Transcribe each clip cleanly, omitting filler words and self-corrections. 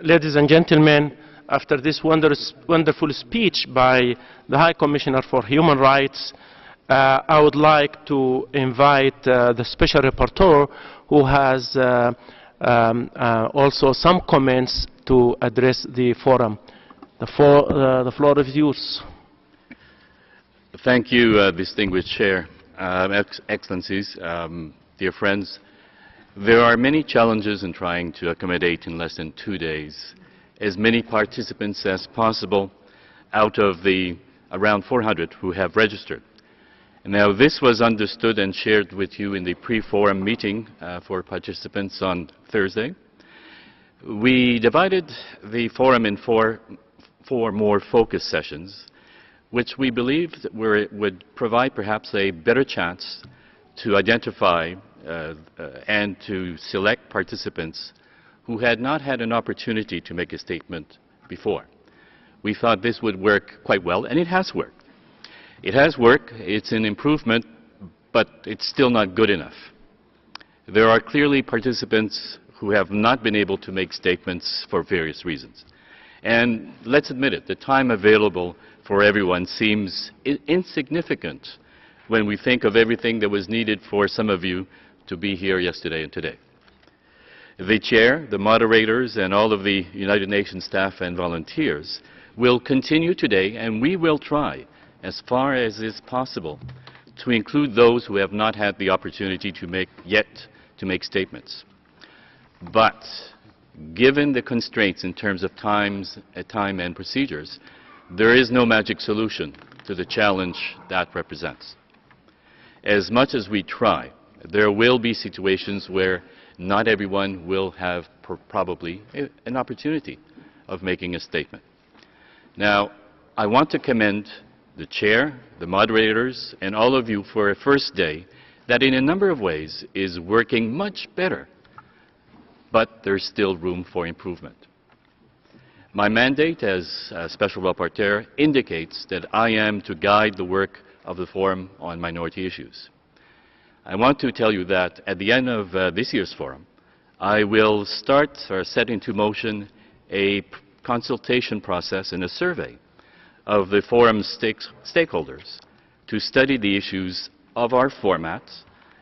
Ladies and gentlemen, after this wonderful speech by the High Commissioner for Human Rights, I would like to invite the Special Rapporteur, who has also some comments to address the forum. The floor is yours. Thank you, distinguished Chair, Excellencies, dear friends. There are many challenges in trying to accommodate in less than 2 days as many participants as possible out of the around 400 who have registered. Now, this was understood and shared with you in the pre-forum meeting for participants on Thursday. We divided the forum in four more focus sessions, which we believed would provide perhaps a better chance to identify and to select participants who had not had an opportunity to make a statement before. We thought this would work quite well, and it has worked. It has worked, it's an improvement, but it's still not good enough. There are clearly participants who have not been able to make statements for various reasons. And let's admit it, the time available for everyone seems insignificant when we think of everything that was needed for some of you to be here yesterday and today. The Chair, the moderators, and all of the United Nations staff and volunteers will continue today, and we will try, as far as is possible, to include those who have not had the opportunity to make statements. But given the constraints in terms of time and procedures, there is no magic solution to the challenge that represents. As much as we try, there will be situations where not everyone will have probably an opportunity of making a statement. Now, I want to commend the Chair, the moderators, and all of you for a first day that in a number of ways is working much better, but there's still room for improvement. My mandate as Special Rapporteur indicates that I am to guide the work of the Forum on Minority Issues. I want to tell you that at the end of this year's Forum, I will start or set into motion a consultation process and a survey of the Forum's stakeholders to study the issues of our format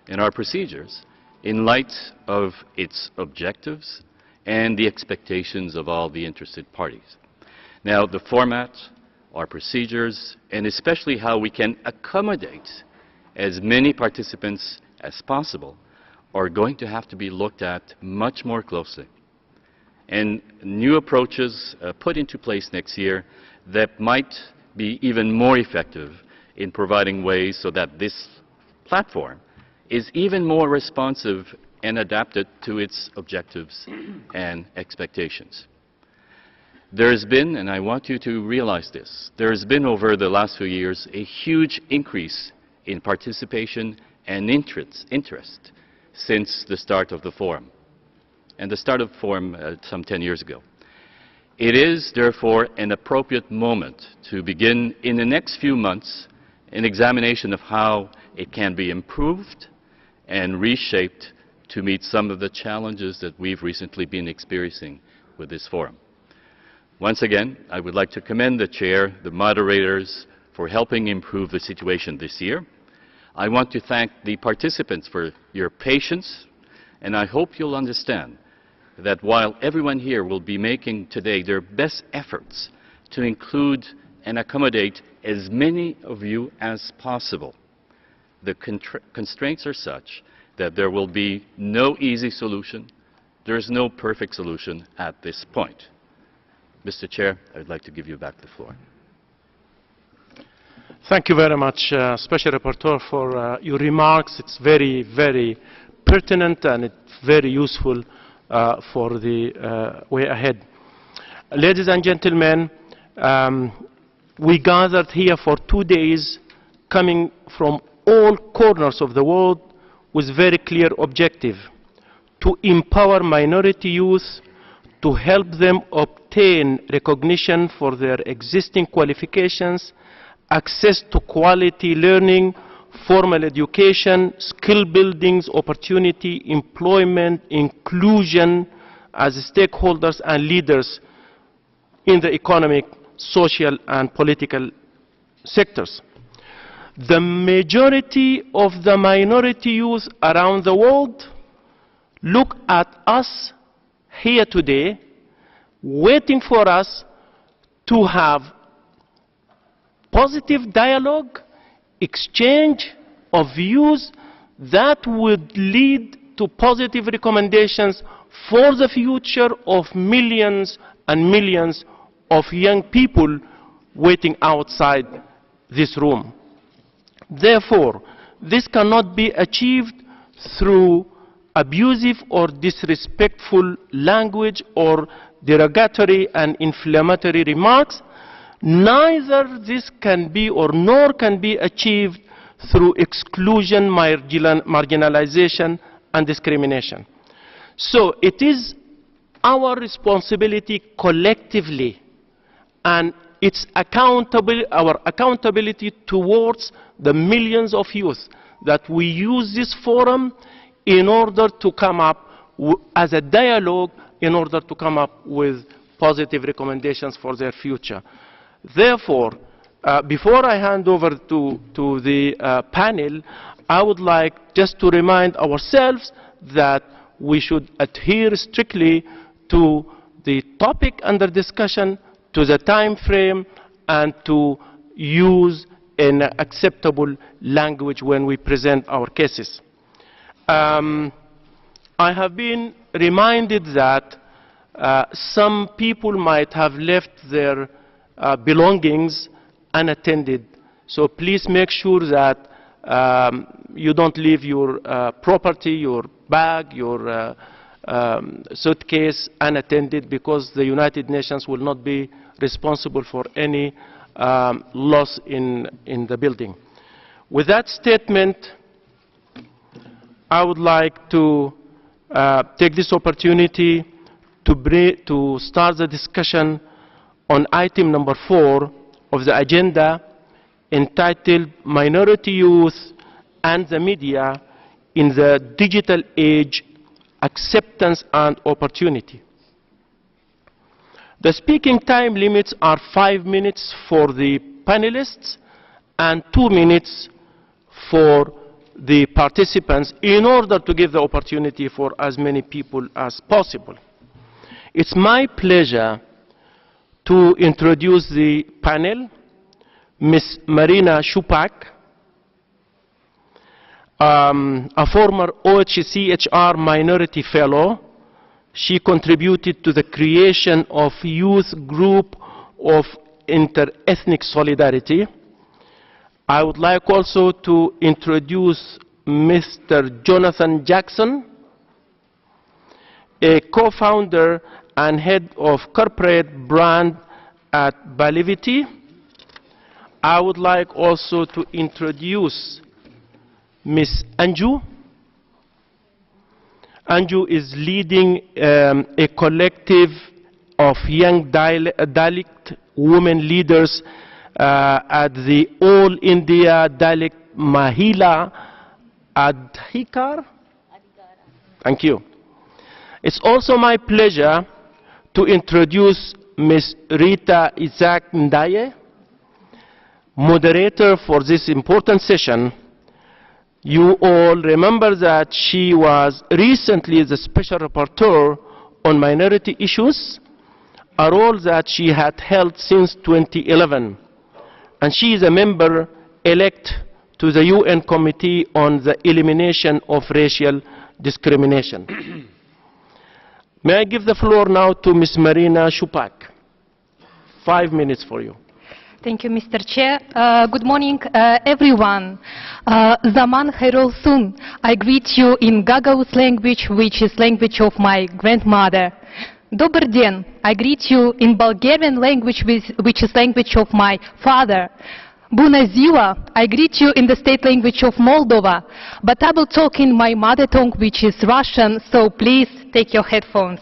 and our procedures in light of its objectives and the expectations of all the interested parties. Now, the format, our procedures, and especially how we can accommodate as many participants as possible are going to have to be looked at much more closely. And new approaches put into place next year that might be even more effective in providing ways so that this platform is even more responsive and adapted to its objectives and expectations. There has been, and I want you to realize this, there has been over the last few years a huge increase in participation and interest since the start of the Forum, and the start of the Forum some 10 years ago. It is, therefore, an appropriate moment to begin in the next few months an examination of how it can be improved and reshaped to meet some of the challenges that we've recently been experiencing with this Forum. Once again, I would like to commend the Chair, the moderators, for helping improve the situation this year. I want to thank the participants for your patience, and I hope you'll understand that while everyone here will be making today their best efforts to include and accommodate as many of you as possible, the constraints are such that there will be no easy solution. There is no perfect solution at this point. Mr. Chair, I would like to give you back the floor. Thank you very much, Special Rapporteur, for your remarks. It's very, very pertinent and it's very useful for the way ahead. Ladies and gentlemen, we gathered here for 2 days coming from all corners of the world with very clear objective: to empower minority youth, to help them obtain recognition for their existing qualifications, access to quality learning formal education, skill buildings, opportunity, employment, inclusion as stakeholders and leaders in the economic, social, and political sectors. The majority of the minority youth around the world look at us here today, waiting for us to have positive dialogue, exchange of views that would lead to positive recommendations for the future of millions and millions of young people waiting outside this room. Therefore, this cannot be achieved through abusive or disrespectful language or derogatory and inflammatory remarks. Neither this can be or nor can be achieved through exclusion, marginalization, and discrimination. So it is our responsibility collectively, and it's our accountability towards the millions of youth that we use this forum in order to come up as a dialogue, in order to come up with positive recommendations for their future. Therefore, before I hand over to the panel, I would like just to remind ourselves that we should adhere strictly to the topic under discussion, to the time frame, and to use an acceptable language when we present our cases. I have been reminded that some people might have left their belongings unattended. So please make sure that you don't leave your property, your bag, your suitcase unattended, because the United Nations will not be responsible for any loss in the building. With that statement, I would like to take this opportunity to start the discussion on item number 4 of the agenda, entitled Minority Youth and the Media in the Digital Age, Acceptance and Opportunity. The speaking time limits are 5 minutes for the panelists and 2 minutes for the participants, in order to give the opportunity for as many people as possible. It's my pleasure to introduce the panel. Ms. Marina Shupak, a former OHCHR Minority Fellow. She contributed to the creation of Youth Group of Inter-Ethnic Solidarity. I would like also to introduce Mr. Jonathan Jackson, a co-founder and head of corporate brand at Balivity. I would like also to introduce Ms. Anju. Anju is leading a collective of young Dalit women leaders at the All India Dalit Mahila Adhikar. Thank you. It's also my pleasure to introduce Ms. Rita Isaac Ndaye, moderator for this important session. You all remember that she was recently the Special Rapporteur on Minority Issues, a role that she had held since 2011. And she is a member elect to the UN Committee on the Elimination of Racial Discrimination. May I give the floor now to Ms. Marina Shupak. 5 minutes for you. Thank you, Mr. Chair. Good morning, everyone. Zaman Khairol Sun. I greet you in Gagauz language, which is language of my grandmother. Добр день. I greet you in Bulgarian language, which is language of my father. Bună ziua. I greet you in the state language of Moldova. But I will talk in my mother tongue, which is Russian, so please take your headphones.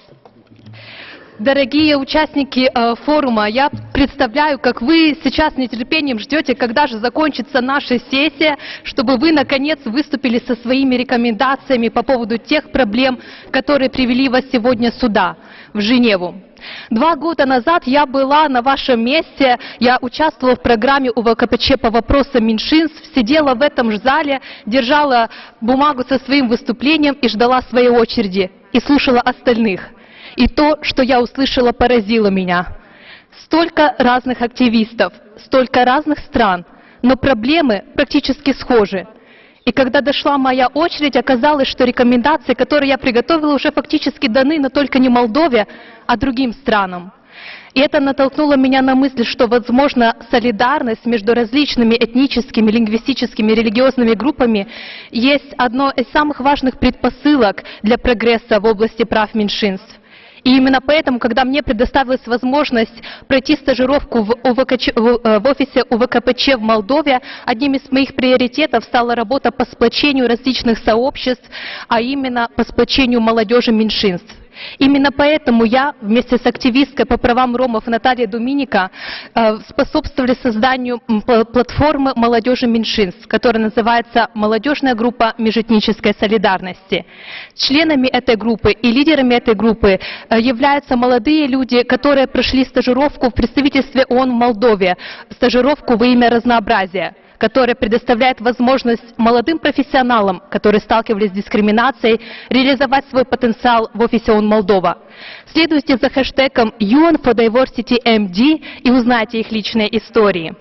Дорогие участники форума, я представляю, как вы сейчас с нетерпением ждете, когда же закончится наша сессия, чтобы вы, наконец, выступили со своими рекомендациями по поводу тех проблем, которые привели вас сегодня сюда, в Женеву. 2 года назад я была на вашем месте, я участвовала в программе УВКПЧ по вопросам меньшинств, сидела в этом же зале, держала бумагу со своим выступлением и ждала своей очереди, и слушала остальных. И то, что я услышала, поразило меня. Столько разных активистов, столько разных стран, но проблемы практически схожи. И когда дошла моя очередь, оказалось, что рекомендации, которые я приготовила, уже фактически даны, но только не Молдове, а другим странам. И это натолкнуло меня на мысль, что, возможно, солидарность между различными этническими, лингвистическими, религиозными группами есть одно из самых важных предпосылок для прогресса в области прав меньшинств. И именно поэтому, когда мне предоставилась возможность пройти стажировку в офисе УВКПЧ в Молдове, одним из моих приоритетов стала работа по сплочению различных сообществ, а именно по сплочению молодежи меньшинств. Именно поэтому я вместе с активисткой по правам ромов Натальей Думиника способствовали созданию платформы молодежи меньшинств, которая называется «Молодежная группа межэтнической солидарности». Членами этой группы и лидерами этой группы являются молодые люди, которые прошли стажировку в представительстве ООН в Молдове, стажировку во имя разнообразия, которая предоставляет возможность молодым профессионалам, которые сталкивались с дискриминацией, реализовать свой потенциал в офисе ООН Молдова. Следуйте за хэштегом UN for Diversity MD и узнайте их личные истории.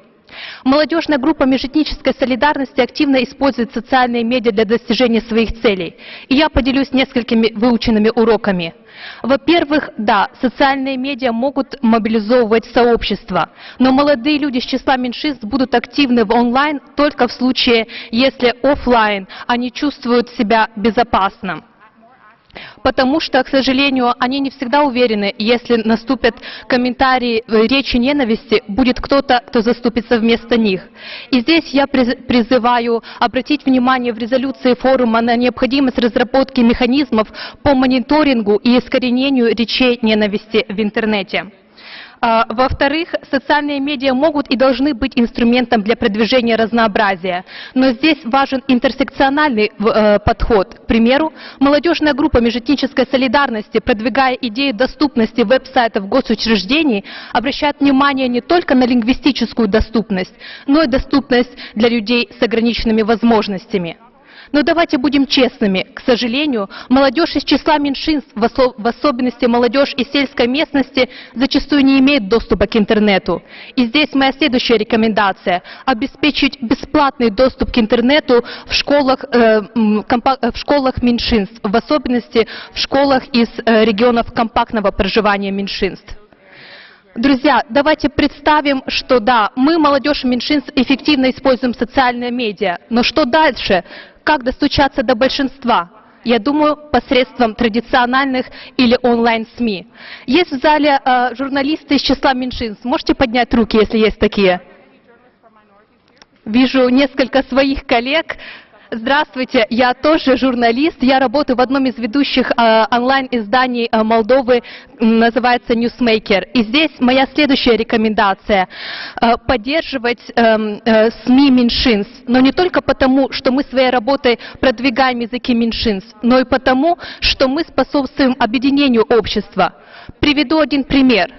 Молодежная группа межэтнической солидарности активно использует социальные медиа для достижения своих целей. И я поделюсь несколькими выученными уроками. Во-первых, да, социальные медиа могут мобилизовывать сообщество, но молодые люди с числа меньшинств будут активны в онлайн только в случае, если офлайн они чувствуют себя безопасно. Потому что, к сожалению, они не всегда уверены, если наступят комментарии речи ненависти, будет кто-то, кто заступится вместо них. И здесь я призываю обратить внимание в резолюции форума на необходимость разработки механизмов по мониторингу и искоренению речей ненависти в интернете. Во-вторых, социальные медиа могут и должны быть инструментом для продвижения разнообразия. Но здесь важен интерсекциональный подход. К примеру, молодежная группа межэтнической солидарности, продвигая идею доступности веб-сайтов госучреждений, обращает внимание не только на лингвистическую доступность, но и доступность для людей с ограниченными возможностями. Но давайте будем честными. К сожалению, молодежь из числа меньшинств, в особенности молодежь из сельской местности, зачастую не имеет доступа к интернету. И здесь моя следующая рекомендация – обеспечить бесплатный доступ к интернету в школах меньшинств, в особенности в школах из регионов компактного проживания меньшинств. Друзья, давайте представим, что да, мы, молодежь меньшинств, эффективно используем социальные медиа, но что дальше? Как достучаться до большинства? Я думаю, посредством традициональных или онлайн-СМИ. Есть в зале журналисты из числа меньшинств. Можете поднять руки, если есть такие? Вижу несколько своих коллег. Здравствуйте, я тоже журналист, я работаю в одном из ведущих онлайн-изданий Молдовы, называется Newsmaker. И здесь моя следующая рекомендация – поддерживать СМИ меньшинств, но не только потому, что мы своей работой продвигаем языки меньшинств, но и потому, что мы способствуем объединению общества. Приведу один пример.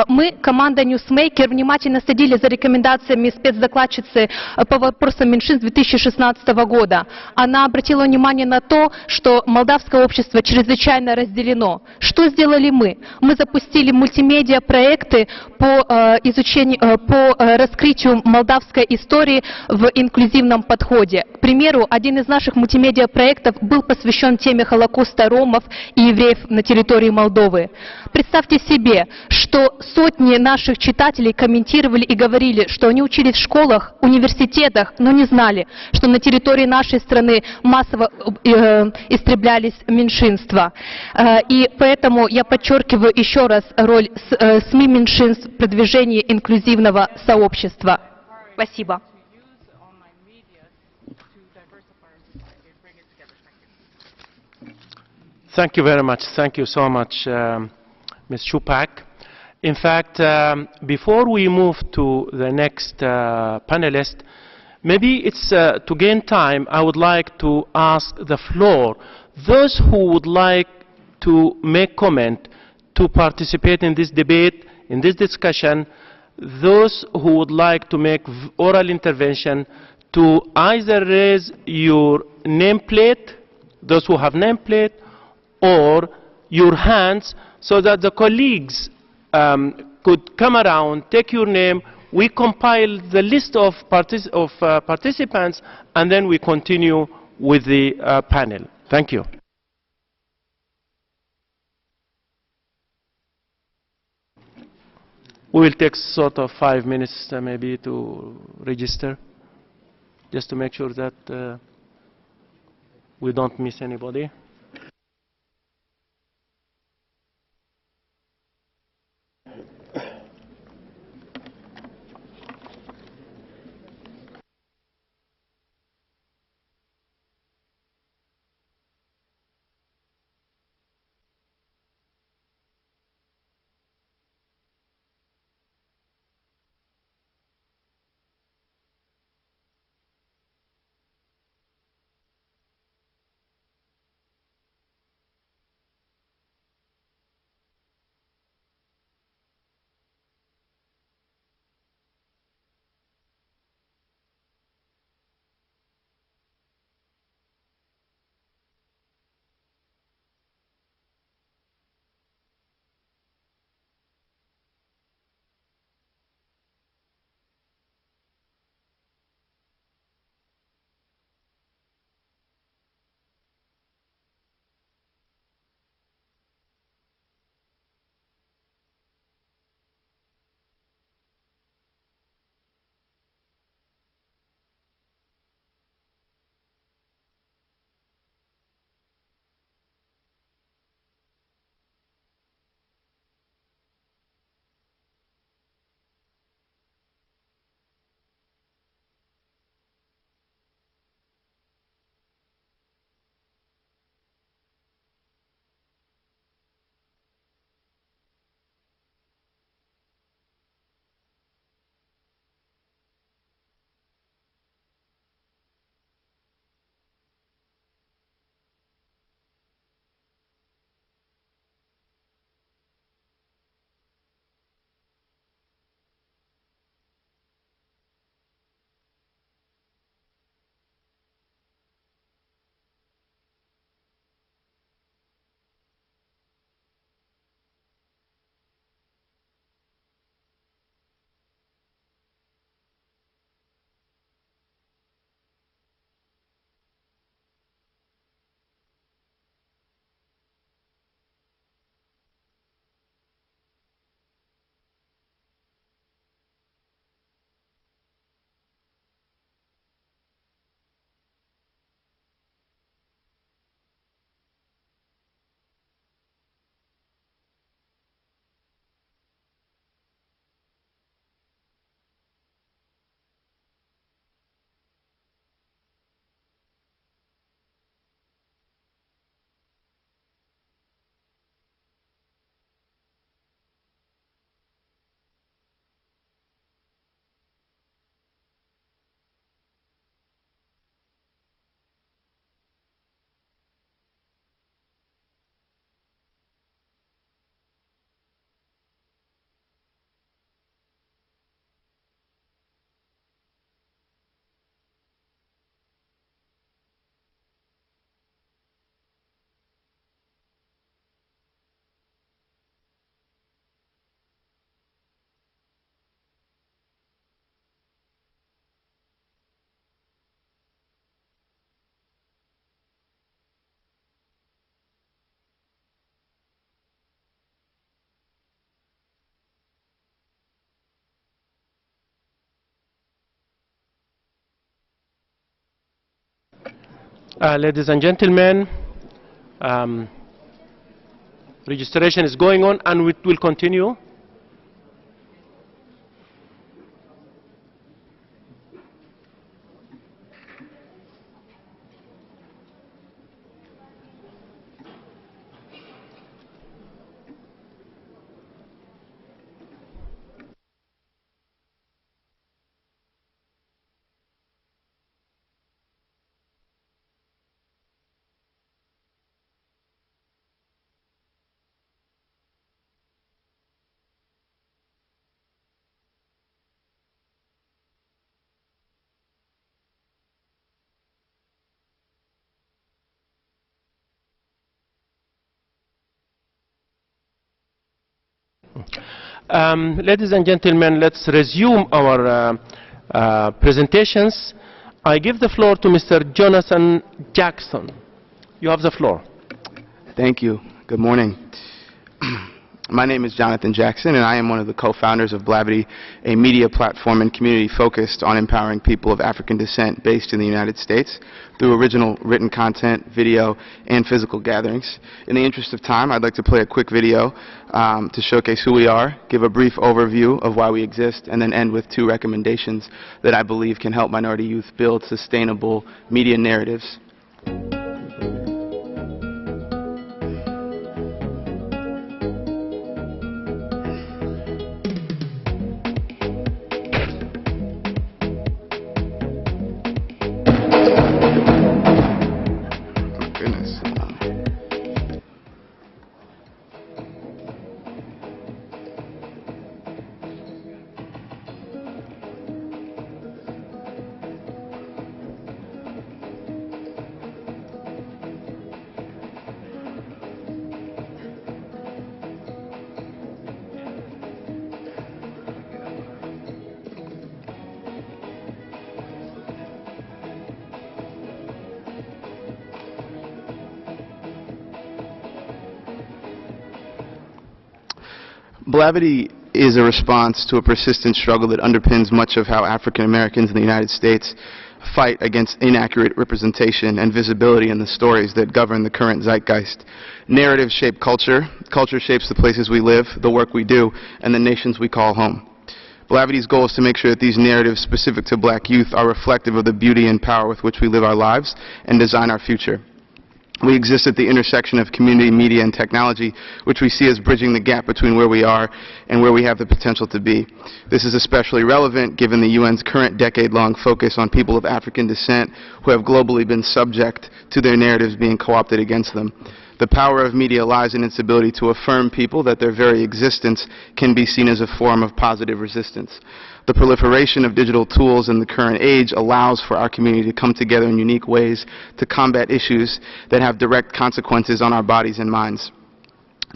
Мы, команда Newsmaker, внимательно следили за рекомендациями спецдокладчицы по вопросам меньшинств 2016 года. Она обратила внимание на то, что молдавское общество чрезвычайно разделено. Что сделали мы? Мы запустили мультимедиа-проекты по раскрытию молдавской истории в инклюзивном подходе. К примеру, один из наших мультимедиа-проектов был посвящен теме Холокоста ромов и евреев на территории Молдовы. Представьте себе, что сотни наших читателей комментировали и говорили, что они учились в школах, университетах, но не знали, что на территории нашей страны массово истреблялись меньшинства. И поэтому я подчеркиваю еще раз роль СМИ меньшинств в продвижении инклюзивного сообщества. Спасибо. Thank you very much. Thank you so much. Ms. Shupak. In fact, before we move to the next panelist, maybe it's to gain time, I would like to ask the floor, those who would like to make comment, to participate in this debate, in this discussion, those who would like to make oral intervention, to either raise your nameplate, those who have nameplate, or your hands, so that the colleagues could come around, take your name, we compile the list of participants, and then we continue with the panel. Thank you. We will take sort of 5 minutes maybe to register, just to make sure that we don't miss anybody. Ladies and gentlemen, registration is going on and it will continue. Ladies and gentlemen, let's resume our presentations. I give the floor to Mr. Jonathan Jackson. You have the floor. Thank you. Good morning. My name is Jonathan Jackson, and I am one of the co-founders of Blavity, a media platform and community focused on empowering people of African descent based in the United States through original written content, video, and physical gatherings. In the interest of time, I'd like to play a quick video to showcase who we are, give a brief overview of why we exist, and then end with 2 recommendations that I believe can help minority youth build sustainable media narratives. Blavity is a response to a persistent struggle that underpins much of how African Americans in the United States fight against inaccurate representation and visibility in the stories that govern the current zeitgeist. Narratives shape culture, culture shapes the places we live, the work we do, and the nations we call home. Blavity's goal is to make sure that these narratives specific to black youth are reflective of the beauty and power with which we live our lives and design our future. We exist at the intersection of community, media, and technology, which we see as bridging the gap between where we are and where we have the potential to be. This is especially relevant given the UN's current decade-long focus on people of African descent who have globally been subject to their narratives being co-opted against them. The power of media lies in its ability to affirm people that their very existence can be seen as a form of positive resistance. The proliferation of digital tools in the current age allows for our community to come together in unique ways to combat issues that have direct consequences on our bodies and minds.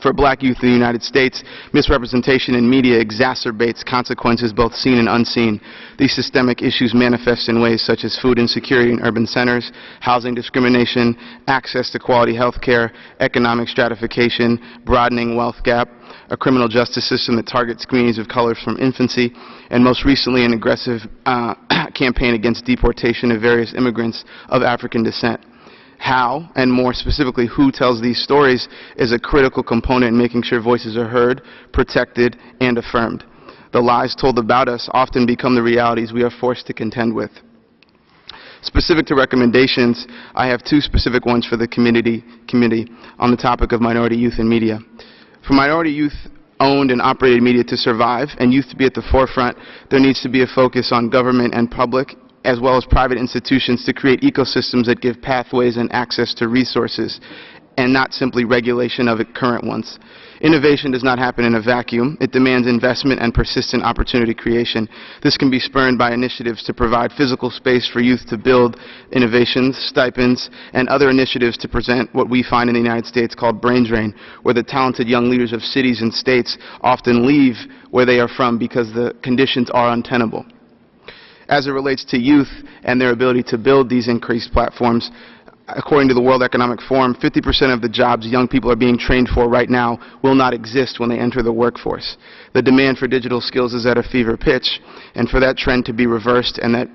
For black youth in the United States, misrepresentation in media exacerbates consequences both seen and unseen. These systemic issues manifest in ways such as food insecurity in urban centers, housing discrimination, access to quality health care, economic stratification, broadening wealth gap, a criminal justice system that targets communities of color from infancy, and most recently an aggressive campaign against deportation of various immigrants of African descent. How, and more specifically who tells these stories, is a critical component in making sure voices are heard, protected, and affirmed. The lies told about us often become the realities we are forced to contend with. Specific to recommendations, I have 2 specific ones for the committee on the topic of minority youth and media. For minority youth-owned and operated media to survive and youth to be at the forefront, there needs to be a focus on government and public, as well as private institutions, to create ecosystems that give pathways and access to resources, and not simply regulation of current ones. Innovation does not happen in a vacuum. It demands investment and persistent opportunity creation. This can be spurred by initiatives to provide physical space for youth to build innovations, stipends, and other initiatives to present what we find in the United States called brain drain, where the talented young leaders of cities and states often leave where they are from because the conditions are untenable. As it relates to youth and their ability to build these increased platforms, according to the World Economic Forum, 50% of the jobs young people are being trained for right now will not exist when they enter the workforce. The demand for digital skills is at a fever pitch, and for that trend to be reversed and that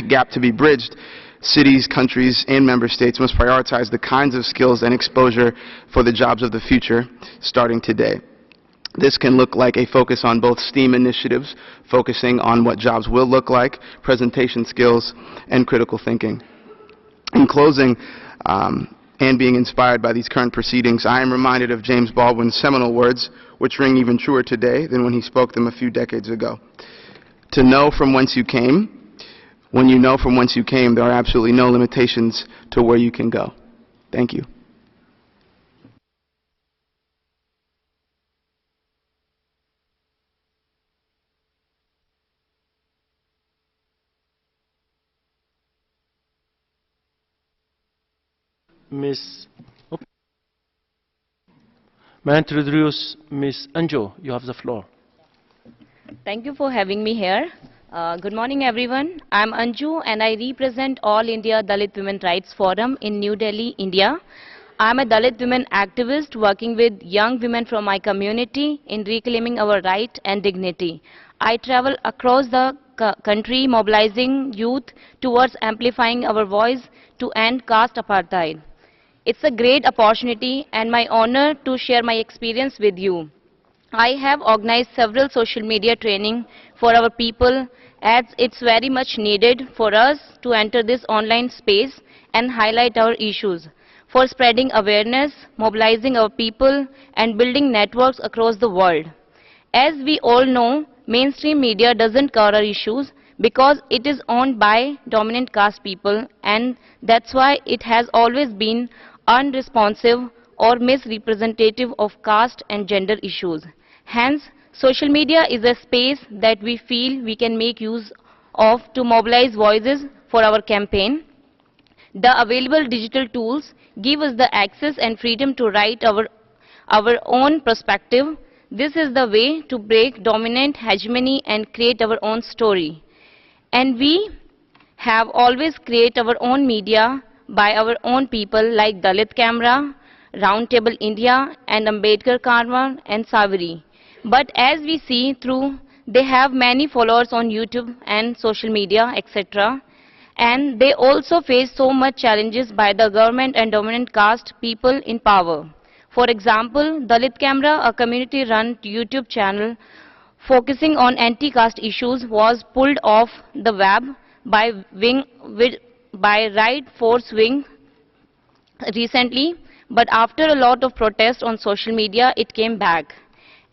gap to be bridged, cities, countries, and member states must prioritize the kinds of skills and exposure for the jobs of the future, starting today. This can look like a focus on both STEAM initiatives, focusing on what jobs will look like, presentation skills, and critical thinking. In closing, and being inspired by these current proceedings, I am reminded of James Baldwin's seminal words, which ring even truer today than when he spoke them a few decades ago. To know from whence you came, when you know from whence you came, there are absolutely no limitations to where you can go. Thank you. May I introduce Ms. Anju? You have the floor. Thank you for having me here. Good morning, everyone. I'm Anju, and I represent All India Dalit Women Rights Forum in New Delhi, India. I'm a Dalit women activist working with young women from my community in reclaiming our right and dignity. I travel across the country mobilizing youth towards amplifying our voice to end caste apartheid. It's a great opportunity and my honor to share my experience with you. I have organized several social media training for our people as it's very much needed for us to enter this online space and highlight our issues, for spreading awareness, mobilizing our people and building networks across the world. As we all know, mainstream media doesn't cover our issues because it is owned by dominant caste people, and that's why it has always been unresponsive or misrepresentative of caste and gender issues. Hence, social media is a space that we feel we can make use of to mobilize voices for our campaign. The available digital tools give us the access and freedom to write our own perspective. This is the way to break dominant hegemony and create our own story. And we have always created our own media by our own people like Dalit Camera, Roundtable India, and Ambedkar Karma and Saveri. But as we see through, they have many followers on YouTube and social media, etc. And they also face so much challenges by the government and dominant caste people in power. For example, Dalit Camera, a community-run YouTube channel focusing on anti-caste issues, was pulled off the web by Right Force Wing recently, but after a lot of protest on social media, it came back.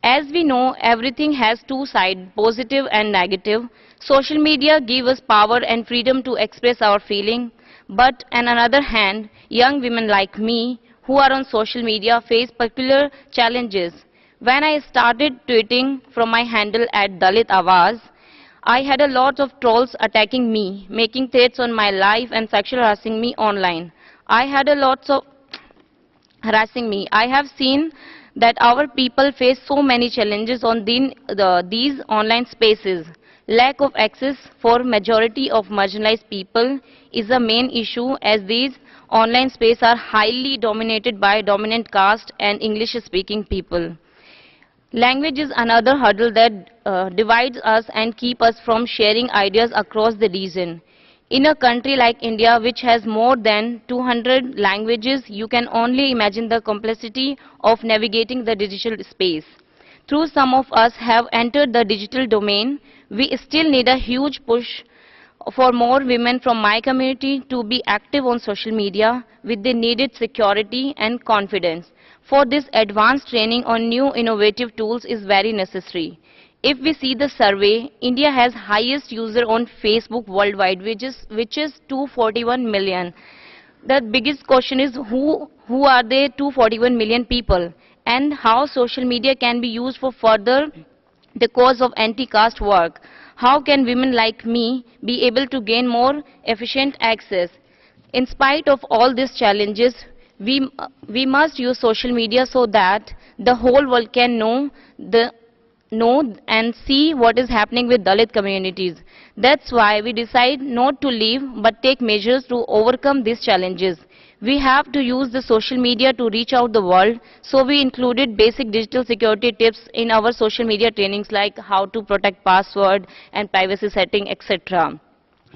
As we know, everything has two sides, positive and negative. Social media gives us power and freedom to express our feeling, but on another hand, young women like me who are on social media face particular challenges. When I started tweeting from my handle at Dalit Awaz, I had a lot of trolls attacking me, making threats on my life and sexual harassing me online. I had a lot of harassing me. I have seen that our people face so many challenges on these online spaces. Lack of access for majority of marginalized people is a main issue, as these online spaces are highly dominated by dominant caste and English-speaking people. Language is another hurdle that divides us and keeps us from sharing ideas across the region. In a country like India, which has more than 200 languages, you can only imagine the complexity of navigating the digital space. Though some of us have entered the digital domain, we still need a huge push for more women from my community to be active on social media with the needed security and confidence. For this, advanced training on new innovative tools is very necessary. If we see the survey, India has highest user on Facebook worldwide, which is 241 million. The biggest question is who are they 241 million people, and how social media can be used for further the cause of anti-caste work. How can women like me be able to gain more efficient access? In spite of all these challenges, we must use social media so that the whole world can know and see what is happening with Dalit communities. That's why we decide not to leave but take measures to overcome these challenges. We have to use the social media to reach out the world, so we included basic digital security tips in our social media trainings, like how to protect password and privacy setting, etc.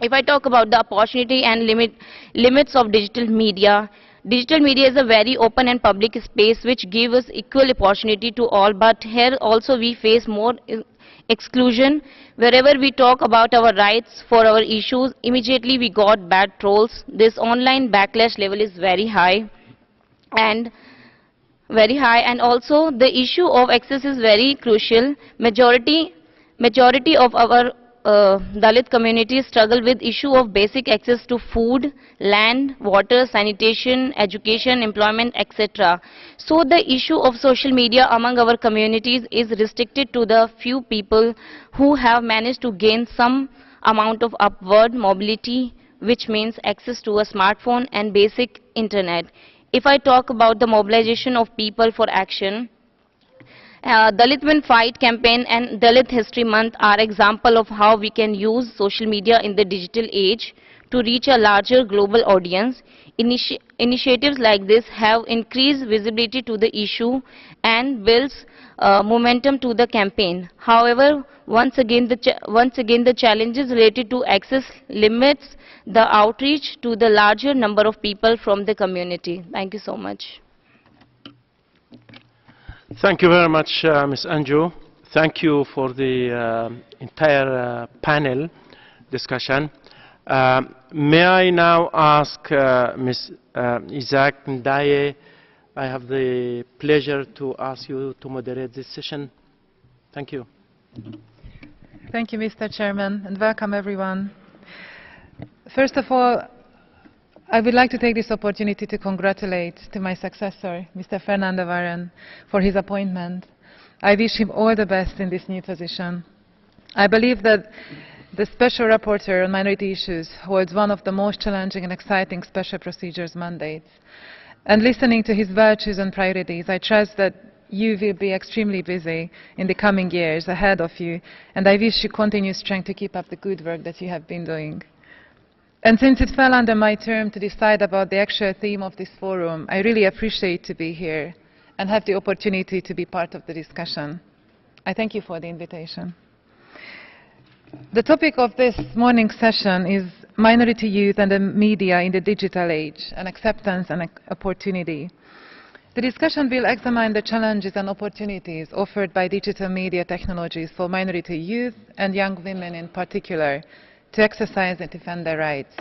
If I talk about the opportunity and limits of digital media is a very open and public space which gives us equal opportunity to all, but here also we face more exclusion. Wherever we talk about our rights for our issues, immediately we got bad trolls. This online backlash level is very high, and also the issue of access is very crucial. Majority of our Dalit communities struggle with issue of basic access to food, land, water, sanitation, education, employment, etc. So the issue of social media among our communities is restricted to the few people who have managed to gain some amount of upward mobility, which means access to a smartphone and basic internet. If I talk about the mobilization of people for action, Dalit Win Fight campaign and Dalit History Month are example of how we can use social media in the digital age to reach a larger global audience. Initiatives like this have increased visibility to the issue and builds momentum to the campaign. However, once again the challenges related to access limits the outreach to the larger number of people from the community. Thank you so much. Thank you very much, Ms. Anju. Thank you for the entire panel discussion. May I now ask Ms. Isaac Ndaye, I have the pleasure to ask you to moderate this session. Thank you. Thank you, Mr. Chairman, and welcome everyone. First of all, I would like to take this opportunity to congratulate to my successor, Mr. Fernando Varén, for his appointment. I wish him all the best in this new position. I believe that the Special Rapporteur on Minority Issues holds one of the most challenging and exciting special procedures mandates. And listening to his virtues and priorities, I trust that you will be extremely busy in the coming years ahead of you, and I wish you continued strength to keep up the good work that you have been doing. And since it fell under my term to decide about the actual theme of this forum, I really appreciate to be here and have the opportunity to be part of the discussion. I thank you for the invitation. The topic of this morning's session is minority youth and the media in the digital age, an acceptance and opportunity. The discussion will examine the challenges and opportunities offered by digital media technologies for minority youth and young women in particular to exercise and defend their rights.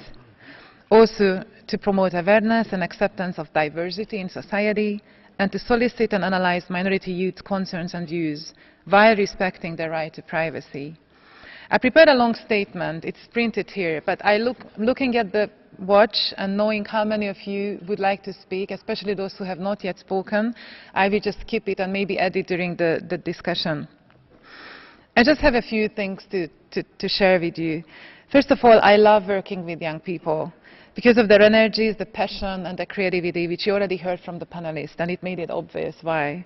Also to promote awareness and acceptance of diversity in society and to solicit and analyze minority youth concerns and views while respecting their right to privacy. I prepared a long statement, it's printed here, but looking at the watch and knowing how many of you would like to speak, especially those who have not yet spoken, I will just skip it and maybe add it during the discussion. I just have a few things to share with you. First of all, I love working with young people because of their energies, the passion and the creativity, which you already heard from the panelists, and it made it obvious why.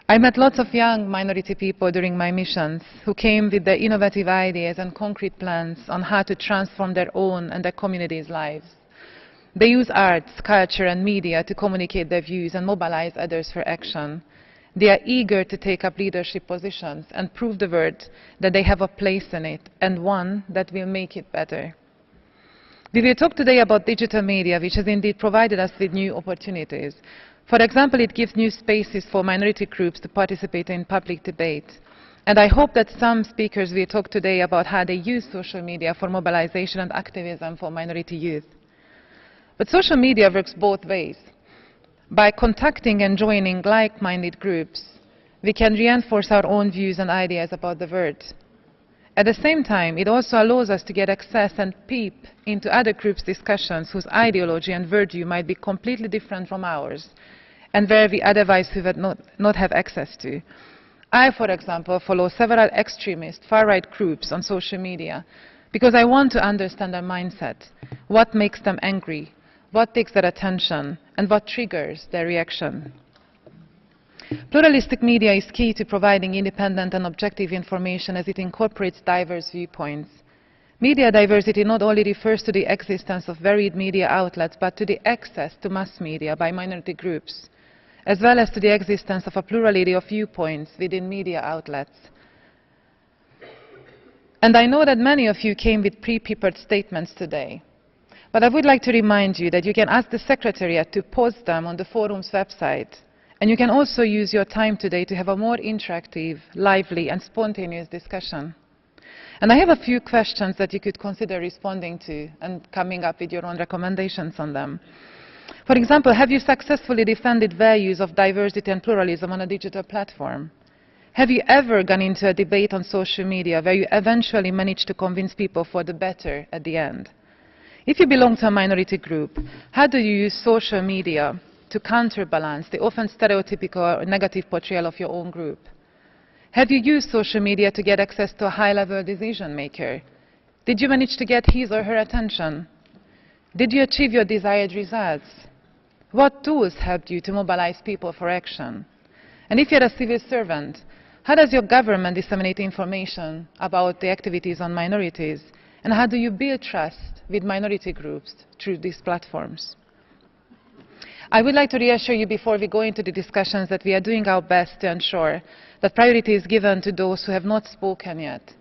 I met lots of young minority people during my missions who came with their innovative ideas and concrete plans on how to transform their own and their communities' lives. They use arts, culture and media to communicate their views and mobilize others for action. They are eager to take up leadership positions and prove the world that they have a place in it and one that will make it better. We will talk today about digital media, which has indeed provided us with new opportunities. For example, it gives new spaces for minority groups to participate in public debate. And I hope that some speakers will talk today about how they use social media for mobilization and activism for minority youth. But social media works both ways. By contacting and joining like-minded groups, we can reinforce our own views and ideas about the world. At the same time, it also allows us to get access and peep into other groups' discussions whose ideology and worldview might be completely different from ours, and where we otherwise would not have access to. I, for example, follow several extremist far-right groups on social media because I want to understand their mindset, what makes them angry, what takes their attention, and what triggers their reaction. Pluralistic media is key to providing independent and objective information as it incorporates diverse viewpoints. Media diversity not only refers to the existence of varied media outlets, but to the access to mass media by minority groups, as well as to the existence of a plurality of viewpoints within media outlets. And I know that many of you came with pre-prepared statements today. But I would like to remind you that you can ask the Secretariat to post them on the Forum's website. And you can also use your time today to have a more interactive, lively and spontaneous discussion. And I have a few questions that you could consider responding to and coming up with your own recommendations on them. For example, have you successfully defended values of diversity and pluralism on a digital platform? Have you ever gone into a debate on social media where you eventually managed to convince people for the better at the end? If you belong to a minority group, how do you use social media to counterbalance the often stereotypical or negative portrayal of your own group? Have you used social media to get access to a high-level decision maker? Did you manage to get his or her attention? Did you achieve your desired results? What tools helped you to mobilize people for action? And if you're a civil servant, how does your government disseminate information about the activities on minorities? And how do you build trust with minority groups through these platforms? I would like to reassure you before we go into the discussions that we are doing our best to ensure that priority is given to those who have not spoken yet,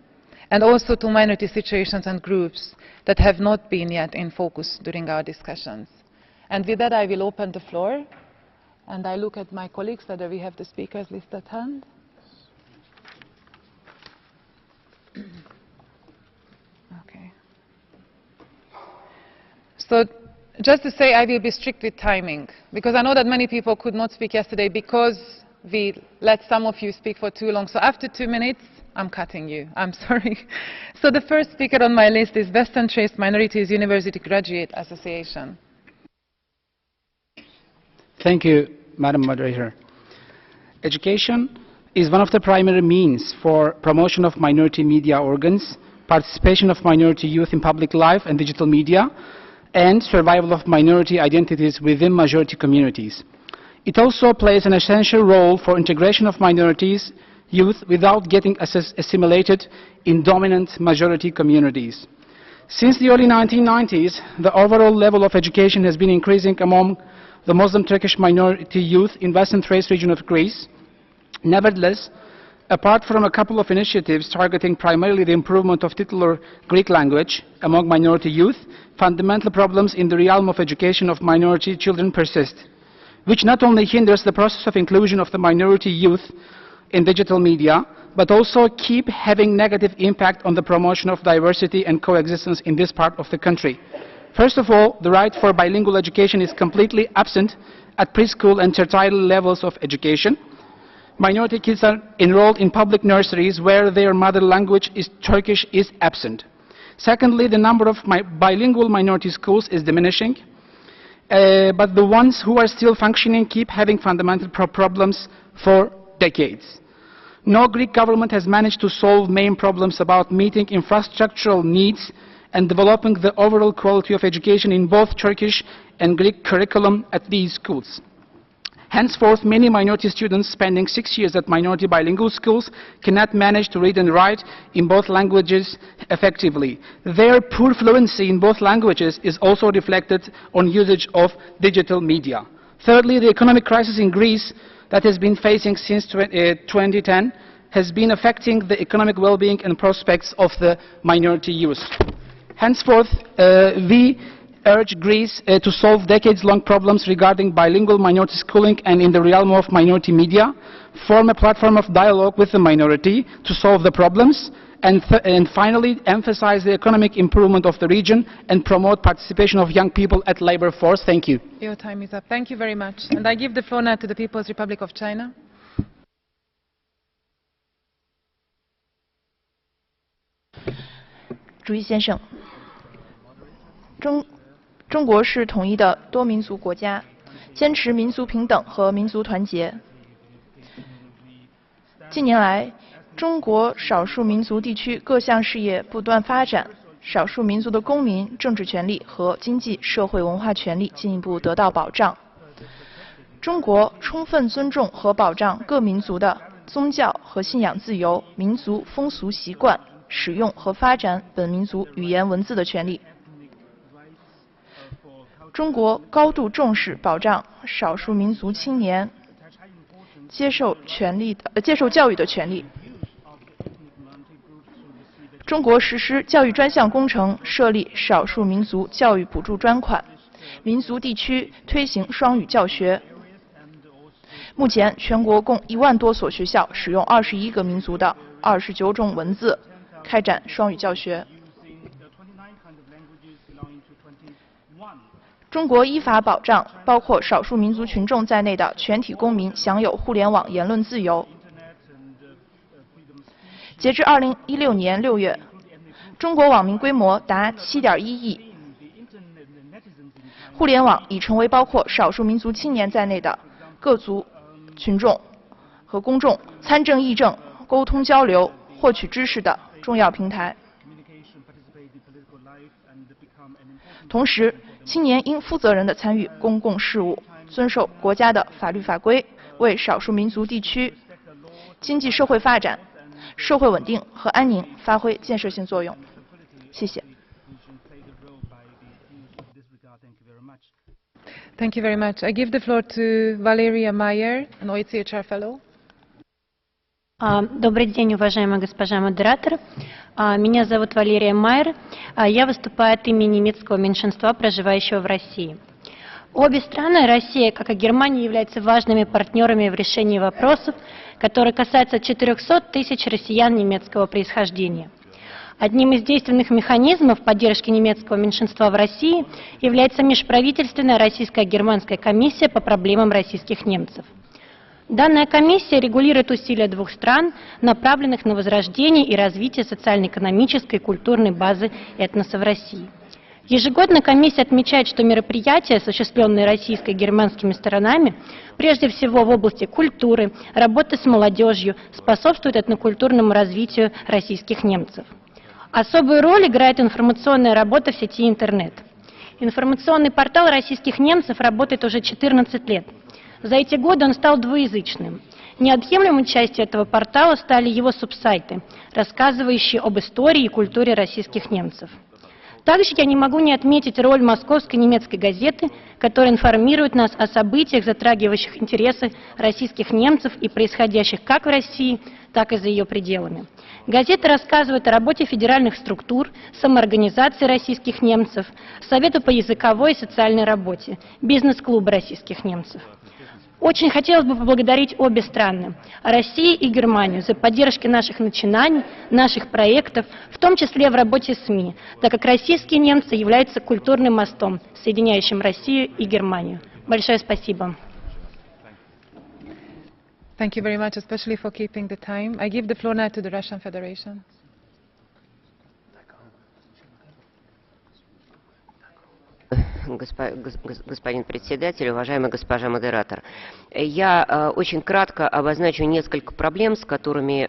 and also to minority situations and groups that have not been yet in focus during our discussions. And with that, I will open the floor. And I look at my colleagues whether we have the speakers list at hand. Okay. So just to say, I will be strict with timing, because I know that many people could not speak yesterday because we let some of you speak for too long. So after 2 minutes, I'm cutting you. I'm sorry. So the first speaker on my list is Western Trace Minorities University Graduate Association. Thank you, Madam Moderator. Education is one of the primary means for promotion of minority media organs, participation of minority youth in public life and digital media, and survival of minority identities within majority communities. It also plays an essential role for integration of minorities, youth, without getting assimilated in dominant majority communities. Since the early 1990s, the overall level of education has been increasing among the Muslim Turkish minority youth in Western Thrace region of Greece. Nevertheless, apart from a couple of initiatives targeting primarily the improvement of titular Greek language among minority youth, fundamental problems in the realm of education of minority children persist, which not only hinders the process of inclusion of the minority youth in digital media, but also keep having negative impact on the promotion of diversity and coexistence in this part of the country. First of all, the right for bilingual education is completely absent at preschool and tertiary levels of education. Minority kids are enrolled in public nurseries where their mother language is Turkish is absent. Secondly, the number of bilingual minority schools is diminishing, but the ones who are still functioning keep having fundamental problems for decades. No Greek government has managed to solve main problems about meeting infrastructural needs and developing the overall quality of education in both Turkish and Greek curriculum at these schools. Henceforth, many minority students spending 6 years at minority bilingual schools cannot manage to read and write in both languages effectively. Their poor fluency in both languages is also reflected on usage of digital media. Thirdly, the economic crisis in Greece that has been facing since 2010 has been affecting the economic well-being and prospects of the minority youth. Henceforth, we urge Greece to solve decades-long problems regarding bilingual minority schooling and in the realm of minority media, form a platform of dialogue with the minority to solve the problems, and finally emphasize the economic improvement of the region and promote participation of young people at labor force. Thank you. Your time is up. Thank you very much. And I give the floor now to the People's Republic of China. 主席先生，中国是统一的多民族国家，坚持民族平等和民族团结。近年来，中国少数民族地区各项事业不断发展，少数民族的公民、政治权利和经济社会文化权利进一步得到保障。中国充分尊重和保障各民族的宗教和信仰自由、民族风俗习惯、使用和发展本民族语言文字的权利。中国高度重视保障少数民族青年接受教育的权利。中国实施教育专项工程，设立少数民族教育补助专款，民族地区推行双语教学。目前，全国共1万多所学校使用21个民族的29种文字开展双语教学。中国依法保障包括少数民族群众在内的全体公民享有互联网言论自由。截至2016年6月，中国网民规模达7.1亿。互联网已成为包括少数民族青年在内的各族群众和公众参政议政、沟通交流、获取知识的重要平台。同时，青年应负责任地参与公共事务，遵守国家的法律法规，为少数民族地区经济社会发展、社会稳定和安宁发挥建设性作用。谢谢。Thank you very much. I give the floor to Valeria Meyer, an OECHR fellow. Добрый день, уважаемая госпожа модератор. Меня зовут Валерия Майер. Я выступаю от имени немецкого меньшинства, проживающего в России. Обе страны, Россия, как и Германия, являются важными партнерами в решении вопросов, которые касаются 400 тысяч россиян немецкого происхождения. Одним из действенных механизмов поддержки немецкого меньшинства в России является межправительственная российско-германская комиссия по проблемам российских немцев. Данная комиссия регулирует усилия двух стран, направленных на возрождение и развитие социально-экономической и культурной базы этноса в России. Ежегодно комиссия отмечает, что мероприятия, осуществленные российско- и германскими сторонами, прежде всего в области культуры, работы с молодежью, способствуют этнокультурному развитию российских немцев. Особую роль играет информационная работа в сети интернет. Информационный портал российских немцев работает уже 14 лет. За эти годы он стал двуязычным. Неотъемлемой частью этого портала стали его субсайты, рассказывающие об истории и культуре российских немцев. Также я не могу не отметить роль московской немецкой газеты, которая информирует нас о событиях, затрагивающих интересы российских немцев и происходящих как в России, так и за ее пределами. Газета рассказывает о работе федеральных структур, самоорганизации российских немцев, Совета по языковой и социальной работе, бизнес-клуба российских немцев. Очень хотелось бы поблагодарить обе страны, Россию и Германию, за поддержку наших начинаний, наших проектов, в том числе в работе СМИ, так как российские немцы являются культурным мостом, соединяющим Россию и Германию. Большое спасибо. Thank you very much, especially for keeping the time. I give the floor now to the Russian Federation. Господин председатель, уважаемая госпожа модератор, я очень кратко обозначу несколько проблем, с которыми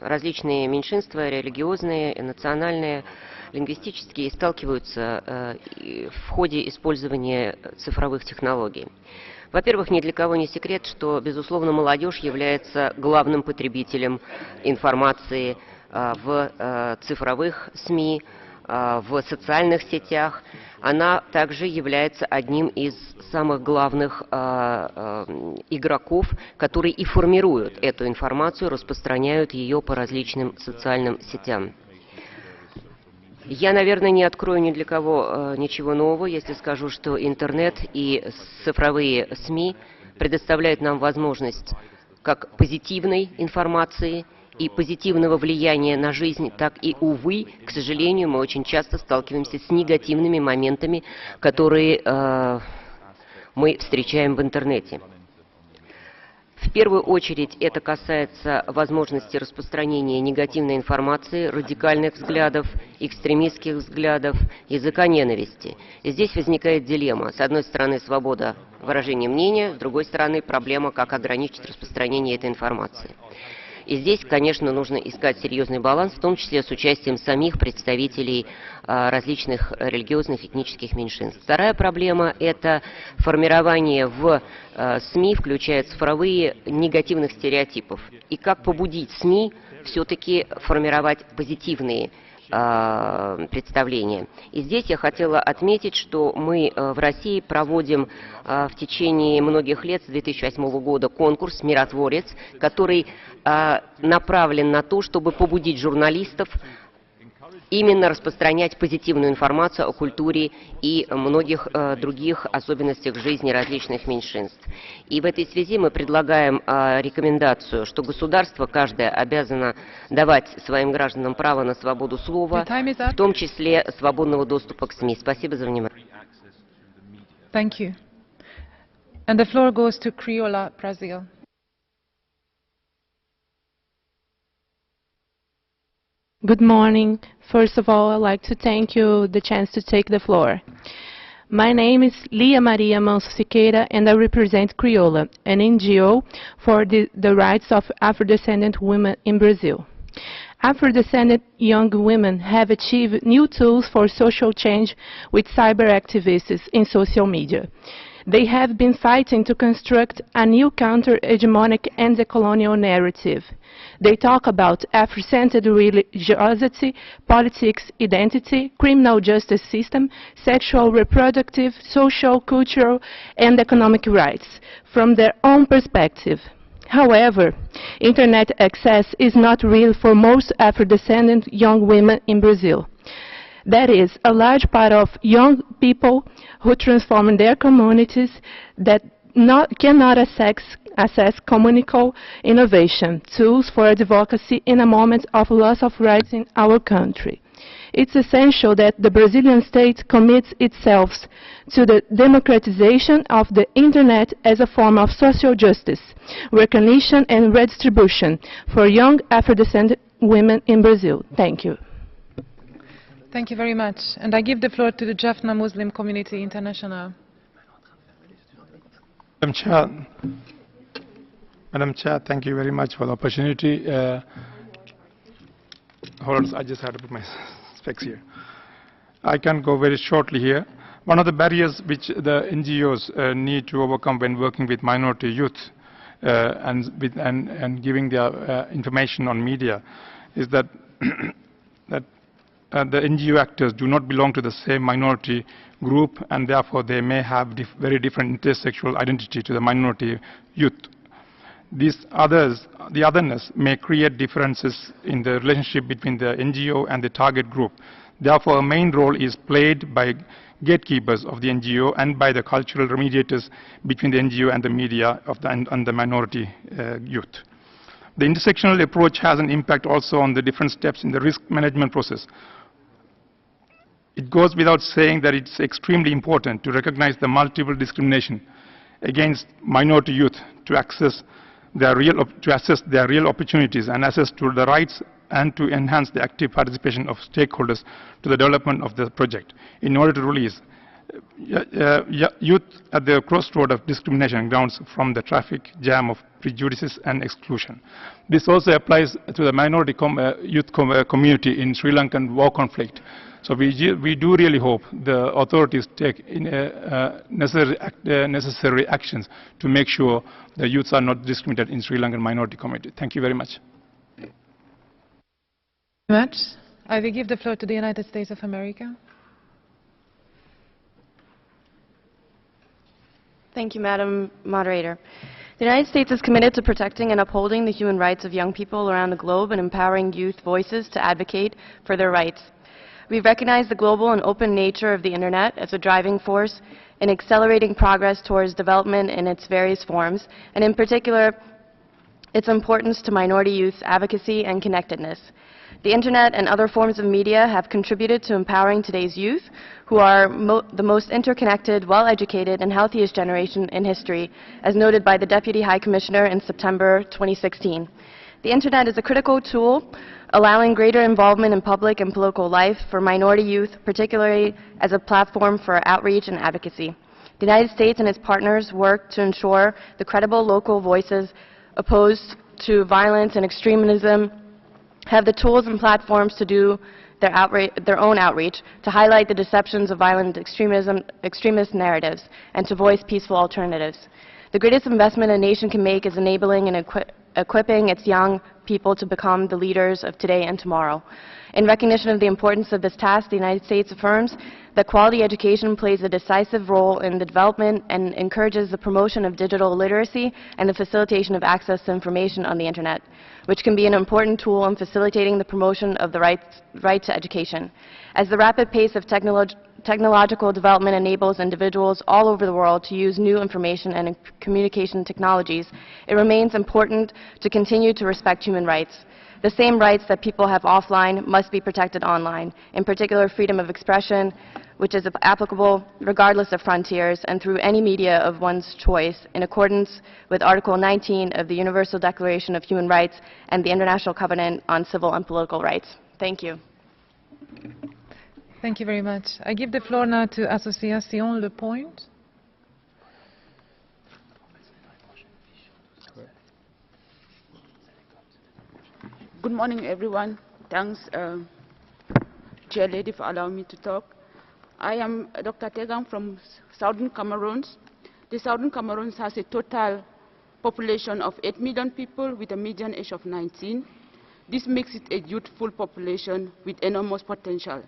различные меньшинства, религиозные, национальные, лингвистические, сталкиваются в ходе использования цифровых технологий. Во-первых, ни для кого не секрет, что, безусловно, молодежь является главным потребителем информации в цифровых СМИ, в социальных сетях. Она также является одним из самых главных игроков, которые и формируют эту информацию, распространяют ее по различным социальным сетям. Я, наверное, не открою ни для кого ничего нового, если скажу, что интернет и цифровые СМИ предоставляют нам возможность как позитивной информации и позитивного влияния на жизнь, так и, увы, к сожалению, мы очень часто сталкиваемся с негативными моментами, которые мы встречаем в интернете. В первую очередь это касается возможности распространения негативной информации, радикальных взглядов, экстремистских взглядов, языка ненависти. И здесь возникает дилемма. С одной стороны, свобода выражения мнения, с другой стороны, проблема, как ограничить распространение этой информации. И здесь, конечно, нужно искать серьезный баланс, в том числе с участием самих представителей различных религиозных, этнических меньшинств. Вторая проблема – это формирование в СМИ, включая цифровые, негативных стереотипов. И как побудить СМИ все-таки формировать позитивные представления. И здесь я хотела отметить, что мы в России проводим в течение многих лет, с 2008 года, конкурс «Миротворец», который направлен на то, чтобы побудить журналистов именно распространять позитивную информацию о культуре и многих других особенностях жизни различных меньшинств. И в этой связи мы предлагаем рекомендацию, что государство каждое обязано давать своим гражданам право на свободу слова, в том числе свободного доступа к СМИ. Спасибо за внимание. Thank you. And the floor goes to Criolla, Brazil. Good morning. First of all, I'd like to thank you the chance to take the floor. My name is Lia Maria Manso Siqueira, and I represent Criolla, an NGO for the rights of Afro-descendant women in Brazil. Afro-descendant young women have achieved new tools for social change with cyber activists in social media. They have been fighting to construct a new counter-hegemonic and decolonial narrative. They talk about Afrocentered religiosity, politics, identity, criminal justice system, sexual, reproductive, social, cultural, and economic rights from their own perspective. However, internet access is not real for most Afro-descendant young women in Brazil. That is, a large part of young people who transform their communities that cannot access communal innovation, tools for advocacy in a moment of loss of rights in our country. It's essential that the Brazilian state commits itself to the democratization of the Internet as a form of social justice, recognition and redistribution for young Afro-descendant women in Brazil. Thank you. Thank you very much. And I give the floor to the Jaffna Muslim Community International. Madam Chair, thank you very much for the opportunity. Hold on, I just had to put my specs here. I can go very shortly here. One of the barriers which the NGOs need to overcome when working with minority youth and giving their information on media is that the NGO actors do not belong to the same minority group, and therefore they may have very different intersexual identity to the minority youth. The otherness may create differences in the relationship between the NGO and the target group. Therefore, a main role is played by gatekeepers of the NGO and by the cultural mediators between the NGO and the media and the minority youth. The intersectional approach has an impact also on the different steps in the risk management process. It goes without saying that it's extremely important to recognize the multiple discrimination against minority youth to assess their real opportunities and access to the rights, and to enhance the active participation of stakeholders to the development of the project in order to release youth at the crossroad of discrimination grounds from the traffic jam of prejudices and exclusion. This also applies to the minority youth community in Sri Lankan war conflict. So we do really hope the authorities take necessary actions to make sure the youths are not discriminated in Sri Lankan minority community. Thank you very much. I will give the floor to the United States of America. Thank you, Madam Moderator. The United States is committed to protecting and upholding the human rights of young people around the globe and empowering youth voices to advocate for their rights. We recognize the global and open nature of the Internet as a driving force in accelerating progress towards development in its various forms, and in particular, its importance to minority youth advocacy and connectedness. The Internet and other forms of media have contributed to empowering today's youth, who are the most interconnected, well-educated, and healthiest generation in history, as noted by the Deputy High Commissioner in September 2016. The Internet is a critical tool allowing greater involvement in public and political life for minority youth, particularly as a platform for outreach and advocacy. The United States and its partners work to ensure the credible local voices opposed to violence and extremism have the tools and platforms to do their own outreach, to highlight the deceptions of violent extremist narratives, and to voice peaceful alternatives. The greatest investment a nation can make is enabling and equipping its young people to become the leaders of today and tomorrow. In recognition of the importance of this task, the United States affirms that quality education plays a decisive role in the development and encourages the promotion of digital literacy and the facilitation of access to information on the Internet, which can be an important tool in facilitating the promotion of the right to education. As the rapid pace of technological development enables individuals all over the world to use new information and communication technologies, it remains important to continue to respect human rights. The same rights that people have offline must be protected online, in particular freedom of expression, which is applicable regardless of frontiers and through any media of one's choice, in accordance with Article 19 of the Universal Declaration of Human Rights and the International Covenant on Civil and Political Rights. Thank you. Thank you very much. I give the floor now to Association Le Point. Good morning, everyone. Thanks, Chair Lady, for allowing me to talk. I am Dr. Tegang from Southern Cameroon. The Southern Cameroon has a total population of 8 million people with a median age of 19. This makes it a youthful population with enormous potential.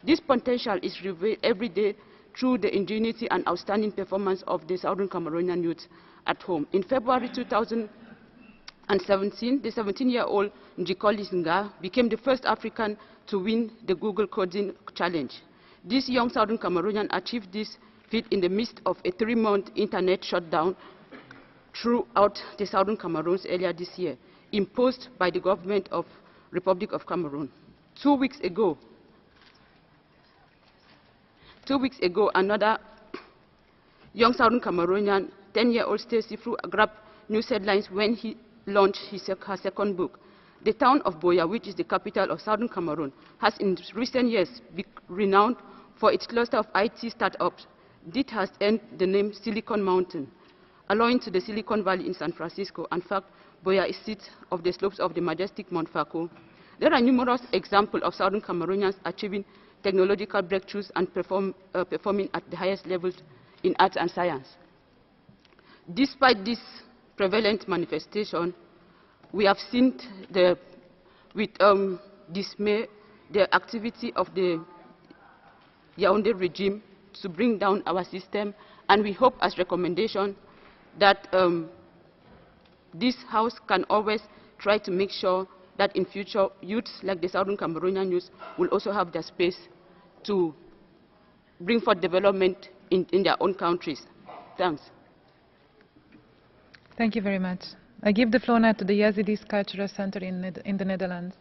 This potential is revealed every day through the ingenuity and outstanding performance of the Southern Cameroonian youth at home. In February 2017, the 17-year-old Njikoli Nga became the first African to win the Google Coding Challenge. This young Southern Cameroonian achieved this feat in the midst of a 3-month internet shutdown throughout the Southern Cameroon earlier this year, imposed by the government of Republic of Cameroon. 2 weeks ago, another young Southern Cameroonian, 10-year-old Stacy Fru, grabbed news headlines when he launched her second book. The town of Boya, which is the capital of Southern Cameroon, has in recent years been renowned for its cluster of IT startups. This has earned the name Silicon Mountain, allowing to the Silicon Valley in San Francisco. In fact, Boya is seat of the slopes of the majestic Mount Fako. There are numerous examples of Southern Cameroonians achieving technological breakthroughs and performing at the highest levels in arts and science. Despite this prevalent manifestation, we have seen with dismay the activity of the Yaoundé regime to bring down our system, and we hope as recommendation that this House can always try to make sure that in future youths like the Southern Cameroonian youth will also have the space to bring forth development in their own countries. Thanks. Thank you very much. I give the floor now to the Yazidis Cultural Center in the Netherlands.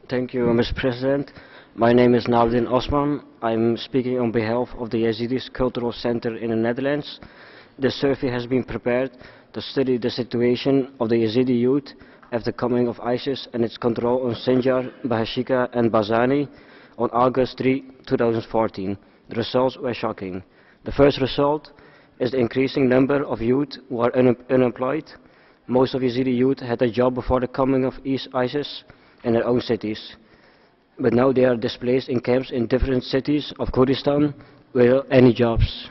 Thank you, Mr. President. My name is Naldin Osman. I'm speaking on behalf of the Yazidis Cultural Center in the Netherlands. The survey has been prepared to study the situation of the Yazidi youth after the coming of ISIS and its control on Sinjar, Bahashika and Bazani on August 3, 2014. The results were shocking. The first result is the increasing number of youth who are unemployed. Most of Yazidi youth had a job before the coming of ISIS in their own cities, but now they are displaced in camps in different cities of Kurdistan without any jobs.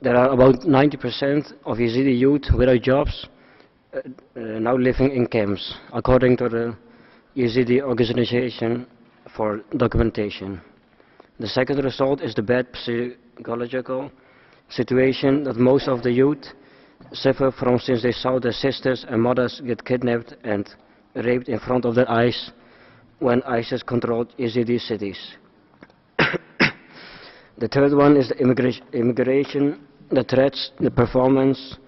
There are about 90% of Yazidi youth without jobs now living in camps, according to the Yazidi Organization for Documentation. The second result is the bad psychological situation that most of the youth suffer from since they saw their sisters and mothers get kidnapped and raped in front of their eyes when ISIS controlled Yazidi cities. The third one is the immigration, the threats, the performance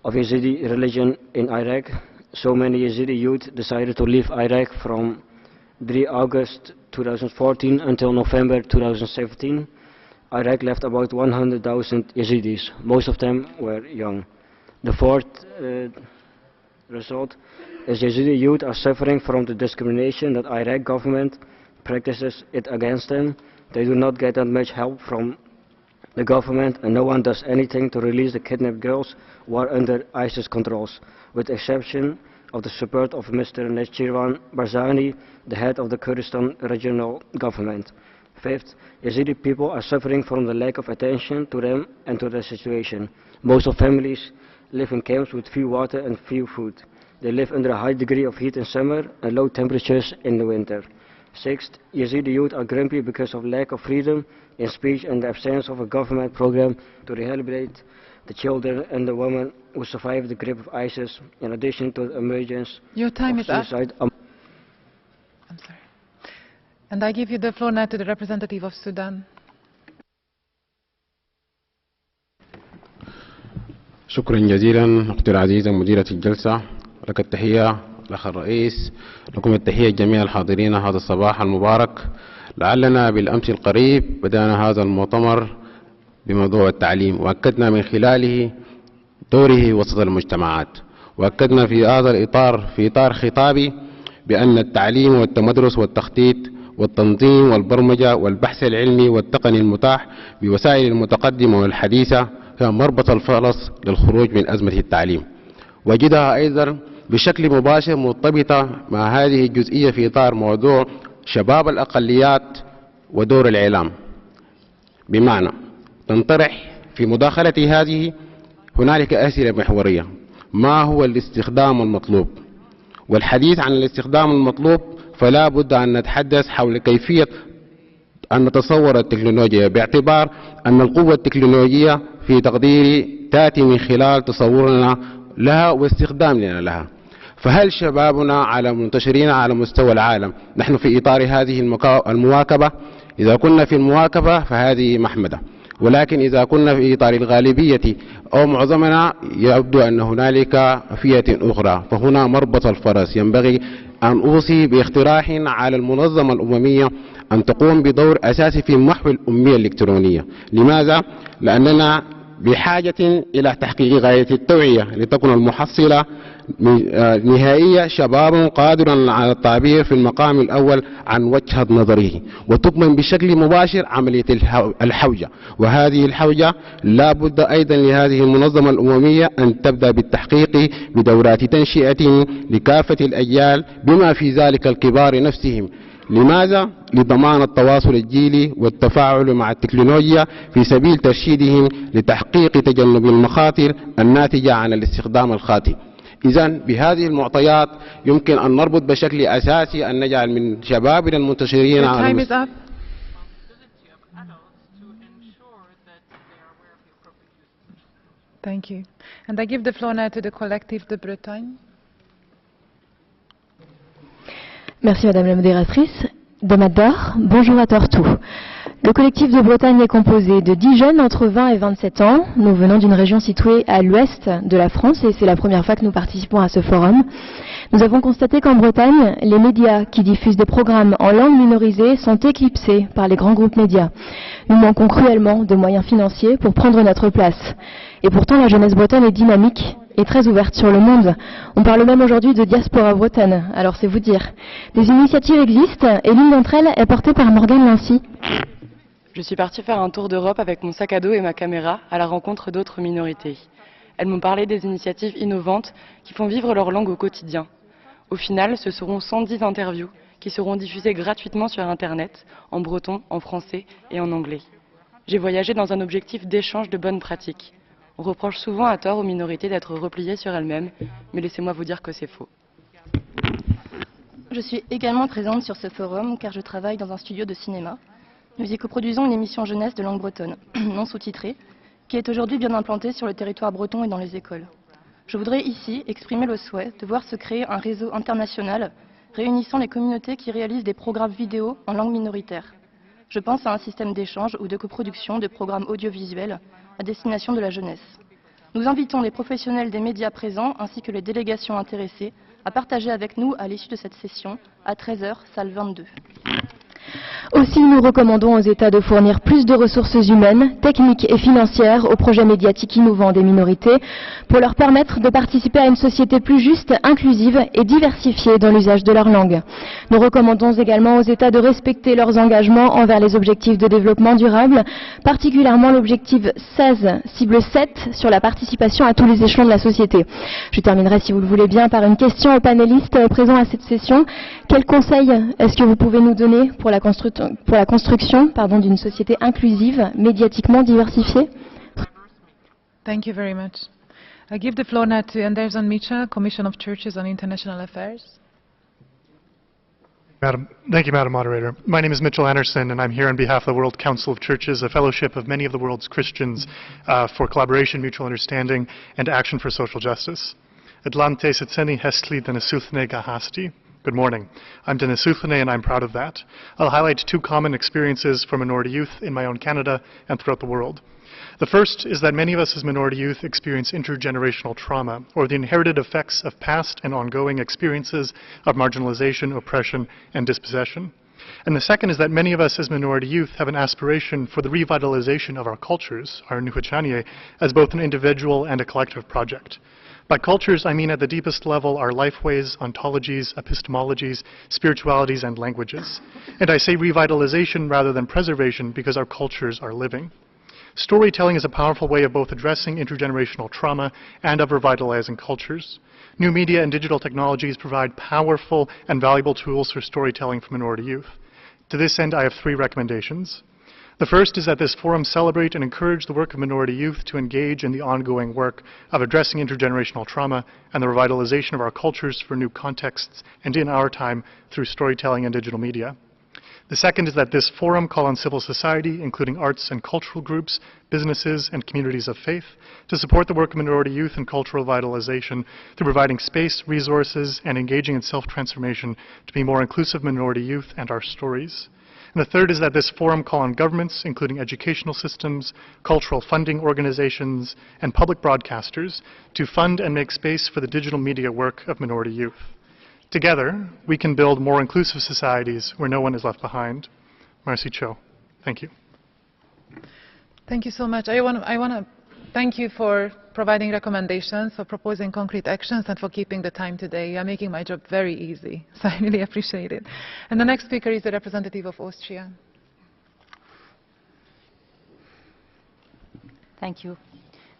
of Yazidi religion in Iraq. So many Yazidi youth decided to leave Iraq from 3 August 2014 until November 2017. Iraq left about 100,000 Yazidis. Most of them were young. The fourth result is Yazidi youth are suffering from the discrimination that Iraq government practices it against them. They do not get that much help from the government, and no one does anything to release the kidnapped girls who are under ISIS controls, with the exception of the support of Mr. Nechirvan Barzani, the head of the Kurdistan regional government. Fifth, Yazidi people are suffering from the lack of attention to them and to their situation. Most of families live in camps with few water and few food. They live under a high degree of heat in summer and low temperatures in the winter. Sixth, Yazidi youth are grumpy because of lack of freedom in speech and the absence of a government program to rehabilitate the children and the women who survived the grip of ISIS, in addition to the emergence of suicide. I'm sorry. And I give you the floor now to the representative of Sudan. شكرا جزيلا أختي العزيزة مديرة الجلسة، لك التحية الأخ الرئيس، لكم التحية جميع الحاضرين هذا الصباح المبارك. لعلنا بالأمس القريب بدأنا هذا المؤتمر بموضوع التعليم، وأكدنا من خلاله دوره وسط المجتمعات، وأكدنا في هذا الإطار في إطار خطابي بأن التعليم والتمدرس والتخطيط والتنظيم والبرمجة والبحث العلمي والتقني المتاح بوسائل المتقدمة والحديثة هي مربط الفرس للخروج من أزمة التعليم. وجدها أيضا بشكل مباشر مرتبطة مع هذه الجزئية في إطار موضوع شباب الأقليات ودور الإعلام. بمعنى تنطرح في مداخلة هذه هنالك أسئلة محورية: ما هو الاستخدام المطلوب؟ والحديث عن الاستخدام المطلوب فلا بد أن نتحدث حول كيفية أن نتصور التكنولوجيا، باعتبار أن القوة التكنولوجية في تقديري تأتي من خلال تصورنا لها واستخدامنا لها. فهل شبابنا على منتشرين على مستوى العالم نحن في إطار هذه المواكبة؟ إذا كنا في المواكبة فهذه محمدة، ولكن إذا كنا في إطار الغالبية أو معظمنا يبدو أن هنالك فئة أخرى، فهنا مربط الفرس. ينبغي أن أوصي باقتراح على المنظمة الأممية أن تقوم بدور أساسي في محو الأمية الإلكترونية. لماذا؟ لأننا بحاجة إلى تحقيق غاية التوعية لتكون المحصلة نهائية شباب قادر على التعبير في المقام الأول عن وجهة نظره، وتكمن بشكل مباشر عملية الحوجة. وهذه الحوجة لا بد أيضا لهذه المنظمة الأممية أن تبدأ بالتحقيق بدورات تنشئة لكافة الأجيال بما في ذلك الكبار نفسهم. لماذا؟ لضمان التواصل الجيلي والتفاعل مع التكنولوجيا في سبيل ترشيدهم لتحقيق تجنب المخاطر الناتجة عن الاستخدام الخاطئ. إذن بهذه المعطيات يمكن أن نربط بشكل أساسي أن نجعل من شبابنا المنتشرين على Thank you. And I give the floor now to the collective de Bretagne. Merci Madame la modératrice. Domador, bonjour à Tortou. Le collectif de Bretagne est composé de 10 jeunes entre 20 et 27 ans. Nous venons d'une région située à l'ouest de la France et c'est la première fois que nous participons à ce forum. Nous avons constaté qu'en Bretagne, les médias qui diffusent des programmes en langue minorisée sont éclipsés par les grands groupes médias. Nous manquons cruellement de moyens financiers pour prendre notre place. Et pourtant, la jeunesse bretonne est dynamique et très ouverte sur le monde. On parle même aujourd'hui de diaspora bretonne, alors c'est vous dire. Des initiatives existent et l'une d'entre elles est portée par Morgane Lancy. Je suis partie faire un tour d'Europe avec mon sac à dos et ma caméra à la rencontre d'autres minorités. Elles m'ont parlé des initiatives innovantes qui font vivre leur langue au quotidien. Au final, ce seront 110 interviews qui seront diffusées gratuitement sur Internet, en breton, en français et en anglais. J'ai voyagé dans un objectif d'échange de bonnes pratiques. On reproche souvent à tort aux minorités d'être repliées sur elles-mêmes, mais laissez-moi vous dire que c'est faux. Je suis également présente sur ce forum car je travaille dans un studio de cinéma. Nous y coproduisons une émission jeunesse de langue bretonne, non sous-titrée, qui est aujourd'hui bien implantée sur le territoire breton et dans les écoles. Je voudrais ici exprimer le souhait de voir se créer un réseau international réunissant les communautés qui réalisent des programmes vidéo en langue minoritaire. Je pense à un système d'échange ou de coproduction de programmes audiovisuels à destination de la jeunesse. Nous invitons les professionnels des médias présents ainsi que les délégations intéressées à partager avec nous à l'issue de cette session à 13h, salle 22. Aussi, nous recommandons aux États de fournir plus de ressources humaines, techniques et financières aux projets médiatiques innovants des minorités pour leur permettre de participer à une société plus juste, inclusive et diversifiée dans l'usage de leur langue. Nous recommandons également aux États de respecter leurs engagements envers les objectifs de développement durable, particulièrement l'objectif 16, cible 7, sur la participation à tous les échelons de la société. Je terminerai, si vous le voulez bien, par une question aux panélistes présents à cette session. Quels conseils est-ce que vous pouvez nous donner pour la construction d'une société inclusive, médiatiquement diversifiée? Thank you very much. I give the floor now to Anderson Micha, Commission of Churches on International Affairs. Thank you, Madam Moderator. My name is Mitchell Anderson, and I'm here on behalf of the World Council of Churches, a fellowship of many of the world's Christians for collaboration, mutual understanding, and action for social justice. Atlante setseni hestli denesuthne gahasti. Good morning. I'm Denesuthne, and I'm proud of that. I'll highlight two common experiences for minority youth in my own Canada and throughout the world. The first is that many of us as minority youth experience intergenerational trauma, or the inherited effects of past and ongoing experiences of marginalization, oppression, and dispossession. And the second is that many of us as minority youth have an aspiration for the revitalization of our cultures, our nuhuchanye, as both an individual and a collective project. By cultures, I mean at the deepest level our lifeways, ontologies, epistemologies, spiritualities, and languages. And I say revitalization rather than preservation because our cultures are living. Storytelling is a powerful way of both addressing intergenerational trauma and of revitalizing cultures. New media and digital technologies provide powerful and valuable tools for storytelling for minority youth. To this end, I have 3 recommendations. The first is that this forum celebrate and encourage the work of minority youth to engage in the ongoing work of addressing intergenerational trauma and the revitalization of our cultures for new contexts and in our time through storytelling and digital media. The second is that this forum call on civil society, including arts and cultural groups, businesses, and communities of faith, to support the work of minority youth and cultural revitalization through providing space, resources, and engaging in self-transformation to be more inclusive minority youth and our stories. And the third is that this forum call on governments, including educational systems, cultural funding organizations, and public broadcasters, to fund and make space for the digital media work of minority youth. Together, we can build more inclusive societies where no one is left behind. Marcy Cho. Thank you. Thank you so much. I want to thank you for providing recommendations, for proposing concrete actions, and for keeping the time today. You are making my job very easy, so I really appreciate it. And the next speaker is the representative of Austria. Thank you.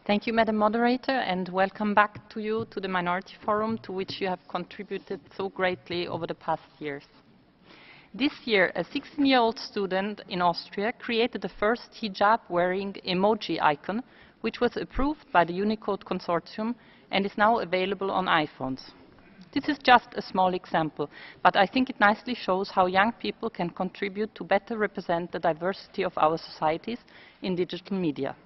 Thank you, Madam Moderator, and welcome back to you to the Minority Forum, to which you have contributed so greatly over the past years. This year, a 16-year-old student in Austria created the first hijab-wearing emoji icon, which was approved by the Unicode Consortium and is now available on iPhones. This is just a small example, but I think it nicely shows how young people can contribute to better represent the diversity of our societies in digital media.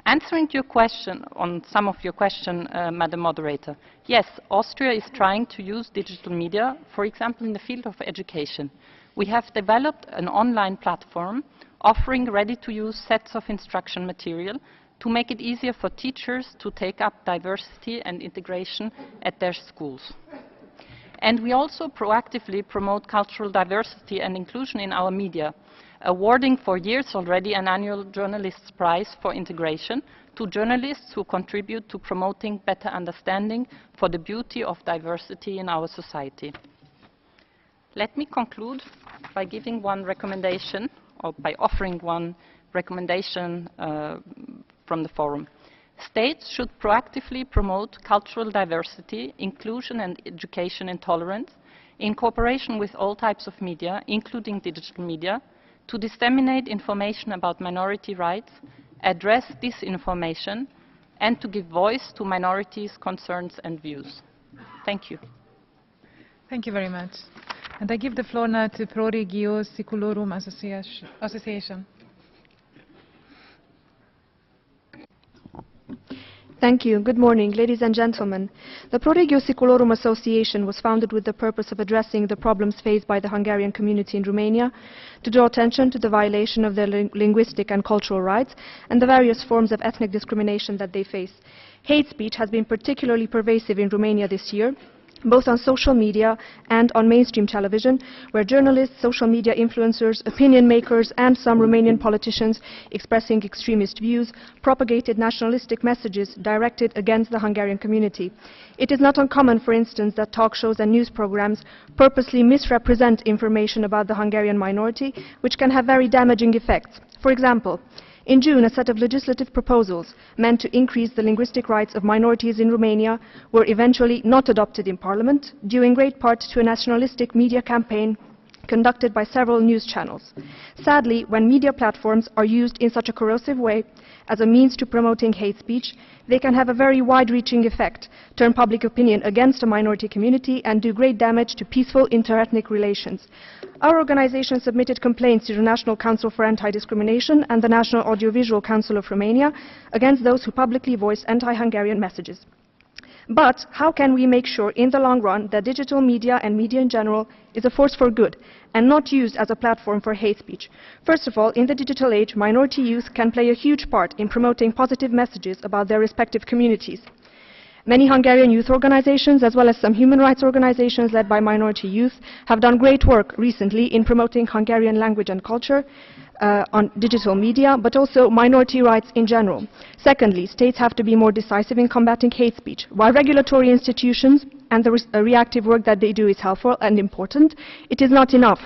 Answering to your question, on some of your questions, Madam Moderator, yes, Austria is trying to use digital media, for example, in the field of education. We have developed an online platform offering ready-to-use sets of instruction material to make it easier for teachers to take up diversity and integration at their schools. And we also proactively promote cultural diversity and inclusion in our media, awarding for years already an annual Journalists' Prize for Integration to journalists who contribute to promoting better understanding for the beauty of diversity in our society. Let me conclude by giving one recommendation, or by offering one recommendation from the forum. States should proactively promote cultural diversity, inclusion and education and tolerance in cooperation with all types of media, including digital media, to disseminate information about minority rights, address disinformation, and to give voice to minorities' concerns and views. Thank you. Thank you very much. And I give the floor now to Pro Regio Siculorum Association. Thank you. Good morning, ladies and gentlemen. The Pro Regio Siculorum Association was founded with the purpose of addressing the problems faced by the Hungarian community in Romania, to draw attention to the violation of their linguistic and cultural rights, and the various forms of ethnic discrimination that they face. Hate speech has been particularly pervasive in Romania this year, both on social media and on mainstream television, where journalists, social media influencers, opinion makers, and some Romanian politicians expressing extremist views propagated nationalistic messages directed against the Hungarian community. It is not uncommon, for instance, that talk shows and news programs purposely misrepresent information about the Hungarian minority, which can have very damaging effects. For example, in June, a set of legislative proposals meant to increase the linguistic rights of minorities in Romania were eventually not adopted in Parliament, due in great part to a nationalistic media campaign conducted by several news channels. Sadly, when media platforms are used in such a corrosive way as a means to promoting hate speech, they can have a very wide-reaching effect, turn public opinion against a minority community, and do great damage to peaceful inter-ethnic relations. Our organization submitted complaints to the National Council for Anti-Discrimination and the National Audiovisual Council of Romania against those who publicly voice anti-Hungarian messages. But how can we make sure in the long run that digital media and media in general is a force for good and not used as a platform for hate speech? First of all, in the digital age, minority youth can play a huge part in promoting positive messages about their respective communities. Many Hungarian youth organizations, as well as some human rights organizations led by minority youth, have done great work recently in promoting Hungarian language and culture on digital media, but also minority rights in general. Secondly, states have to be more decisive in combating hate speech. While regulatory institutions and the reactive work that they do is helpful and important, it is not enough.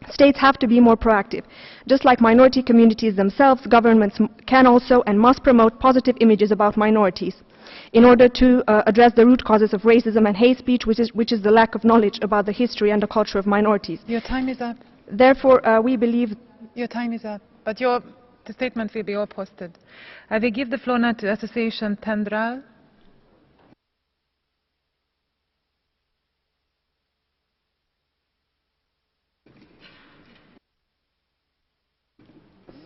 States have to be more proactive. Just like minority communities themselves, governments can also and must promote positive images about minorities in order to address the root causes of racism and hate speech, which is the lack of knowledge about the history and the culture of minorities. Your time is up. Therefore, we believe... Your time is up, but the statements will be all posted. I will give the floor now to Association Tendral.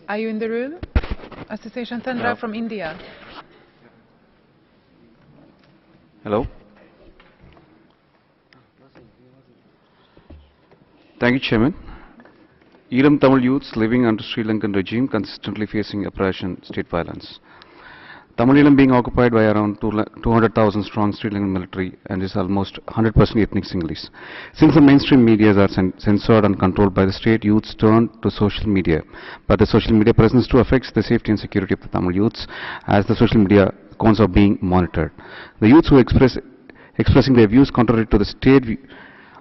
Are you in the room? Association Tendral from India. Hello. Thank you, Chairman. Elam Tamil youths living under Sri Lankan regime consistently facing oppression, state violence. Tamil Elam being occupied by around 200,000 strong Sri Lankan military and is almost 100% ethnic Sinhalese. Since the mainstream media are censored and controlled by the state, youths turn to social media. But the social media presence too affects the safety and security of the Tamil youths as the social media accounts are being monitored. The youths who expressing their views contrary to the state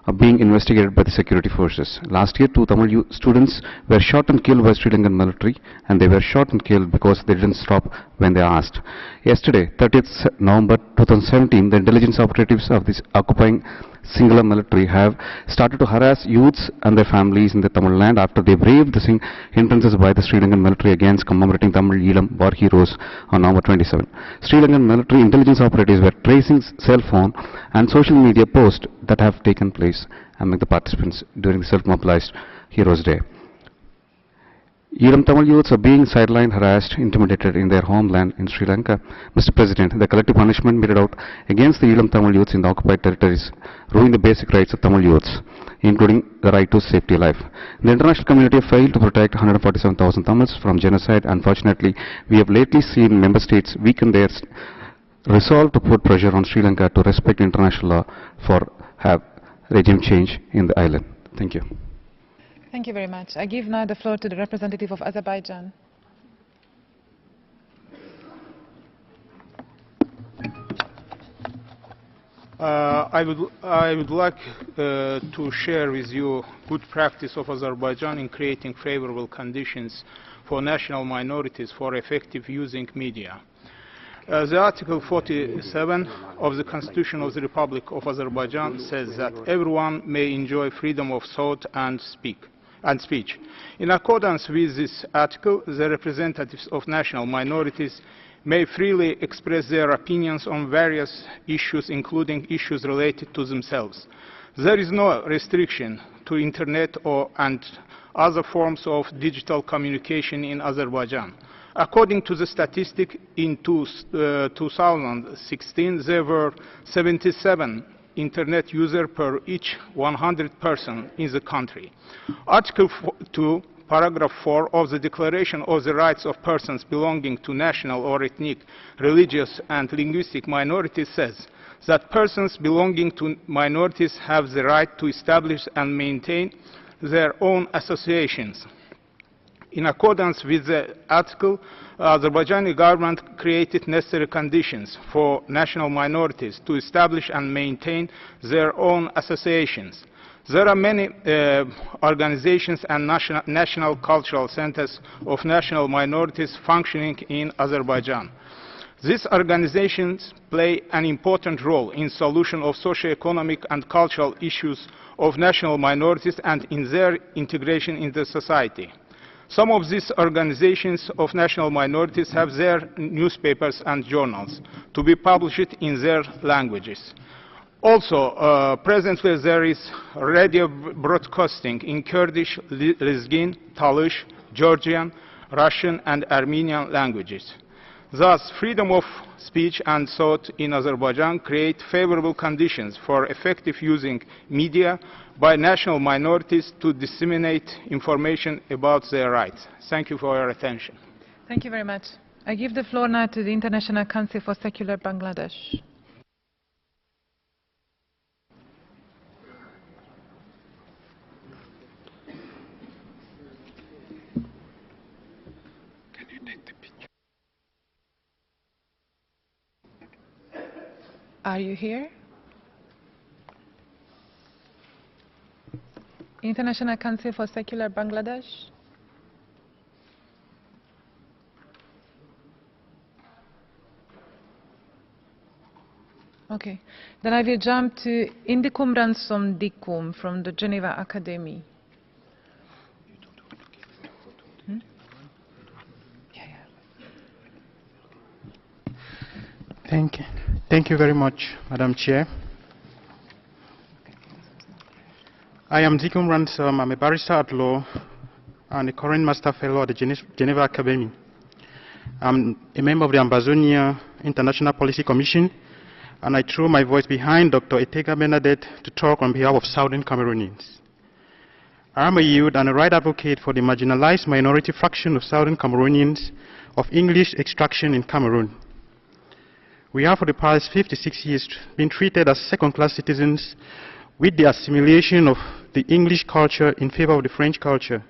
are being investigated by the security forces. Last year, 2 Tamil students were shot and killed by Sri Lankan military, and they were shot and killed because they didn't stop when they asked. Yesterday, 30th November 2017, the intelligence operatives of this occupying Sinhala military have started to harass youths and their families in the Tamil land after they braved the hindrances by the Sri Lankan military against commemorating Tamil Elam war heroes on November 27. Sri Lankan military intelligence operatives were tracing cell phone and social media posts that have taken place among the participants during the self-mobilized Heroes Day. Elam Tamil youths are being sidelined, harassed, intimidated in their homeland in Sri Lanka. Mr. President, the collective punishment meted out against the Elam Tamil youths in the occupied territories ruin the basic rights of Tamil youths, including the right to safety life. The international community failed to protect 147,000 Tamils from genocide. Unfortunately, we have lately seen member states weaken their resolve to put pressure on Sri Lanka to respect international law for have regime change in the island. Thank you. Thank you very much. I give now the floor to the representative of Azerbaijan. I would like to share with you good practice of Azerbaijan in creating favorable conditions for national minorities for effective using media. The Article 47 of the Constitution of the Republic of Azerbaijan says that everyone may enjoy freedom of thought and speech. In accordance with this article, the representatives of national minorities may freely express their opinions on various issues, including issues related to themselves. There is no restriction to internet and other forms of digital communication in Azerbaijan. According to the statistic, in 2016, there were 77 internet users per each 100 persons in the country. Article 2, paragraph 4 of the Declaration of the Rights of Persons Belonging to National or Ethnic, Religious and Linguistic Minorities says that persons belonging to minorities have the right to establish and maintain their own associations. In accordance with the article, the Azerbaijani government created necessary conditions for national minorities to establish and maintain their own associations. There are many organizations and national cultural centers of national minorities functioning in Azerbaijan. These organizations play an important role in solution of socio-economic and cultural issues of national minorities and in their integration into society. Some of these organizations of national minorities have their newspapers and journals to be published in their languages. Also, presently there is radio broadcasting in Kurdish, Lezgin, Talysh, Georgian, Russian and Armenian languages. Thus, freedom of speech and thought in Azerbaijan create favorable conditions for effective using media by national minorities to disseminate information about their rights. Thank you for your attention. Thank you very much. I give the floor now to the International Council for Secular Bangladesh. Are you here? International Council for Secular Bangladesh? Okay, then I will jump to Indikum Ransom Dikum from the Geneva Academy. Thank you very much, Madam Chair. I am Dikum Ransom. I'm a barrister at law and a current master fellow at the Geneva Academy. I'm a member of the Ambazonia International Policy Commission, and I threw my voice behind Dr. Etega Bernadette to talk on behalf of Southern Cameroonians. I am a youth and a right advocate for the marginalized minority fraction of Southern Cameroonians of English extraction in Cameroon. We have for the past 56 years been treated as second-class citizens with the assimilation of the English culture in favor of the French culture.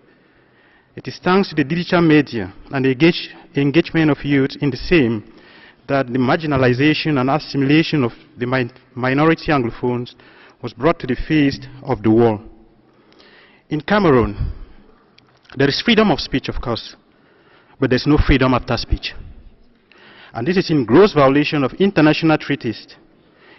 It is thanks to the digital media and the engagement of youth in the same that the marginalization and assimilation of the minority Anglophones was brought to the face of the world. In Cameroon, there is freedom of speech, of course, but there's no freedom after speech. And this is in gross violation of international treaties.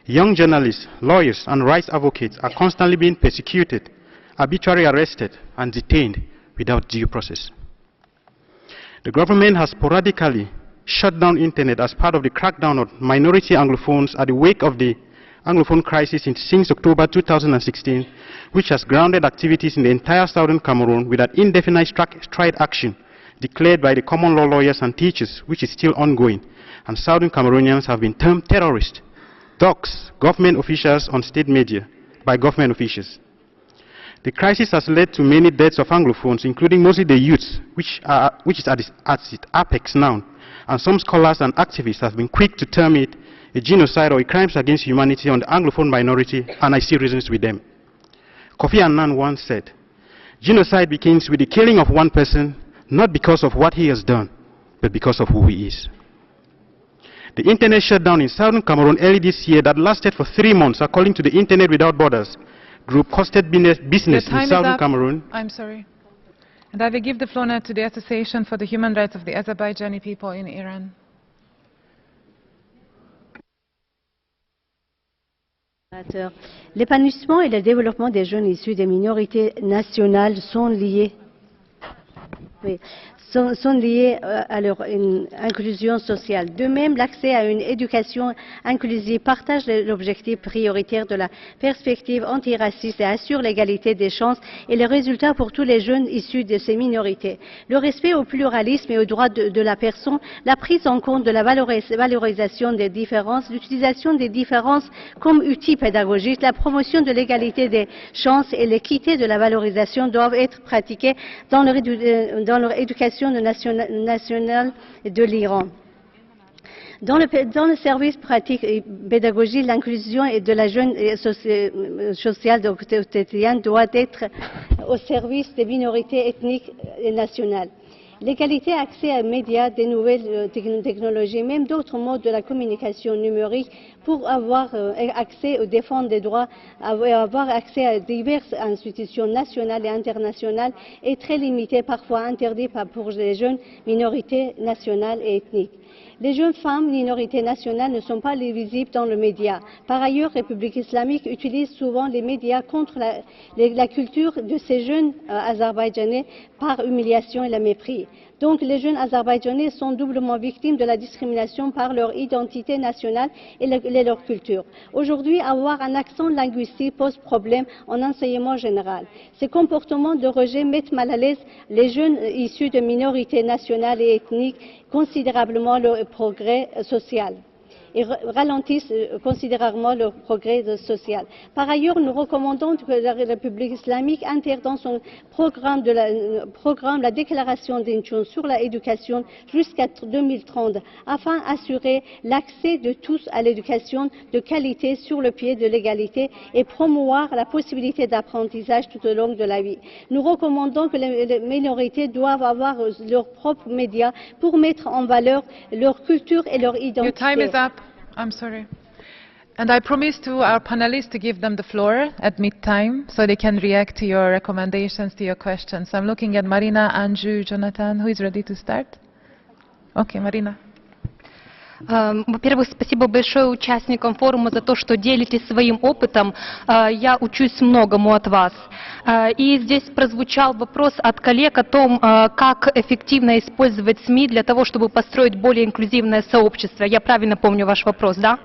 Young journalists, lawyers, and rights advocates are constantly being persecuted, arbitrarily arrested, and detained without due process. The government has sporadically shut down internet as part of the crackdown on minority Anglophones at the wake of the Anglophone crisis since October 2016, which has grounded activities in the entire southern Cameroon with an indefinite strike action declared by the common law lawyers and teachers, which is still ongoing, and southern Cameroonians have been termed terrorists, dogs, government officials on state media by government officials. The crisis has led to many deaths of Anglophones, including mostly the youths, which is at its apex now, and some scholars and activists have been quick to term it a genocide or a crimes against humanity on the Anglophone minority, and I see reasons with them. Kofi Annan once said, genocide begins with the killing of one person, not because of what he has done, but because of who he is. The internet shutdown in southern Cameroon early this year that lasted for 3 months, according to the Internet Without Borders group, costed business in southern Cameroon. I'm sorry. And I will give the floor now to the Association for the Human Rights of the Azerbaijani People in Iran. L'épanouissement et le développement des jeunes issus des minorités nationales sont liés à leur inclusion sociale. De même, l'accès à une éducation inclusive partage l'objectif prioritaire de la perspective antiraciste et assure l'égalité des chances et les résultats pour tous les jeunes issus de ces minorités. Le respect au pluralisme et aux droits de la personne, la prise en compte de la valorisation des différences, l'utilisation des différences comme outil pédagogique, la promotion de l'égalité des chances et l'équité de la valorisation doivent être pratiquées dans leur éducation nationale de l'Iran. Dans le service pratique et pédagogique, l'inclusion de la jeune sociale quotidienne doit être au service des minorités ethniques et nationales. L'égalité accès aux médias, des nouvelles technologies, même d'autres modes de la communication numérique pour avoir accès aux défense des droits, avoir accès à diverses institutions nationales et internationales est très limité, parfois interdit pour les jeunes minorités nationales et ethniques. Les jeunes femmes minorités nationales ne sont pas visibles dans les médias. Par ailleurs, la République islamique utilise souvent les médias contre la culture de ces jeunes azerbaïdjanais par humiliation et le mépris. Donc les jeunes azerbaïdjanais sont doublement victimes de la discrimination par leur identité nationale et leur culture. Aujourd'hui, avoir un accent linguistique pose problème en enseignement général. Ces comportements de rejet mettent mal à l'aise les jeunes issus de minorités nationales et ethniques considérablement leur progrès social et ralentissent considérablement leur progrès social. Par ailleurs, nous recommandons que la République islamique intègre dans son programme la déclaration d'Inchon sur l'éducation jusqu'à 2030, afin d'assurer l'accès de tous à l'éducation de qualité sur le pied de l'égalité et promouvoir la possibilité d'apprentissage tout au long de la vie. Nous recommandons que les minorités doivent avoir leurs propres médias pour mettre en valeur leur culture et leur identité. Your time is up. I'm sorry. And I promised to our panelists to give them the floor at mid-time so they can react to your recommendations, to your questions. So I'm looking at Marina, Anju, Jonathan. Who is ready to start? Okay, Marina. Во-первых, спасибо большое участникам форума за то, что делитесь своим опытом. Я учусь многому от вас. И здесь прозвучал вопрос от коллег о том, как эффективно использовать СМИ для того, чтобы построить более инклюзивное сообщество. Я правильно помню ваш вопрос, да?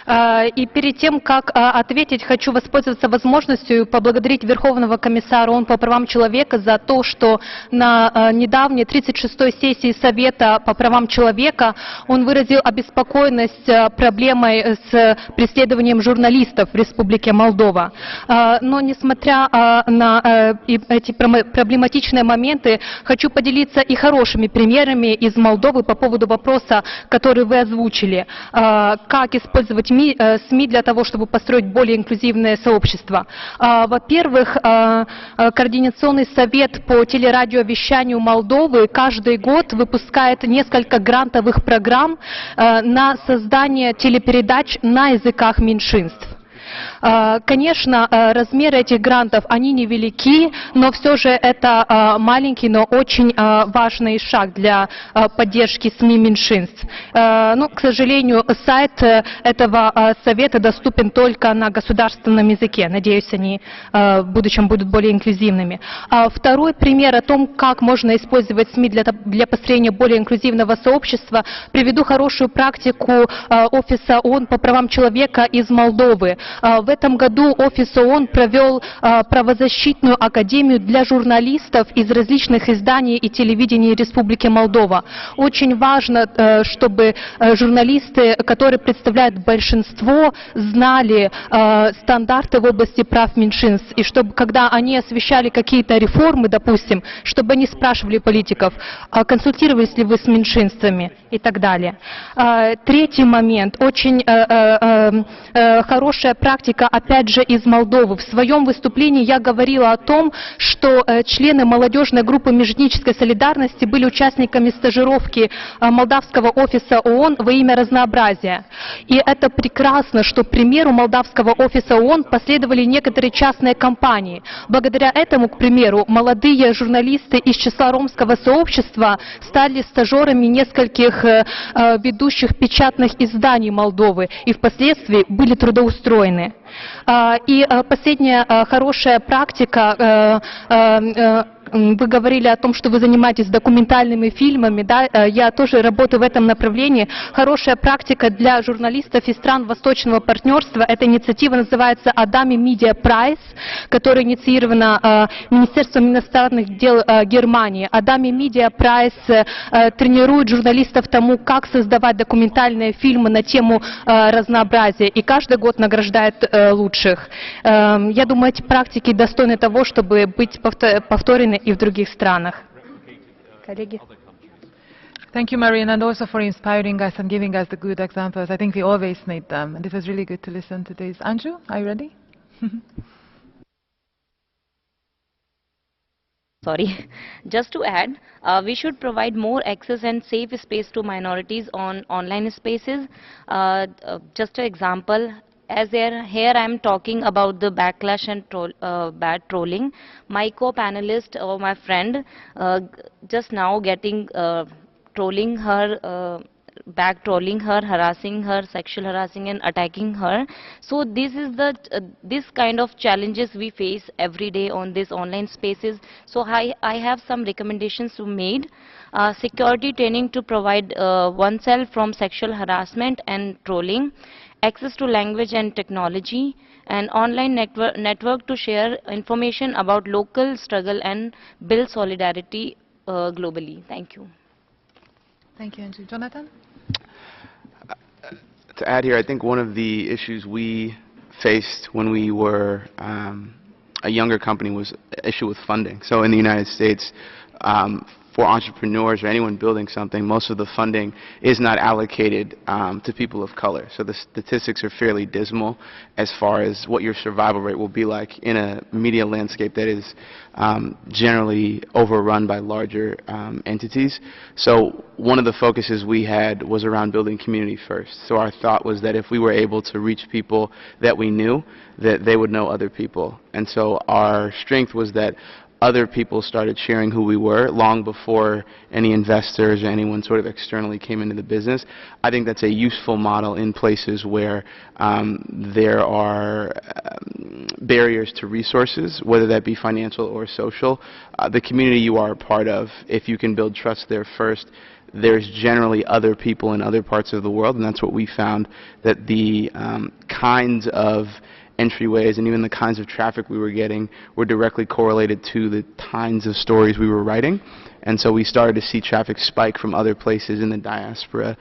И перед тем, как ответить, хочу воспользоваться возможностью и поблагодарить Верховного комиссара ООН по правам человека за то, что на недавней 36-й сессии Совета по правам человека он выразил обеспокоенность проблемой с преследованием журналистов в Республике Молдова. Но несмотря на эти проблематичные моменты, хочу поделиться и хорошими примерами из Молдовы по поводу вопроса, который вы озвучили. Как использовать СМИ для того, чтобы построить более инклюзивное сообщество. Во-первых, Координационный совет по телерадиовещанию Молдовы каждый год выпускает несколько грантовых программ на создание телепередач на языках меньшинств. Конечно, размеры этих грантов, они невелики, но все же это маленький, но очень важный шаг для поддержки СМИ меньшинств. Но, к сожалению, сайт этого совета доступен только на государственном языке. Надеюсь, они в будущем будут более инклюзивными. Второй пример о том, как можно использовать СМИ для построения более инклюзивного сообщества, приведу хорошую практику Офиса ООН по правам человека из Молдовы. В этом году Офис ООН провел правозащитную академию для журналистов из различных изданий и телевидения Республики Молдова. Очень важно, чтобы журналисты, которые представляют большинство, знали стандарты в области прав меньшинств, и чтобы, когда они освещали какие-то реформы, допустим, чтобы они спрашивали политиков, консультировались ли вы с меньшинствами и так далее. Третий момент, очень хорошая практика, опять же, из Молдовы. В своем выступлении я говорила о том, что члены молодежной группы межэтнической солидарности были участниками стажировки молдавского офиса ООН во имя разнообразия. И это прекрасно, что, к примеру, молдавского офиса ООН последовали некоторые частные компании. Благодаря этому, к примеру, молодые журналисты из числа ромского сообщества стали стажерами нескольких ведущих печатных изданий Молдовы и впоследствии были трудоустроены. И последняя хорошая практика, вы говорили о том, что вы занимаетесь документальными фильмами, да, я тоже работаю в этом направлении. Хорошая практика для журналистов из стран Восточного партнерства, эта инициатива называется Adami Media Prize, которая инициирована Министерством иностранных дел Германии. Adami Media Prize тренирует журналистов тому, как создавать документальные фильмы на тему разнообразия, и каждый год награждает лучших. Я думаю, эти практики достойны того, чтобы быть повторены и в других странах. Коллеги. Thank you, Marina, and also for inspiring us and giving us the good examples. I think we always need them, and this was really good to listen to this. Anju, are you ready? Sorry. Just to add, we should provide more access and safe space to minorities on online spaces. Just an example. As here I am talking about the backlash and bad trolling. My co-panelist or my friend just now getting trolling her, back trolling her, harassing her, sexual harassing and attacking her. So this is the this kind of challenges we face every day on these online spaces. So I have some recommendations to made. Security training to provide oneself from sexual harassment and trolling. Access to language and technology, and online network to share information about local struggle and build solidarity globally. Thank you. Thank you, Anju. Jonathan? To add here, I think one of the issues we faced when we were a younger company was the issue with funding. So in the United States, for entrepreneurs or anyone building something, most of the funding is not allocated to people of color. So the statistics are fairly dismal as far as what your survival rate will be like in a media landscape that is generally overrun by larger entities. So one of the focuses we had was around building community first. So our thought was that if we were able to reach people that we knew, that they would know other people. And so our strength was that other people started sharing who we were long before any investors or anyone sort of externally came into the business. I think that's a useful model in places where there are barriers to resources, whether that be financial or social. The community you are a part of, if you can build trust there first, there's generally other people in other parts of the world, and that's what we found, that the kinds of entryways and even the kinds of traffic we were getting were directly correlated to the kinds of stories we were writing. And so we started to see traffic spike from other places in the diaspora,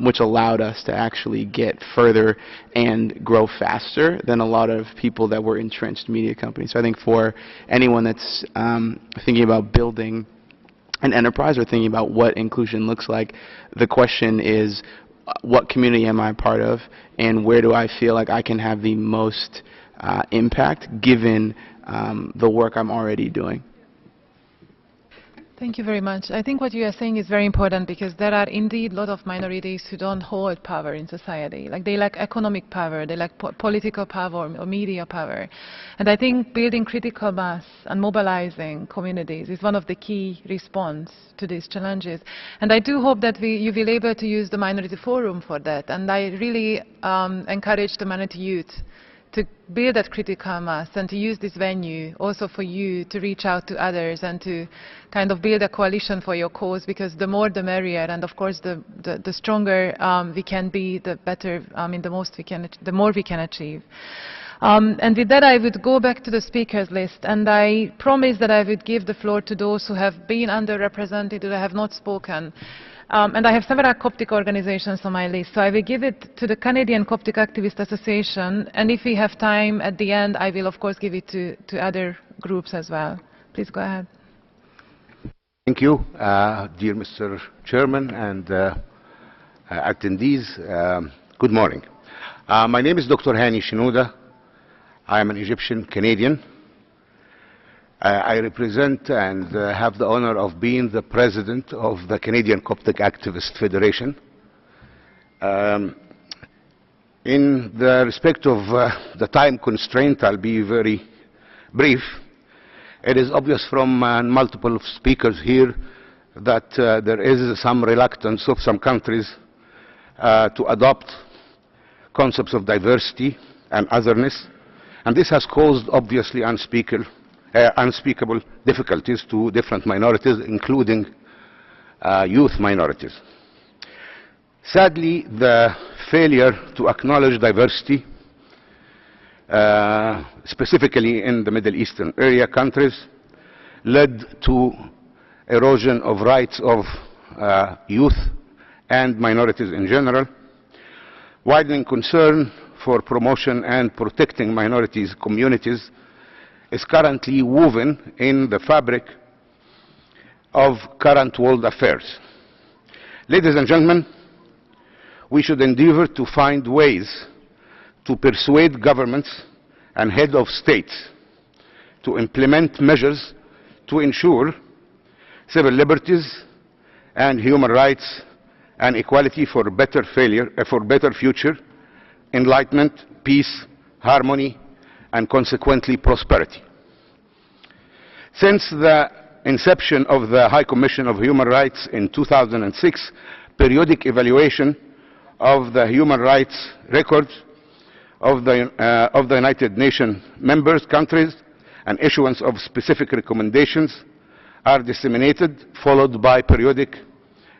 which allowed us to actually get further and grow faster than a lot of people that were entrenched media companies. So I think for anyone that's thinking about building an enterprise or thinking about what inclusion looks like, the question is, what community am I a part of, and where do I feel like I can have the most impact given the work I'm already doing? Thank you very much. I think what you are saying is very important, because there are indeed a lot of minorities who don't hold power in society. Like, they lack economic power, they lack political power or media power. And I think building critical mass and mobilizing communities is one of the key response to these challenges. And I do hope that you will be able to use the Minority Forum for that. And I really encourage the minority youth to build that critical mass and to use this venue also for you to reach out to others and to kind of build a coalition for your cause, because the more the merrier, and of course the stronger we can be, the better, the more we can achieve. And with that, I would go back to the speakers list, and I promise that I would give the floor to those who have been underrepresented, who have not spoken. And I have several Coptic organizations on my list, so I will give it to the Canadian Coptic Activist Association, and if we have time at the end, I will of course give it to other groups as well. Please go ahead. Thank you, dear Mr. Chairman and attendees. Good morning. My name is Dr. Hani Shenouda. I am an Egyptian Canadian. I represent and have the honor of being the president of the Canadian Coptic Activist Federation. In the respect of the time constraint, I'll be very brief. It is obvious from multiple speakers here that there is some reluctance of some countries to adopt concepts of diversity and otherness, and this has caused obviously unspeakable difficulties to different minorities, including youth minorities. Sadly, the failure to acknowledge diversity, specifically in the Middle Eastern area countries, led to erosion of rights of youth and minorities in general. Widening concern for promotion and protecting minorities' communities is currently woven in the fabric of current world affairs. Ladies and gentlemen, we should endeavor to find ways to persuade governments and heads of states to implement measures to ensure civil liberties and human rights and equality for better future, enlightenment, peace, harmony, and consequently prosperity. Since the inception of the High Commission of Human Rights in 2006, periodic evaluation of the human rights records of the United Nations member countries and issuance of specific recommendations are disseminated, followed by periodic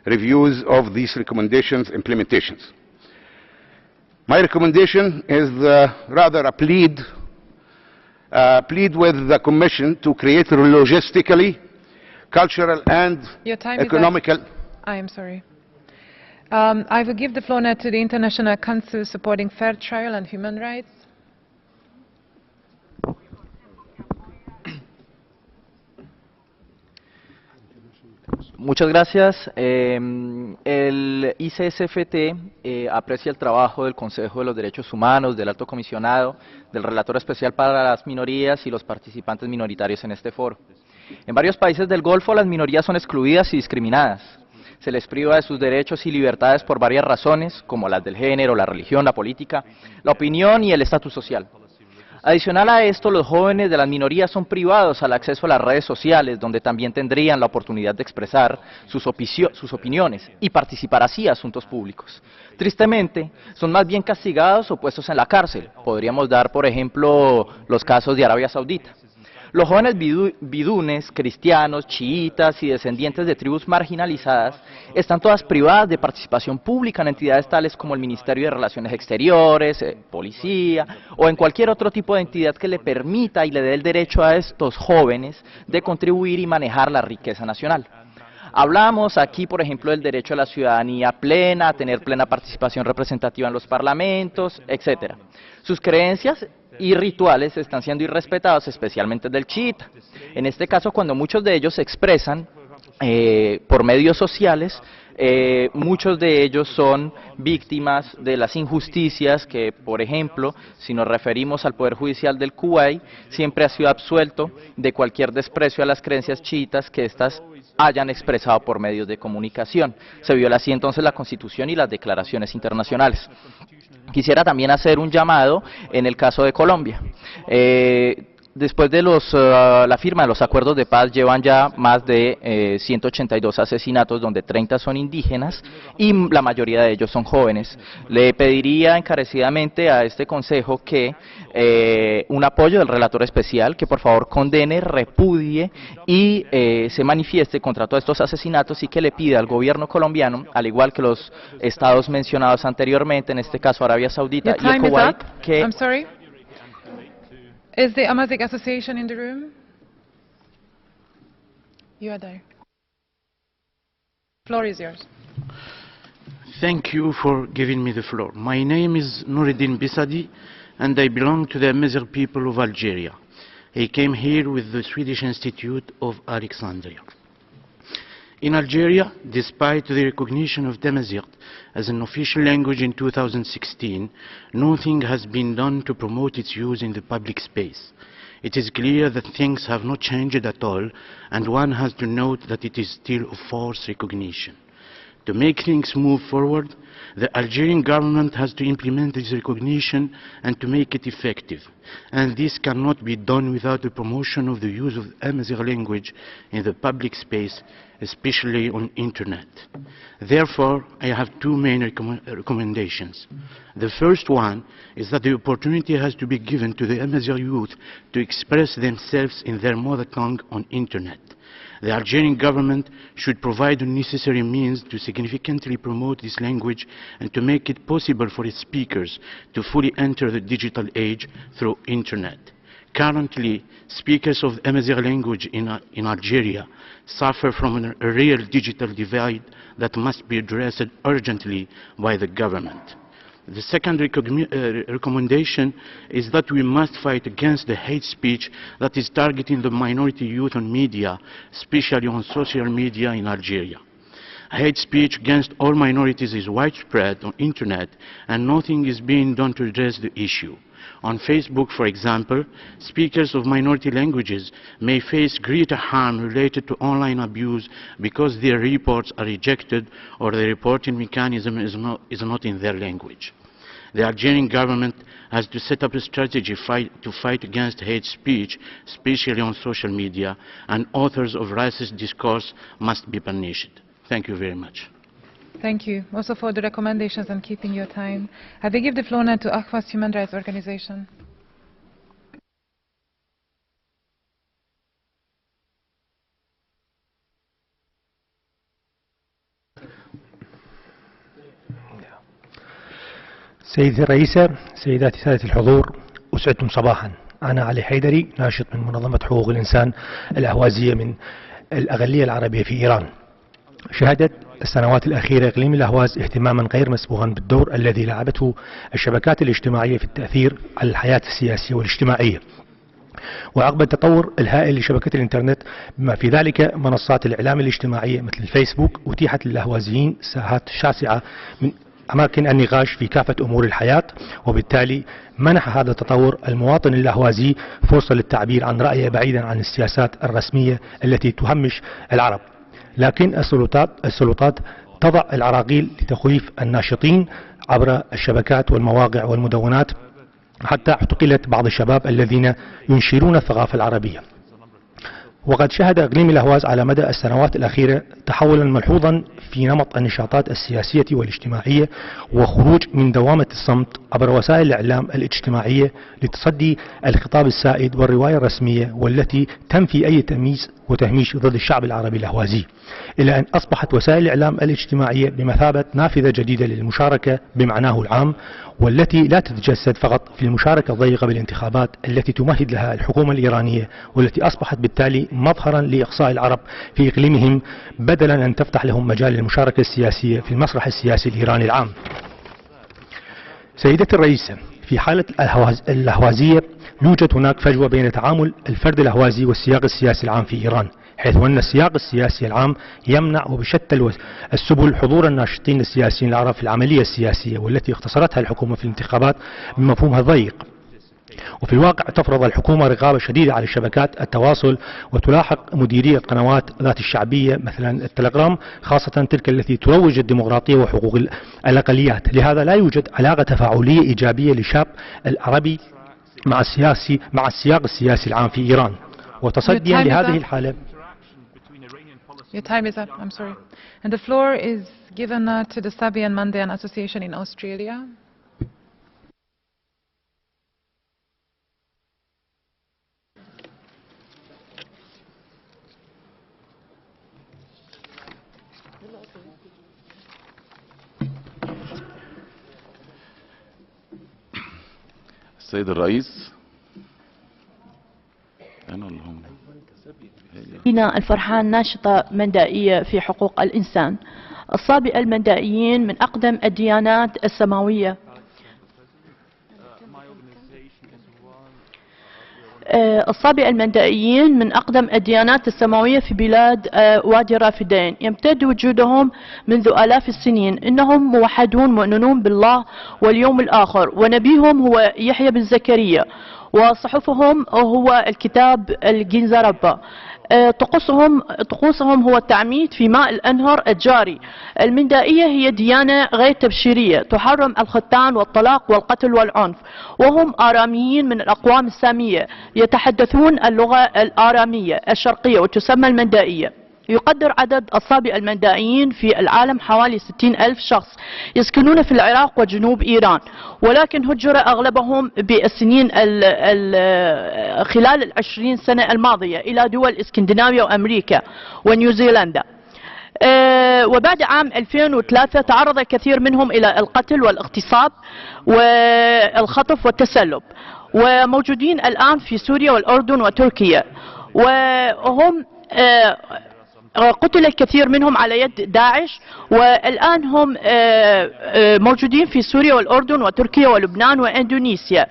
reviews of these recommendations' implementations. My recommendation is rather a plead with the Commission to create logistically, cultural and economical... I am sorry. I will give the floor now to the International Council Supporting Fair Trial and Human Rights. Muchas gracias. El ICSFT aprecia el trabajo del Consejo de los Derechos Humanos, del Alto Comisionado, del Relator Especial para las Minorías y los participantes minoritarios en este foro. En varios países del Golfo las minorías son excluidas y discriminadas. Se les priva de sus derechos y libertades por varias razones, como las del género, la religión, la política, la opinión y el estatus social. Adicional a esto, los jóvenes de las minorías son privados al acceso a las redes sociales, donde también tendrían la oportunidad de expresar sus opiniones y participar así en asuntos públicos. Tristemente, son más bien castigados o puestos en la cárcel. Podríamos dar, por ejemplo, los casos de Arabia Saudita. Los jóvenes bidunes, cristianos, chiitas y descendientes de tribus marginalizadas están todas privadas de participación pública en entidades tales como el Ministerio de Relaciones Exteriores, policía o en cualquier otro tipo de entidad que le permita y le dé el derecho a estos jóvenes de contribuir y manejar la riqueza nacional. Hablamos aquí, por ejemplo, del derecho a la ciudadanía plena, a tener plena participación representativa en los parlamentos, etc. Sus creencias y rituales están siendo irrespetados, especialmente del chiita. En este caso, cuando muchos de ellos se expresan por medios sociales, muchos de ellos son víctimas de las injusticias que, por ejemplo, si nos referimos al Poder Judicial del Kuwait, siempre ha sido absuelto de cualquier desprecio a las creencias chiitas que éstas hayan expresado por medios de comunicación. Se viola así entonces la Constitución y las declaraciones internacionales. Quisiera también hacer un llamado en el caso de Colombia. Después de la firma de los acuerdos de paz, llevan ya más de 182 asesinatos, donde 30 son indígenas y la mayoría de ellos son jóvenes. Le pediría encarecidamente a este Consejo que un apoyo del relator especial, que por favor condene, repudie y se manifieste contra todos estos asesinatos y que le pida al gobierno colombiano, al igual que los estados mencionados anteriormente, en este caso Arabia Saudita y el Kuwait, que... Is the Amazigh Association in the room? You are there. The floor is yours. Thank you for giving me the floor. My name is Noureddin Bisadi, and I belong to the Amazigh people of Algeria. I came here with the Swedish Institute of Alexandria. In Algeria, despite the recognition of Amazigh as an official language in 2016, nothing has been done to promote its use in the public space. It is clear that things have not changed at all, and one has to note that it is still a false recognition. To make things move forward, the Algerian government has to implement this recognition and to make it effective. And this cannot be done without the promotion of the use of Amazigh language in the public space, especially on internet. Therefore, I have two main recommendations. The first one is that the opportunity has to be given to the Amazigh youth to express themselves in their mother tongue on internet. The Algerian government should provide the necessary means to significantly promote this language and to make it possible for its speakers to fully enter the digital age through internet. Currently, speakers of Amazigh language in Algeria suffer from a real digital divide that must be addressed urgently by the government. The second recommendation is that we must fight against the hate speech that is targeting the minority youth on media, especially on social media in Algeria. Hate speech against all minorities is widespread on internet, and nothing is being done to address the issue. On Facebook, for example, speakers of minority languages may face greater harm related to online abuse because their reports are rejected or the reporting mechanism is not in their language. The Algerian government has to set up a strategy to fight against hate speech, especially on social media, and authors of racist discourse must be punished. Thank you very much. Thank you also for the recommendations and keeping your time. I will give the floor now to Ahwas Human Rights Organization. سيدتي الرئيسة، سيداتي سادة الحضور، أسعدتم صباحا. أنا علي حيدري، ناشط من منظمة حقوق الإنسان الأهوازية من الأغلية العربية في إيران. شهدت السنوات الأخيرة إقليم الأهواز اهتماما غير مسبوقا بالدور الذي لعبته الشبكات الاجتماعية في التأثير على الحياة السياسية والاجتماعية. وعقب التطور الهائل لشبكة الإنترنت بما في ذلك منصات الإعلام الاجتماعية مثل الفيسبوك، أتيحت للأهوازيين ساحات شاسعة من أماكن النقاش في كافة أمور الحياة، وبالتالي منح هذا التطور المواطن الأهوازي فرصة للتعبير عن رأيه بعيدا عن السياسات الرسمية التي تهمش العرب. لكن السلطات تضع العراقيل لتخويف الناشطين عبر الشبكات والمواقع والمدونات، حتى اعتقلت بعض الشباب الذين ينشرون الثقافة العربية. وقد شهد إقليم الأهواز على مدى السنوات الأخيرة تحولا ملحوظا في نمط النشاطات السياسية والاجتماعية، وخروج من دوامة الصمت عبر وسائل الإعلام الاجتماعية لتصدي الخطاب السائد والرواية الرسمية والتي تنفي أي تمييز وتهميش ضد الشعب العربي الأهوازي، إلى أن أصبحت وسائل الإعلام الاجتماعية بمثابة نافذة جديدة للمشاركة بمعناه العام، والتي لا تتجسد فقط في المشاركة الضيقة بالانتخابات التي تمهد لها الحكومة الإيرانية، والتي أصبحت بالتالي مظهرا لإقصاء العرب في إقليمهم بدلا أن تفتح لهم مجال للمشاركة السياسية في المسرح السياسي الإيراني العام. سيدتي الرئيسة، في حالة الأهوازية يوجد هناك فجوة بين تعامل الفرد الأهوازي والسياق السياسي العام في إيران، حيث أن السياق السياسي العام يمنع وبشتى السبل حضور الناشطين السياسيين العرب في العملية السياسية، والتي اختصرتها الحكومة في الانتخابات بمفهومها الضيق. وفي الواقع تفرض الحكومة رقابة شديدة على شبكات التواصل، وتلاحق مديرية قنوات ذات الشعبية مثلا التلغرام، خاصة تلك التي تروج الديمقراطية وحقوق الأقليات. لهذا لا يوجد علاقة تفاعلية إيجابية للشاب العربي مع السياق السياسي العام في إيران. وتصديا لهذه الحالة. Your time is up. I'm sorry. And the floor is given to the Sabi and Mandaean Association in Australia. السيد الرئيس، أنا اللي هم هنا الفرحان ناشطة مندائية في حقوق الإنسان. الصابئة المندائيين من أقدم الديانات السماوية. الصابئة المندائيين من أقدم الديانات السماوية في بلاد وادي رافدين، يمتد وجودهم منذ آلاف السنين. إنهم موحدون مؤمنون بالله واليوم الآخر، ونبيهم هو يحيى بن زكريا، وصحفهم هو الكتاب الجنزربة. طقوسهم هو التعميد في ماء الأنهر الجاري. المندائية هي ديانة غير تبشيرية تحرم الختان والطلاق والقتل والعنف، وهم آراميين من الأقوام السامية يتحدثون اللغة الآرامية الشرقية وتسمى المندائية. يقدر عدد الصابئة المندائيين في العالم حوالي 60,000 شخص يسكنون في العراق وجنوب إيران، ولكن هجر أغلبهم بالسنين خلال 20 سنة الماضية إلى دول اسكندنافيا وأمريكا ونيوزيلندا. وبعد عام 2003 تعرض كثير منهم إلى القتل والاغتصاب والخطف والتسلب، وموجودين الآن في سوريا والأردن وتركيا، وهم قتل الكثير منهم على يد داعش، والآن هم موجودين في سوريا والأردن وتركيا ولبنان وإندونيسيا،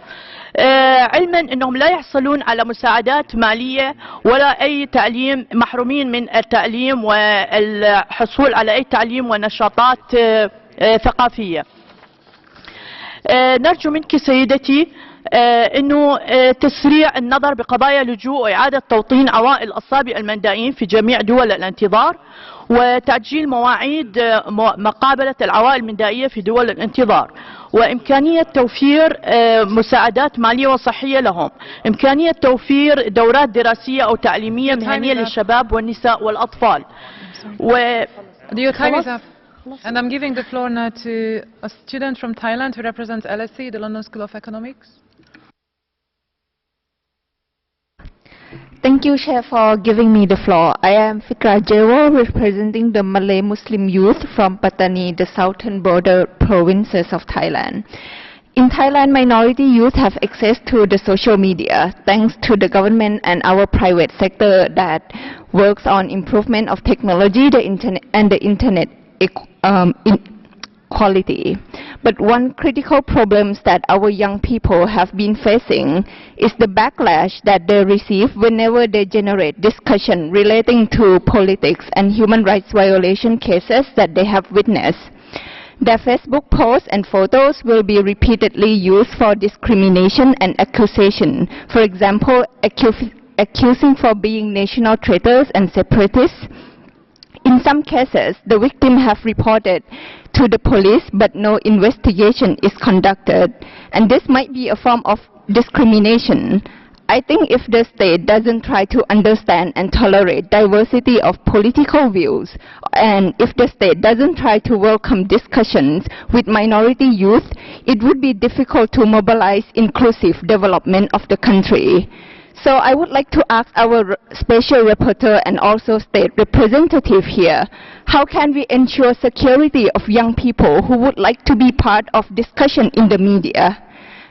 علما أنهم لا يحصلون على مساعدات مالية ولا أي تعليم، محرومين من التعليم والحصول على أي تعليم ونشاطات ثقافية. نرجو منك سيدتي أنه تسريع النظر بقضايا لجوء وإعادة توطين عوائل الصابئة المندائيين في جميع دول الانتظار، وتعجيل مواعيد مقابلة العوائل المندائية في دول الانتظار، وإمكانية توفير مساعدات مالية وصحية لهم، إمكانية توفير دورات دراسية أو تعليمية مهنية للشباب والنساء والأطفال. And I'm giving the floor now to a student from Thailand who represents LSE, the London School of Economics. Thank you, Chair, for giving me the floor. I am Fikra Jewo, representing the Malay Muslim youth from Pattani, the southern border provinces of Thailand. In Thailand, minority youth have access to the social media thanks to the government and our private sector that works on improvement of technology, the internet quality. But one critical problem that our young people have been facing is the backlash that they receive whenever they generate discussion relating to politics and human rights violation cases that they have witnessed. Their Facebook posts and photos will be repeatedly used for discrimination and accusation. For example, accusing for being national traitors and separatists. In some cases, the victims have reported to the police, but no investigation is conducted. And this might be a form of discrimination. I think if the state doesn't try to understand and tolerate diversity of political views, and if the state doesn't try to welcome discussions with minority youth, it would be difficult to mobilize inclusive development of the country. So I would like to ask our special rapporteur and also state representative here, how can we ensure security of young people who would like to be part of discussion in the media?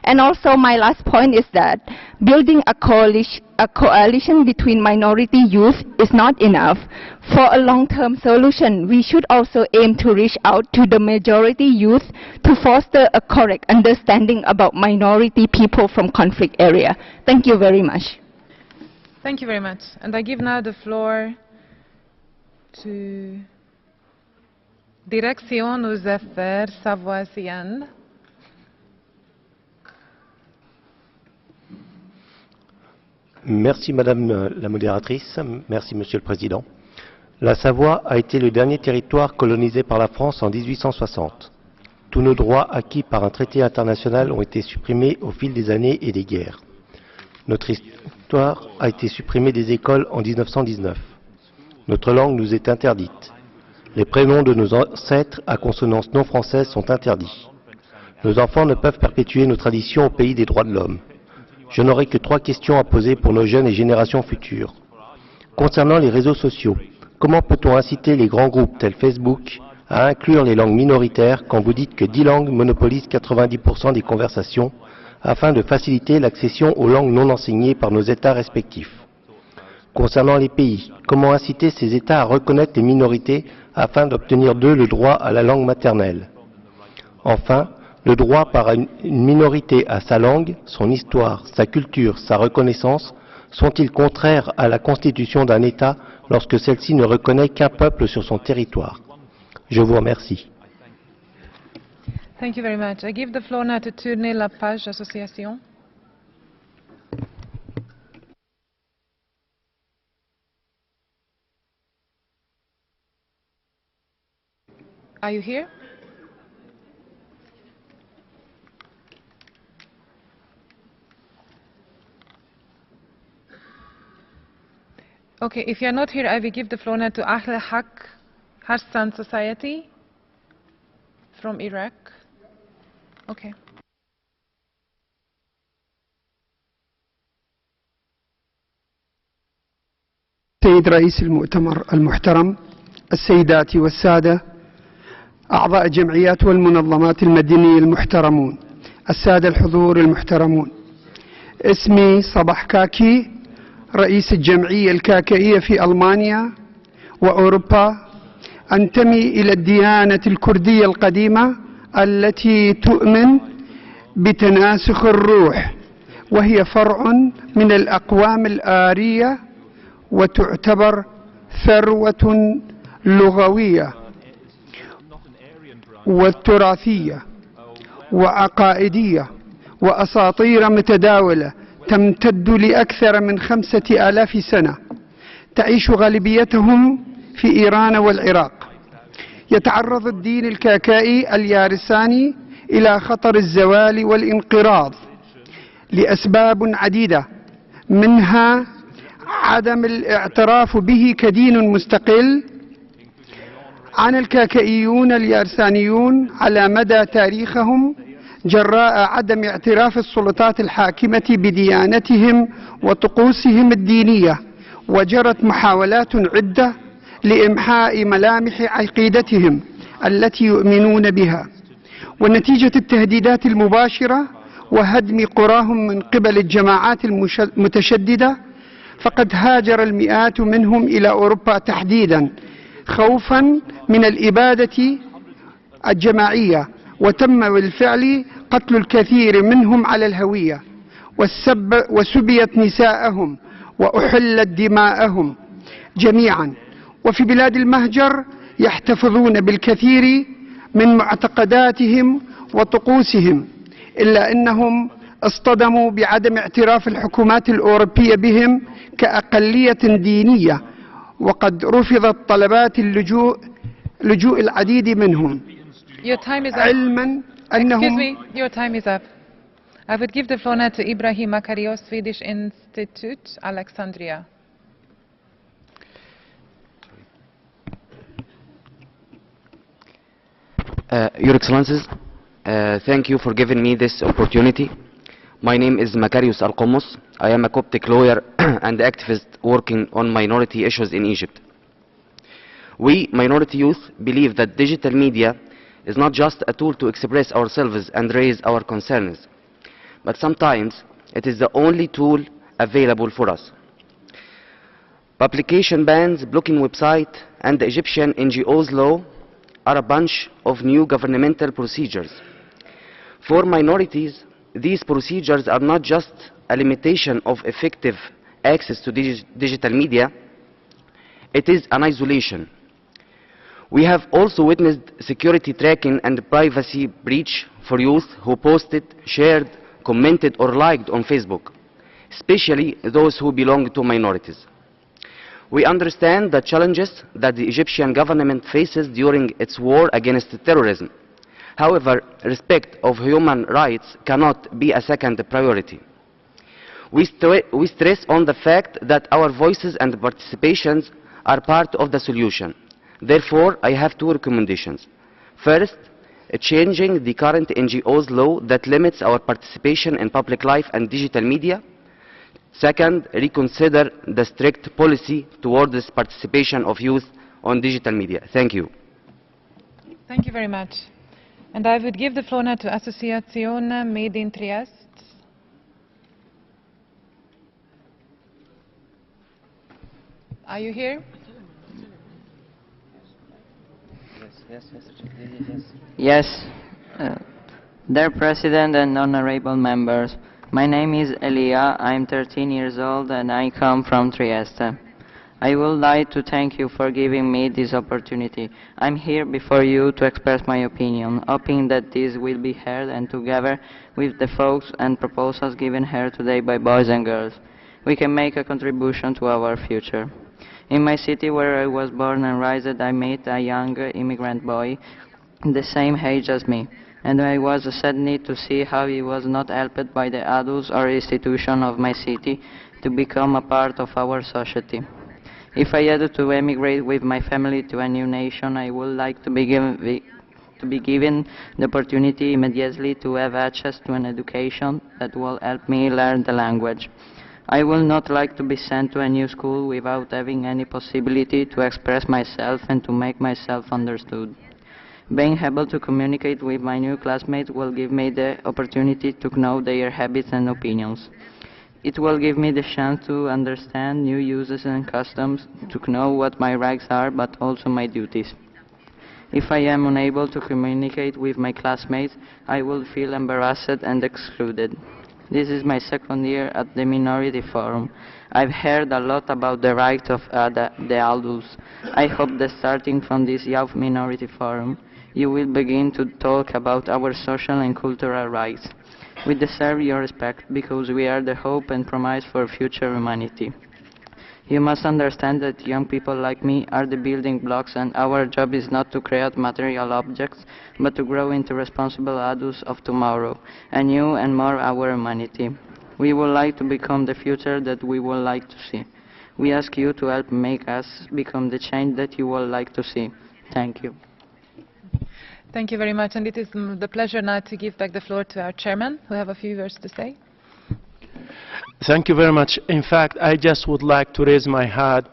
And also my last point is that building a coalition between minority youth is not enough. For a long-term solution, we should also aim to reach out to the majority youth to foster a correct understanding about minority people from conflict area. Thank you very much. Thank you very much. And I give now the floor to Direction aux Affaires Savoisiennes. Merci Madame la modératrice, merci Monsieur le Président. La Savoie a été le dernier territoire colonisé par la France en 1860. Tous nos droits acquis par un traité international ont été supprimés au fil des années et des guerres. Notre histoire a été supprimée des écoles en 1919. Notre langue nous est interdite. Les prénoms de nos ancêtres à consonance non française sont interdits. Nos enfants ne peuvent perpétuer nos traditions au pays des droits de l'homme. Je n'aurai que 3 questions à poser pour nos jeunes et générations futures. Concernant les réseaux sociaux, comment peut-on inciter les grands groupes tels Facebook à inclure les langues minoritaires quand vous dites que 10 langues monopolisent 90% des conversations afin de faciliter l'accession aux langues non enseignées par nos États respectifs? Concernant les pays, comment inciter ces États à reconnaître les minorités afin d'obtenir d'eux le droit à la langue maternelle? Enfin, le droit par une minorité à sa langue, son histoire, sa culture, sa reconnaissance, sont-ils contraires à la constitution d'un État lorsque celle-ci ne reconnaît qu'un peuple sur son territoire? Je vous remercie. Thank you very much. I give the floor now to Tournée La Page Association. Are you here? Okay, if you're not here, I will give the floor now to Ahl Haq Hassan Society from Iraq. Okay. سيد رئيس المؤتمر المحترم، السيدات والسادة أعضاء الجمعيات والمنظمات المدنية المحترمون، السادة الحضور المحترمون، اسمي صباح كاكي، رئيس الجمعية الكاكائية في ألمانيا وأوروبا. أنتمي إلى الديانة الكردية القديمة التي تؤمن بتناسخ الروح، وهي فرع من الأقوام الآرية وتعتبر ثروة لغوية والتراثية وعقائدية وأساطير متداولة تمتد لأكثر من 5000 سنة، تعيش غالبيتهم في إيران والعراق. يتعرض الدين الكاكائي اليارساني إلى خطر الزوال والانقراض لأسباب عديدة، منها عدم الاعتراف به كدين مستقل. عانى الكاكائيون اليارسانيون على مدى تاريخهم جراء عدم اعتراف السلطات الحاكمة بديانتهم وطقوسهم الدينية، وجرت محاولات عدة لإمحاء ملامح عقيدتهم التي يؤمنون بها، ونتيجة التهديدات المباشرة وهدم قراهم من قبل الجماعات المتشددة، فقد هاجر المئات منهم إلى أوروبا تحديدا خوفا من الإبادة الجماعية، وتم بالفعل قتل الكثير منهم على الهوية، وسبيت نساءهم وأحلت دماءهم جميعا. وفي بلاد المهجر يحتفظون بالكثير من معتقداتهم وطقوسهم، إلا أنهم اصطدموا بعدم اعتراف الحكومات الأوروبية بهم كأقلية دينية، وقد رفضت طلبات لجوء العديد منهم. علما أنهم Excuse me, your time is up. I would give the floor now to Ibrahim Makarios, Swedish Institute, Alexandria. Your Excellencies, thank you for giving me this opportunity. My name is Makarios Al-Qomos. I am a Coptic lawyer and activist working on minority issues in Egypt. We, minority youth, believe that digital media is not just a tool to express ourselves and raise our concerns, but sometimes it is the only tool available for us. Publication bans, blocking websites, and the Egyptian NGOs law are a bunch of new governmental procedures. For minorities, these procedures are not just a limitation of effective access to digital media, it is an isolation. We have also witnessed security tracking and privacy breach for youth who posted, shared, commented or liked on Facebook, especially those who belong to minorities. We understand the challenges that the Egyptian government faces during its war against terrorism. However, respect of human rights cannot be a second priority. We stress on the fact that our voices and participations are part of the solution. Therefore, I have two recommendations. First, changing the current NGOs law that limits our participation in public life and digital media. Second, reconsider the strict policy towards this participation of youth on digital media. Thank you. Thank you very much. And I would give the floor now to Associazione Made in Trieste. Are you here? Yes. Dear President and honorable members, my name is Elia, I'm 13 years old and I come from Trieste. I would like to thank you for giving me this opportunity. I'm here before you to express my opinion, hoping that this will be heard and together with the thoughts and proposals given here today by boys and girls, we can make a contribution to our future. In my city where I was born and raised, I met a young immigrant boy the same age as me, and I was saddened to see how he was not helped by the adults or institutions of my city to become a part of our society. If I had to emigrate with my family to a new nation, I would like to be given the opportunity immediately to have access to an education that will help me learn the language. I would not like to be sent to a new school without having any possibility to express myself and to make myself understood. Being able to communicate with my new classmates will give me the opportunity to know their habits and opinions. It will give me the chance to understand new uses and customs, to know what my rights are, but also my duties. If I am unable to communicate with my classmates, I will feel embarrassed and excluded. This is my second year at the Minority Forum. I've heard a lot about the rights of the adults. I hope that starting from this Youth Minority Forum, you will begin to talk about our social and cultural rights. We deserve your respect because we are the hope and promise for future humanity. You must understand that young people like me are the building blocks, and our job is not to create material objects, but to grow into responsible adults of tomorrow, and new and more our humanity. We would like to become the future that we would like to see. We ask you to help make us become the change that you would like to see. Thank you. Thank you very much, and it is the pleasure now to give back the floor to our chairman, who have a few words to say. Thank you very much. In fact, I just would like to raise my hand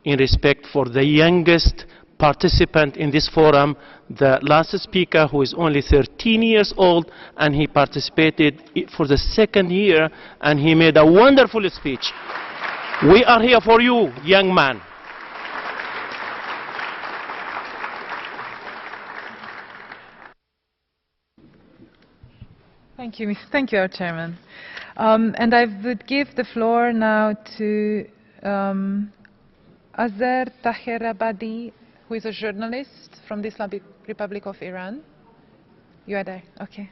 in respect for the youngest participant in this forum, the last speaker, who is only 13 years old, and he participated for the second year, and he made a wonderful speech. We are here for you, young man. Thank you, our Chairman. And I would give the floor now to Azhar Taherabadi, who is a journalist from the Islamic Republic of Iran. You are there, okay.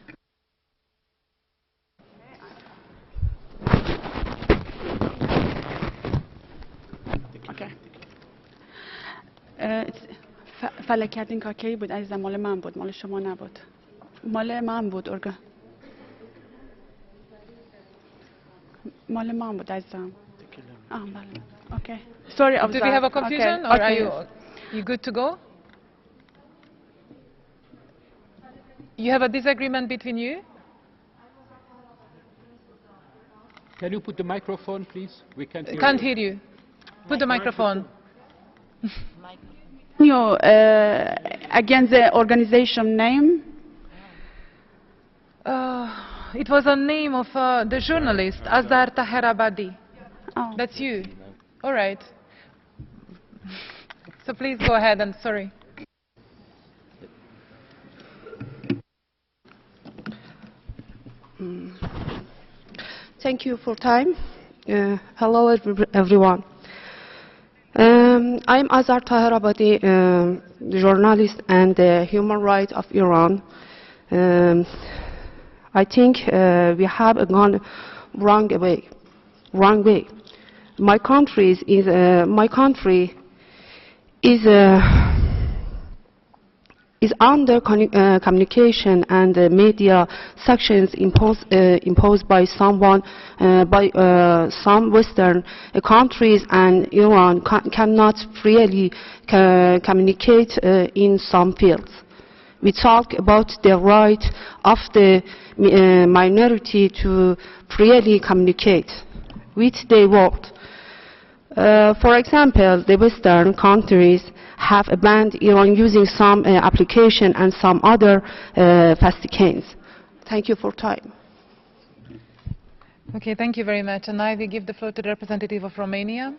Okay. فلکردین کاکی بود عزیزم، مال من بود، مال شما نبود. مال من بود مال من بود عزیزم. بله. Okay. Sorry. Do we have a confusion, or are you good to go? You have a disagreement between you? Can you put the microphone, please? We can't hear Can't hear you. Put the microphone. You against the organization name? It was a name of the journalist, Azhar Taherabadi. Oh. That's you. All right. So please go ahead, and sorry. Thank you for time. Hello everyone. I'm Azhar Taherabadi, journalist and human rights of Iran. I think we have gone wrong way. My country is under communication and media sanctions imposed by some Western countries, and Iran cannot freely communicate in some fields. We talk about the right of the minority to freely communicate with the world. For example, the Western countries have banned Iran using some application and some other fascicles. Thank you for time. Okay, thank you very much. And now we give the floor to the representative of Romania.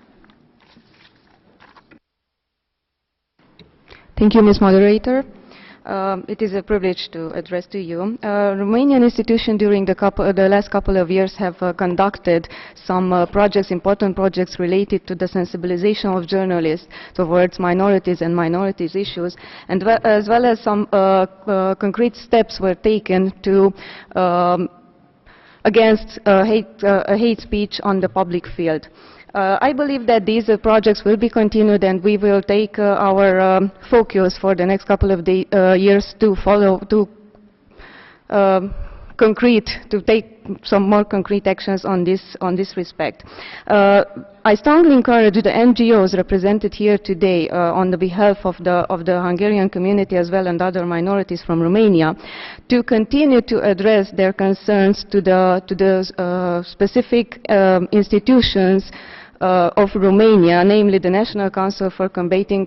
Thank you, Ms. Moderator. It is a privilege to address to you. Romanian institutions during the last couple of years have conducted some important projects related to the sensibilization of journalists towards minorities and minorities issues, and as well as some concrete steps were taken to against hate speech on the public field. I believe that these projects will be continued, and we will take our focus for the next couple of years to follow, to take some more concrete actions on this respect. I strongly encourage the NGOs represented here today on the behalf of the Hungarian community as well and other minorities from Romania to continue to address their concerns to the specific institutions of Romania, namely the National Council for Combating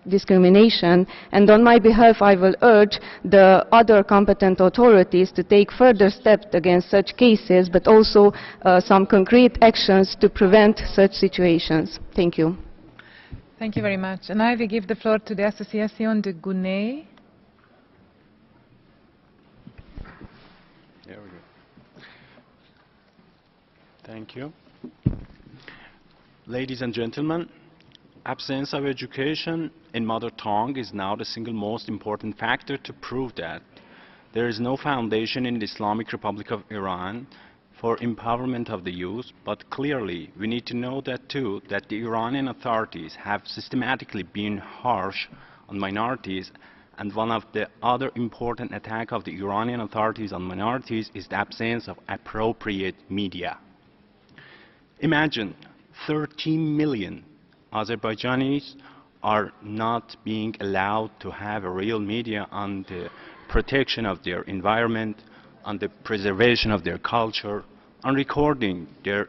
Discrimination, and on my behalf I will urge the other competent authorities to take further steps against such cases, but also some concrete actions to prevent such situations. Thank you. Thank you very much. And I will give the floor to the Association de Gunei. There we go. Thank you. Ladies and gentlemen, absence of education in mother tongue is now the single most important factor to prove that there is no foundation in the Islamic Republic of Iran for empowerment of the youth, but clearly we need to know that too, that the Iranian authorities have systematically been harsh on minorities, and one of the other important attacks of the Iranian authorities on minorities is the absence of appropriate media. Imagine 13 million Azerbaijanis are not being allowed to have a real media on the protection of their environment, on the preservation of their culture, on recording their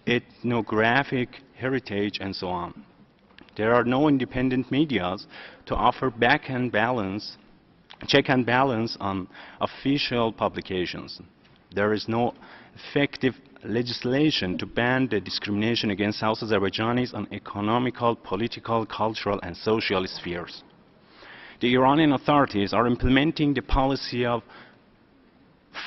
ethnographic heritage, and so on. There are no independent medias to offer check and balance on official publications. There is no effective legislation to ban the discrimination against South Azerbaijanis on economical, political, cultural, and social spheres. The Iranian authorities are implementing the policy of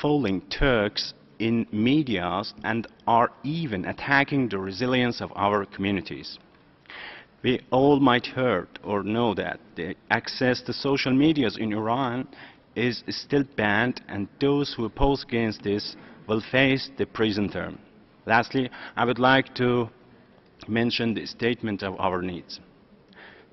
fooling Turks in medias and are even attacking the resilience of our communities. We all might heard or know that the access to social medias in Iran is still banned, and those who oppose against this will face the prison term. Lastly, I would like to mention the statement of our needs.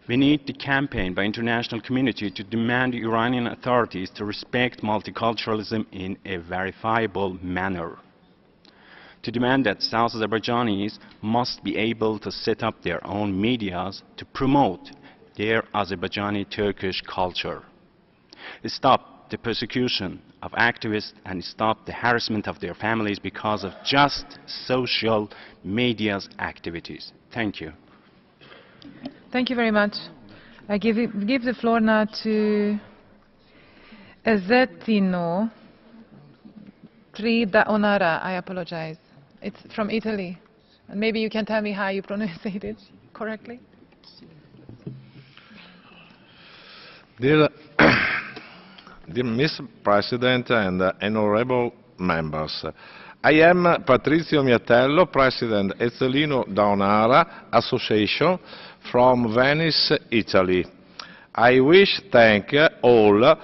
We need the campaign by international community to demand the Iranian authorities to respect multiculturalism in a verifiable manner. To demand that South Azerbaijanis must be able to set up their own medias to promote their Azerbaijani-Turkish culture. Stop the persecution of activists and stop the harassment of their families because of just social media's activities. Thank you. Thank you very much. I give the floor now to Ezetino Tridaonara. I apologize. It's from Italy. And maybe you can tell me how you pronounce it correctly. Dear Mr. President and honorable members, I am Patrizio Miatello, President Ezelino Daonara Association from Venice, Italy. I wish to thank all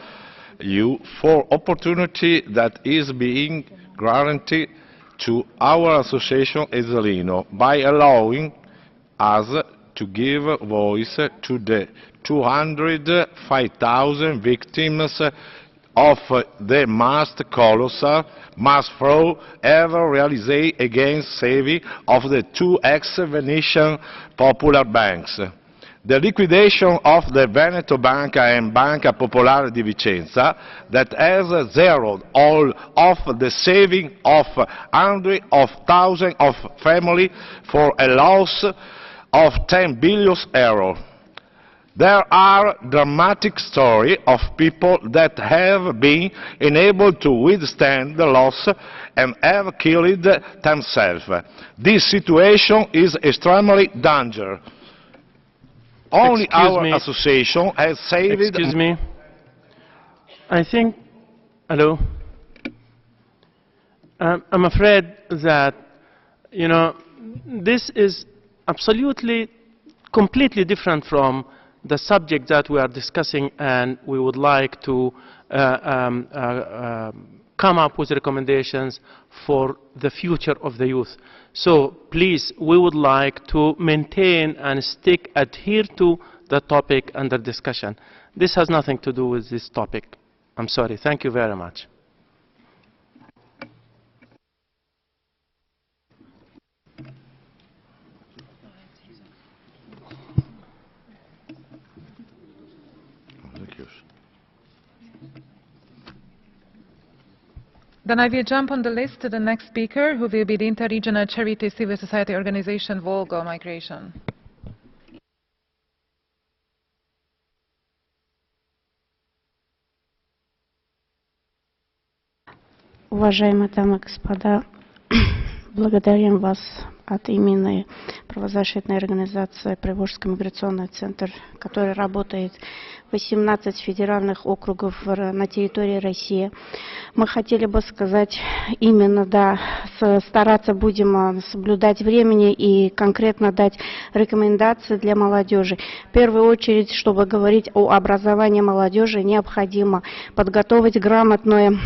you for opportunity that is being granted to our association Ezelino by allowing us to give voice to the 205,000 victims of the most colossal mass fraud ever realized against saving of the two ex-Venetian popular banks. The liquidation of the Veneto Banca and Banca Popolare di Vicenza that has zeroed all of the saving of hundreds of thousands of families for a loss of 10 billion euros. There are dramatic stories of people that have been unable to withstand the loss and have killed themselves. This situation is extremely dangerous. Only our association has saved... Excuse me. I think... Hello? I'm afraid that, you know, this is absolutely, completely different from the subject that we are discussing, and we would like to come up with recommendations for the future of the youth. So please, we would like to maintain and adhere to the topic under discussion. This has nothing to do with this topic. I'm sorry. Thank you very much. Then I will jump on the list to the next speaker, who will be the Interregional Charity Civil Society Organization Volga Migration. Уважаемые дамы и господа, благодарим вас от имени правозащитной организации Приволжский миграционный центр, который работает в 18 федеральных округов на территории России. Мы хотели бы сказать именно, да, стараться будем соблюдать времени и конкретно дать рекомендации для молодежи. В первую очередь, чтобы говорить о образовании молодежи, необходимо подготовить грамотное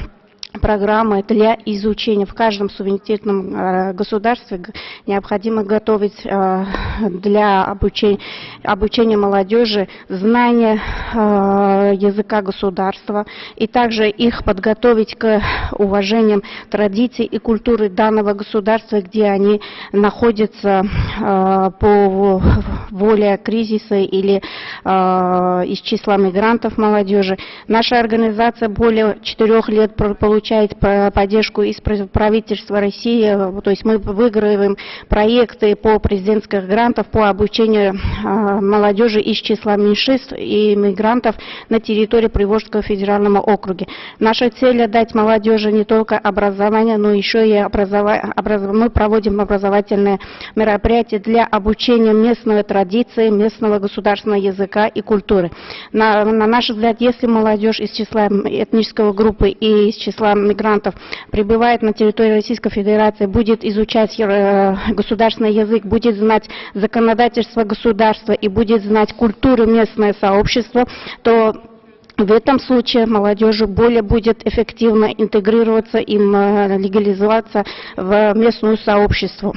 программы для изучения. В каждом суверенитетном государстве необходимо готовить для обучения молодежи знания языка государства и также их подготовить к уважению традиций и культуры данного государства, где они находятся по воле кризиса или из числа мигрантов молодежи. Наша организация более 4 лет получает поддержку из правительства России, то есть мы выигрываем проекты по президентских грантов по обучению молодежи из числа меньшинств и мигрантов на территории Приволжского федерального округа. Наша цель дать молодежи не только образование, но еще и мы проводим образовательные мероприятия для обучения местной традиции, местного государственного языка и культуры. На наш взгляд, если молодежь из числа этнической группы и из числа мигрантов прибывает на территорию Российской Федерации, будет изучать государственный язык, будет знать законодательство государства и будет знать культуру местное сообщество, то в этом случае молодежи более будет эффективно интегрироваться, им легализоваться в местную сообщество.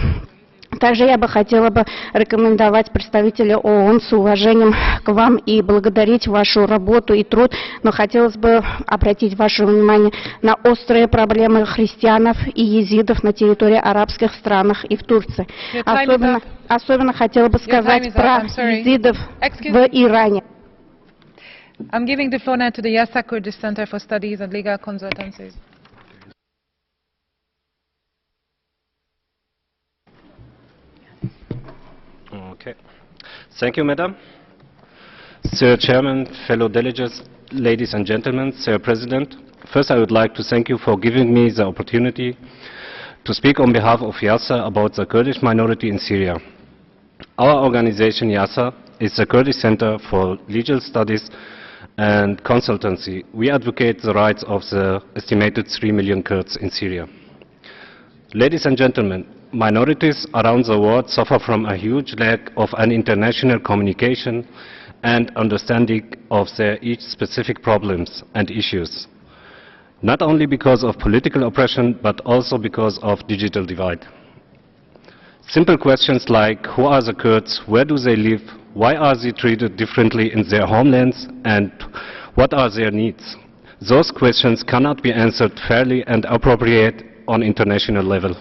Также я бы хотела рекомендовать представителя ООН с уважением к вам и благодарить вашу работу и труд, но хотелось бы обратить ваше внимание на острые проблемы христианов и езидов на территории арабских странах и в Турции. Особенно хотела бы сказать про езидов в Иране. I'm giving the floor now to the Yassa Kurdish Center for Studies and Legal Consultancies. Okay. Thank you, Madam. Sir Chairman, fellow delegates, ladies and gentlemen, Sir President, first I would like to thank you for giving me the opportunity to speak on behalf of Yassa about the Kurdish minority in Syria. Our organization, Yassa, is the Kurdish Center for Legal Studies and Consultancy. We advocate the rights of the estimated 3 million Kurds in Syria. Ladies and gentlemen, minorities around the world suffer from a huge lack of an international communication and understanding of their each specific problems and issues, not only because of political oppression, but also because of digital divide. Simple questions like, who are the Kurds, where do they live, why are they treated differently in their homelands, and what are their needs? Those questions cannot be answered fairly and appropriate on international level.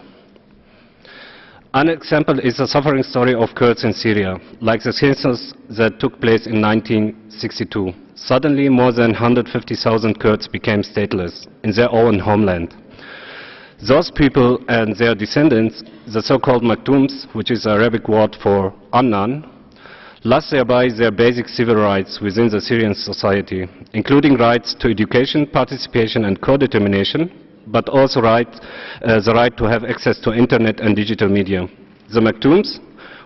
An example is the suffering story of Kurds in Syria, like the census that took place in 1962. Suddenly, more than 150,000 Kurds became stateless in their own homeland. Those people and their descendants, the so-called Maktums, which is the Arabic word for unknown, lost thereby their basic civil rights within the Syrian society, including rights to education, participation and co-determination, but also the right to have access to internet and digital media. The Maktums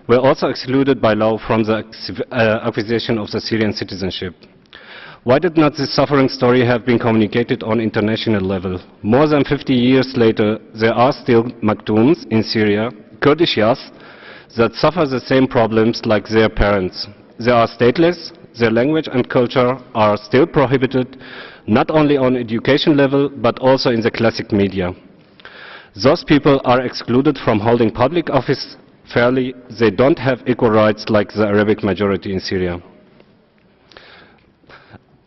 were also excluded by law from the acquisition of the Syrian citizenship. Why did not this suffering story have been communicated on international level? More than 50 years later, there are still Maktums in Syria, Kurdish Yas, that suffer the same problems like their parents. They are stateless, their language and culture are still prohibited, not only on education level, but also in the classic media. Those people are excluded from holding public office fairly. They don't have equal rights like the Arabic majority in Syria.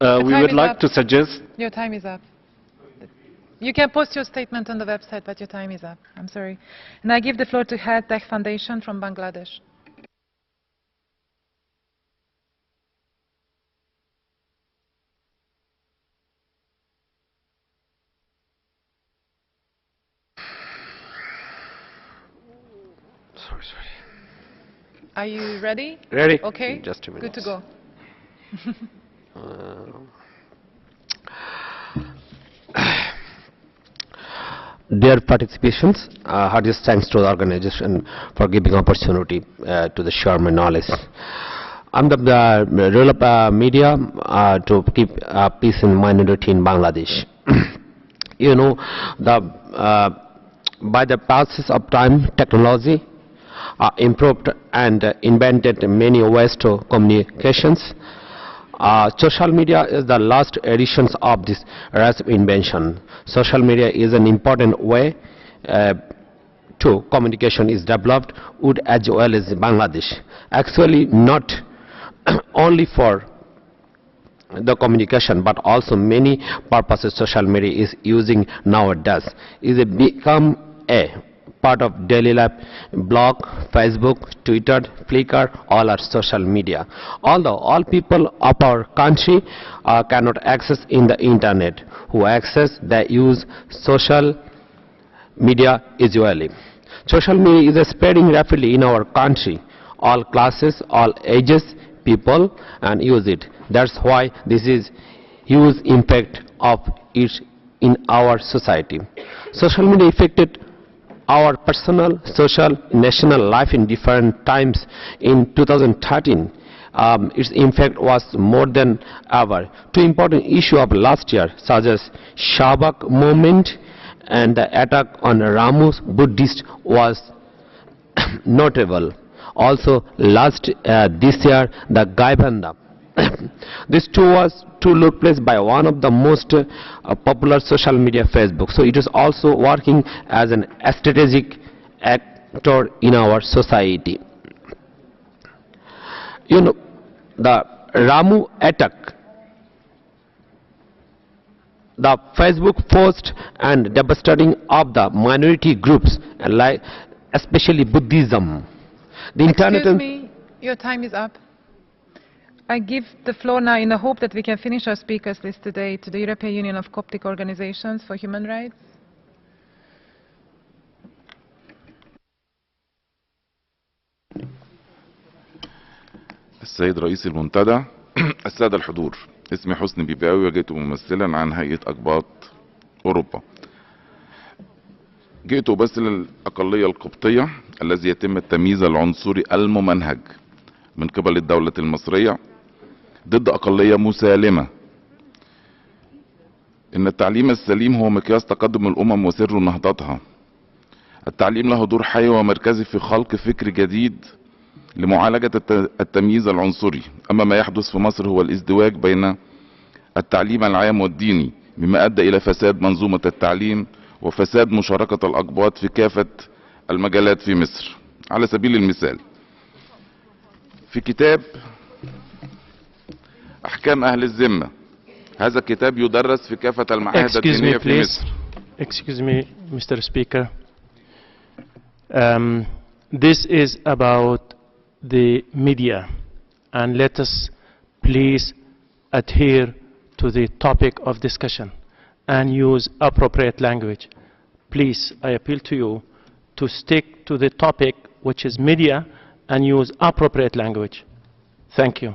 We would like to suggest... Your time is up. You can post your statement on the website, but your time is up. I'm sorry. And I give the floor to Head Tech Foundation from Bangladesh. Sorry. Are you ready? Ready. Okay. Just a minute. Good to go. Dear participations, heartiest thanks to the organization for giving opportunity to the share my knowledge. I'm the role of media to keep peace and minority in Bangladesh. You know, by the passage of time, technology improved and invented many ways to communications. Social media is the last edition of this race of invention. Social media is an important way to communication is developed would as well as Bangladesh. Actually not only for the communication but also many purposes social media is using nowadays. Is it become a part of daily life. Blog, Facebook, Twitter, Flickr, all are social media. Although all people of our country cannot access in the internet, who access, they use social media usually. Social media is spreading rapidly in our country. All classes, all ages, people and use it. That's why this is huge impact of it in our society. Social media affected our personal, social, national life in different times. In 2013, its impact was more than ever. Two important issues of last year, such as Shabak movement and the attack on Ramu's Buddhist, was notable. Also, this year, the Gaibanda. This tour took place by one of the most popular social media, Facebook. So it is also working as an strategic actor in our society. You know, the Ramu attack, the Facebook post and devastating of the minority groups, like especially Buddhism. The internet. Excuse me, your time is up. I give the floor now in the hope that we can finish our speakers list today to the European Union of Coptic Organizations for Human Rights. السيد رئيس المنتدى، السادة الحضور، اسمي حسني بيباوي وجئت ممثلا عن هيئة أقباط أوروبا. جئت بس للأقلية القبطية الذي يتم التمييز العنصري الممنهج من قبل الدولة المصرية ضد أقلية مسالمة. إن التعليم السليم هو مقياس تقدم الأمم وسر نهضتها. التعليم له دور حيوي ومركزي في خلق فكر جديد لمعالجة التمييز العنصري. أما ما يحدث في مصر هو الازدواج بين التعليم العام والديني، مما أدى إلى فساد منظومة التعليم وفساد مشاركة الأقباط في كافة المجالات في مصر. على سبيل المثال، في كتاب أحكام أهل الذمة، هذا الكتاب يدرس في كافة المعاهد الدينية في مصر. Excuse me, Mr. Speaker. This is about the media, and let us please adhere to the topic of discussion and use appropriate language. Please, I appeal to you to stick to the topic, which is media, and use appropriate language. Thank you.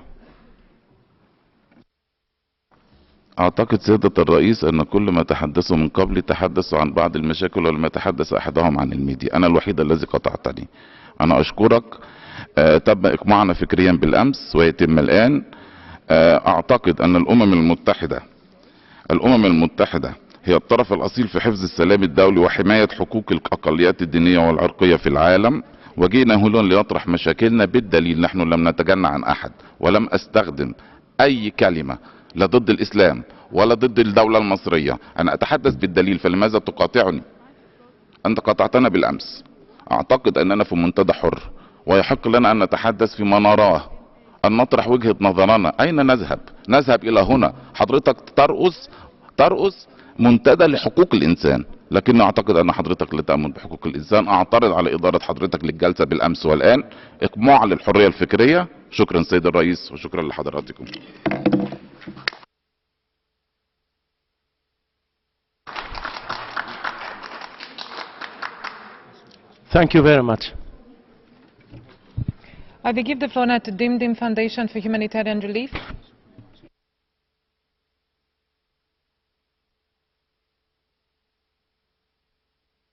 أعتقد سيادة الرئيس أن كل ما تحدثوا من قبل تحدثوا عن بعض المشاكل ولم يتحدث أحدهم عن الميديا. أنا الوحيد الذي قطعتني. أنا أشكرك. تم إقماعنا فكريا بالأمس ويتم الآن. أعتقد أن الأمم المتحدة هي الطرف الأصيل في حفظ السلام الدولي وحماية حقوق الأقليات الدينية والعرقية في العالم، وجينا هنا لنطرح مشاكلنا بالدليل. نحن لم نتجنى عن أحد ولم أستخدم أي كلمة لا ضد الإسلام ولا ضد الدولة المصرية. أنا أتحدث بالدليل، فلماذا تقاطعني؟ أنت قاطعتنا بالأمس. أعتقد أننا في منتدى حر ويحق لنا أن نتحدث فيما نراه، أن نطرح وجهة نظرنا. أين نذهب؟ نذهب إلى هنا. حضرتك ترأس منتدى لحقوق الإنسان، لكن أعتقد أن حضرتك لا تأمن بحقوق الإنسان. أعترض على إدارة حضرتك للجلسة بالأمس والآن. إقماع للحرية الفكرية. شكرا سيد الرئيس وشكرا لحضراتكم. Thank you very much. I will give the floor now to Dim Foundation for Humanitarian Relief.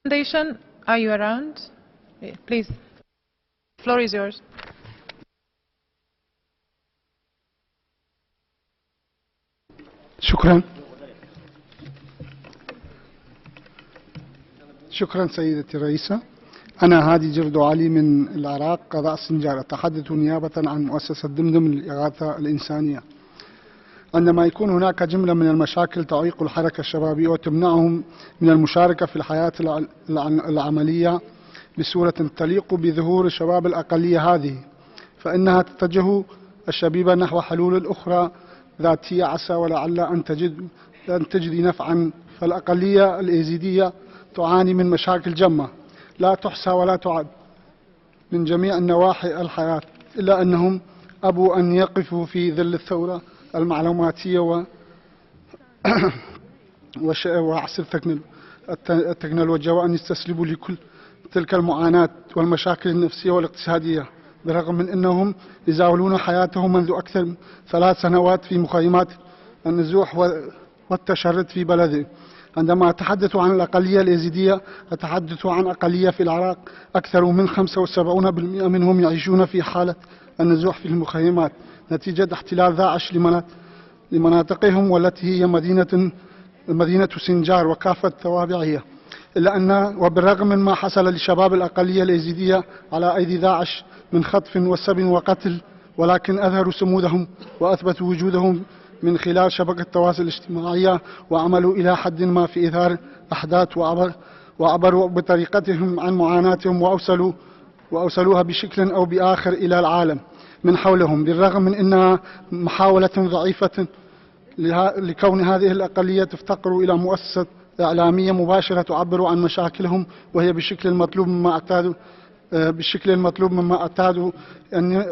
Foundation, are you around? Please, the floor is yours. شكرا سيدتي الرئيسة. أنا هادي جردو علي من العراق قضاء سنجار، أتحدث نيابة عن مؤسسة دمدم للإغاثة الإنسانية. عندما يكون هناك جملة من المشاكل تعيق الحركة الشبابية وتمنعهم من المشاركة في الحياة العملية بصورة تليق بظهور شباب الأقلية هذه، فإنها تتجه الشبيبة نحو حلول أخرى ذاتية عسى ولعل أن تجدي نفعا. فالأقلية الإيزيدية تعاني من مشاكل جمة لا تحصى ولا تعد من جميع النواحي الحياة، إلا أنهم أبوا أن يقفوا في ظل الثورة المعلوماتية وعصر التكنولوجيا، وأن يستسلموا لكل تلك المعاناة والمشاكل النفسية والاقتصادية، بالرغم من أنهم يزاولون حياتهم منذ أكثر من 3 سنوات في مخيمات النزوح والتشرد في بلده. عندما أتحدث عن الأقلية اليزيدية أتحدث عن أقلية في العراق أكثر من 75% منهم يعيشون في حالة النزوح في المخيمات. نتيجة احتلال داعش لمناطقهم والتي هي مدينة سنجار وكافة توابعها. إلا أن وبالرغم من ما حصل لشباب الأقلية اليزيدية على أيدي داعش من خطف وسب وقتل، ولكن أظهروا صمودهم وأثبتوا وجودهم من خلال شبكة التواصل الاجتماعي، وعملوا إلى حد ما في إثارة أحداث وعبروا بطريقتهم عن معاناتهم وأوصلوها بشكل أو بآخر إلى العالم من حولهم، بالرغم من أنها محاولة ضعيفة لكون هذه الأقلية تفتقر إلى مؤسسة إعلامية مباشرة تعبر عن مشاكلهم، وهي بالشكل المطلوب مما اعتادوا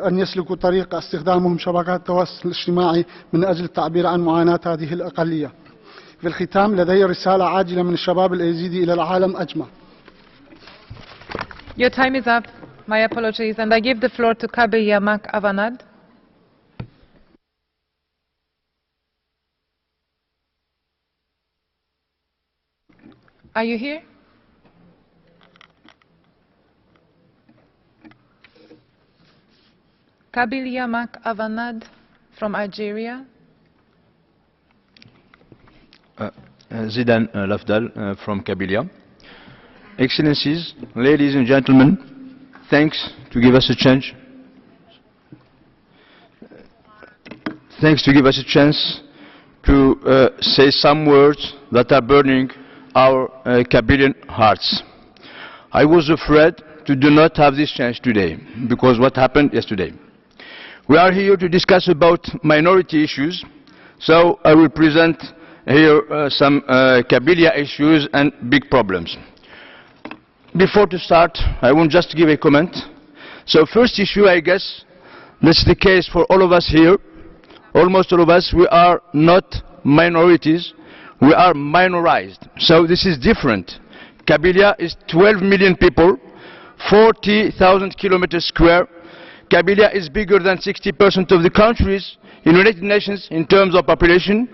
أن يسلكوا طريق استخدامهم شبكات التواصل الاجتماعي من أجل التعبير عن معاناة هذه الأقلية. في الختام لدي رسالة عاجلة من الشباب اليزيدي إلى العالم أجمع. Your time is up. My apologies. And I give the floor to Kabe Yamak Avanad. Are you here? Kabil Yamak Avanad from Algeria. Zidan Lafdal from Kabylia. Excellencies, ladies and gentlemen, thanks to give us a chance. Thanks to give us a chance to say some words that are burning our Kabylian hearts. I was afraid to do not have this chance today because what happened yesterday. We are here to discuss about minority issues, so I will present here some Kabylia issues and big problems. Before to start, I want just to give a comment. So first issue, I guess, that's the case for all of us here. Almost all of us, we are not minorities, we are minorized. So this is different. Kabylia is 12 million people, 40,000 kilometers square. Kabylia is bigger than 60% of the countries in the United Nations in terms of population,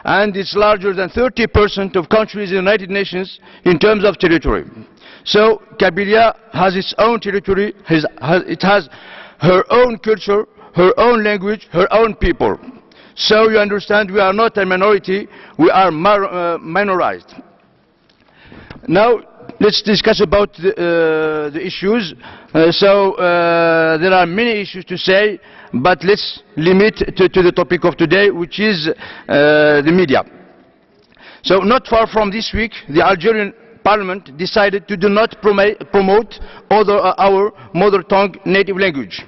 and it's larger than 30% of countries in the United Nations in terms of territory. So Kabylia has its own territory, it has her own culture, her own language, her own people. So you understand, we are not a minority, we are minorized. Now let's discuss about the issues. There are many issues to say, but let's limit to the topic of today, which is the media. So not far from this week, the Algerian Parliament decided to do not promote our mother tongue native language,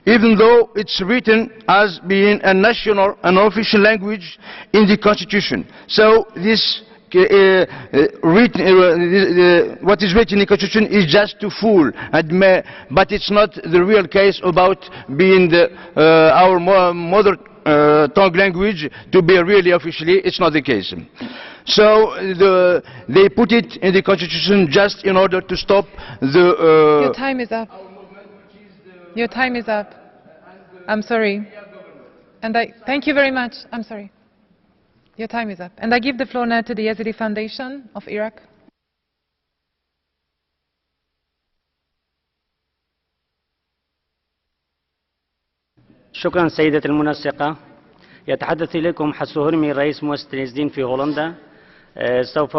even though it's written as being a national and official language in the Constitution. So this what is written in the Constitution is just to fool, but it's not the real case about being our mother tongue language to be really officially. It's not the case. So they put it in the Constitution just in order to stop the... Your time is up. Your time is up. I'm sorry. And thank you very much. I'm sorry. Your time is up. And I give the floor now to the Yazidi Foundation of Iraq. شكرا سيدة المنسقة. يتحدث إليكم حسوهرمي رئيس مؤسسة اليزيديين في هولندا. سوف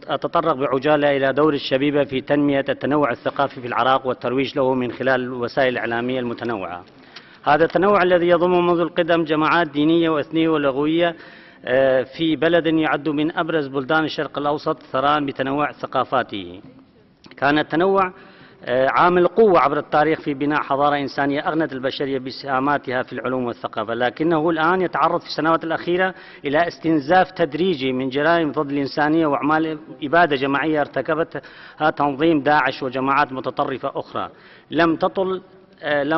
أتطرق بعجالة إلى دور الشبيبة في تنمية التنوع الثقافي في العراق والترويج له من خلال الوسائل الإعلامية المتنوعة. هذا التنوع الذي يضم منذ القدم جماعات دينية وإثنية ولغوية في بلد يعد من أبرز بلدان الشرق الأوسط ثراء بتنوع ثقافاته. كان التنوع عامل قوة عبر التاريخ في بناء حضارة إنسانية أغنت البشرية بسهاماتها في العلوم والثقافة، لكنه الآن يتعرض في السنوات الأخيرة إلى استنزاف تدريجي من جرائم ضد الإنسانية وأعمال إبادة جماعية ارتكبتها تنظيم داعش وجماعات متطرفة أخرى لم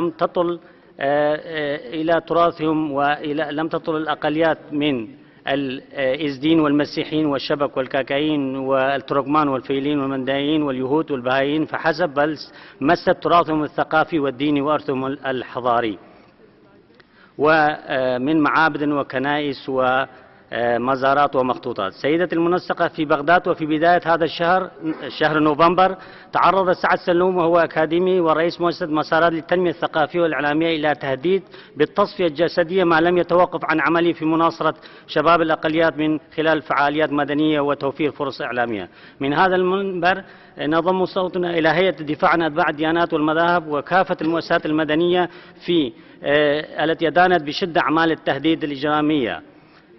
تطل إلى تراثهم ولم تطل الأقليات من الإزدين والمسيحيين والشبك والكاكايين والتركمان والفيلين والمندائيين واليهود والبهائيين فحسب، بل مست تراثهم الثقافي والديني وإرثهم الحضاري ومن معابد وكنائس مزارات ومخطوطات. سيدة المنسقة، في بغداد وفي بداية هذا الشهر، شهر نوفمبر، تعرض سعد سلوم وهو أكاديمي ورئيس مؤسسة مسارات للتنمية الثقافية والإعلامية إلى تهديد بالتصفية الجسدية ما لم يتوقف عن عمله في مناصرة شباب الأقليات من خلال فعاليات مدنية وتوفير فرص إعلامية. من هذا المنبر نضم صوتنا إلى هيئة الدفاع عن أتباع الديانات والمذاهب وكافة المؤسسات المدنية التي أدانت بشدة أعمال التهديد الإجرامية.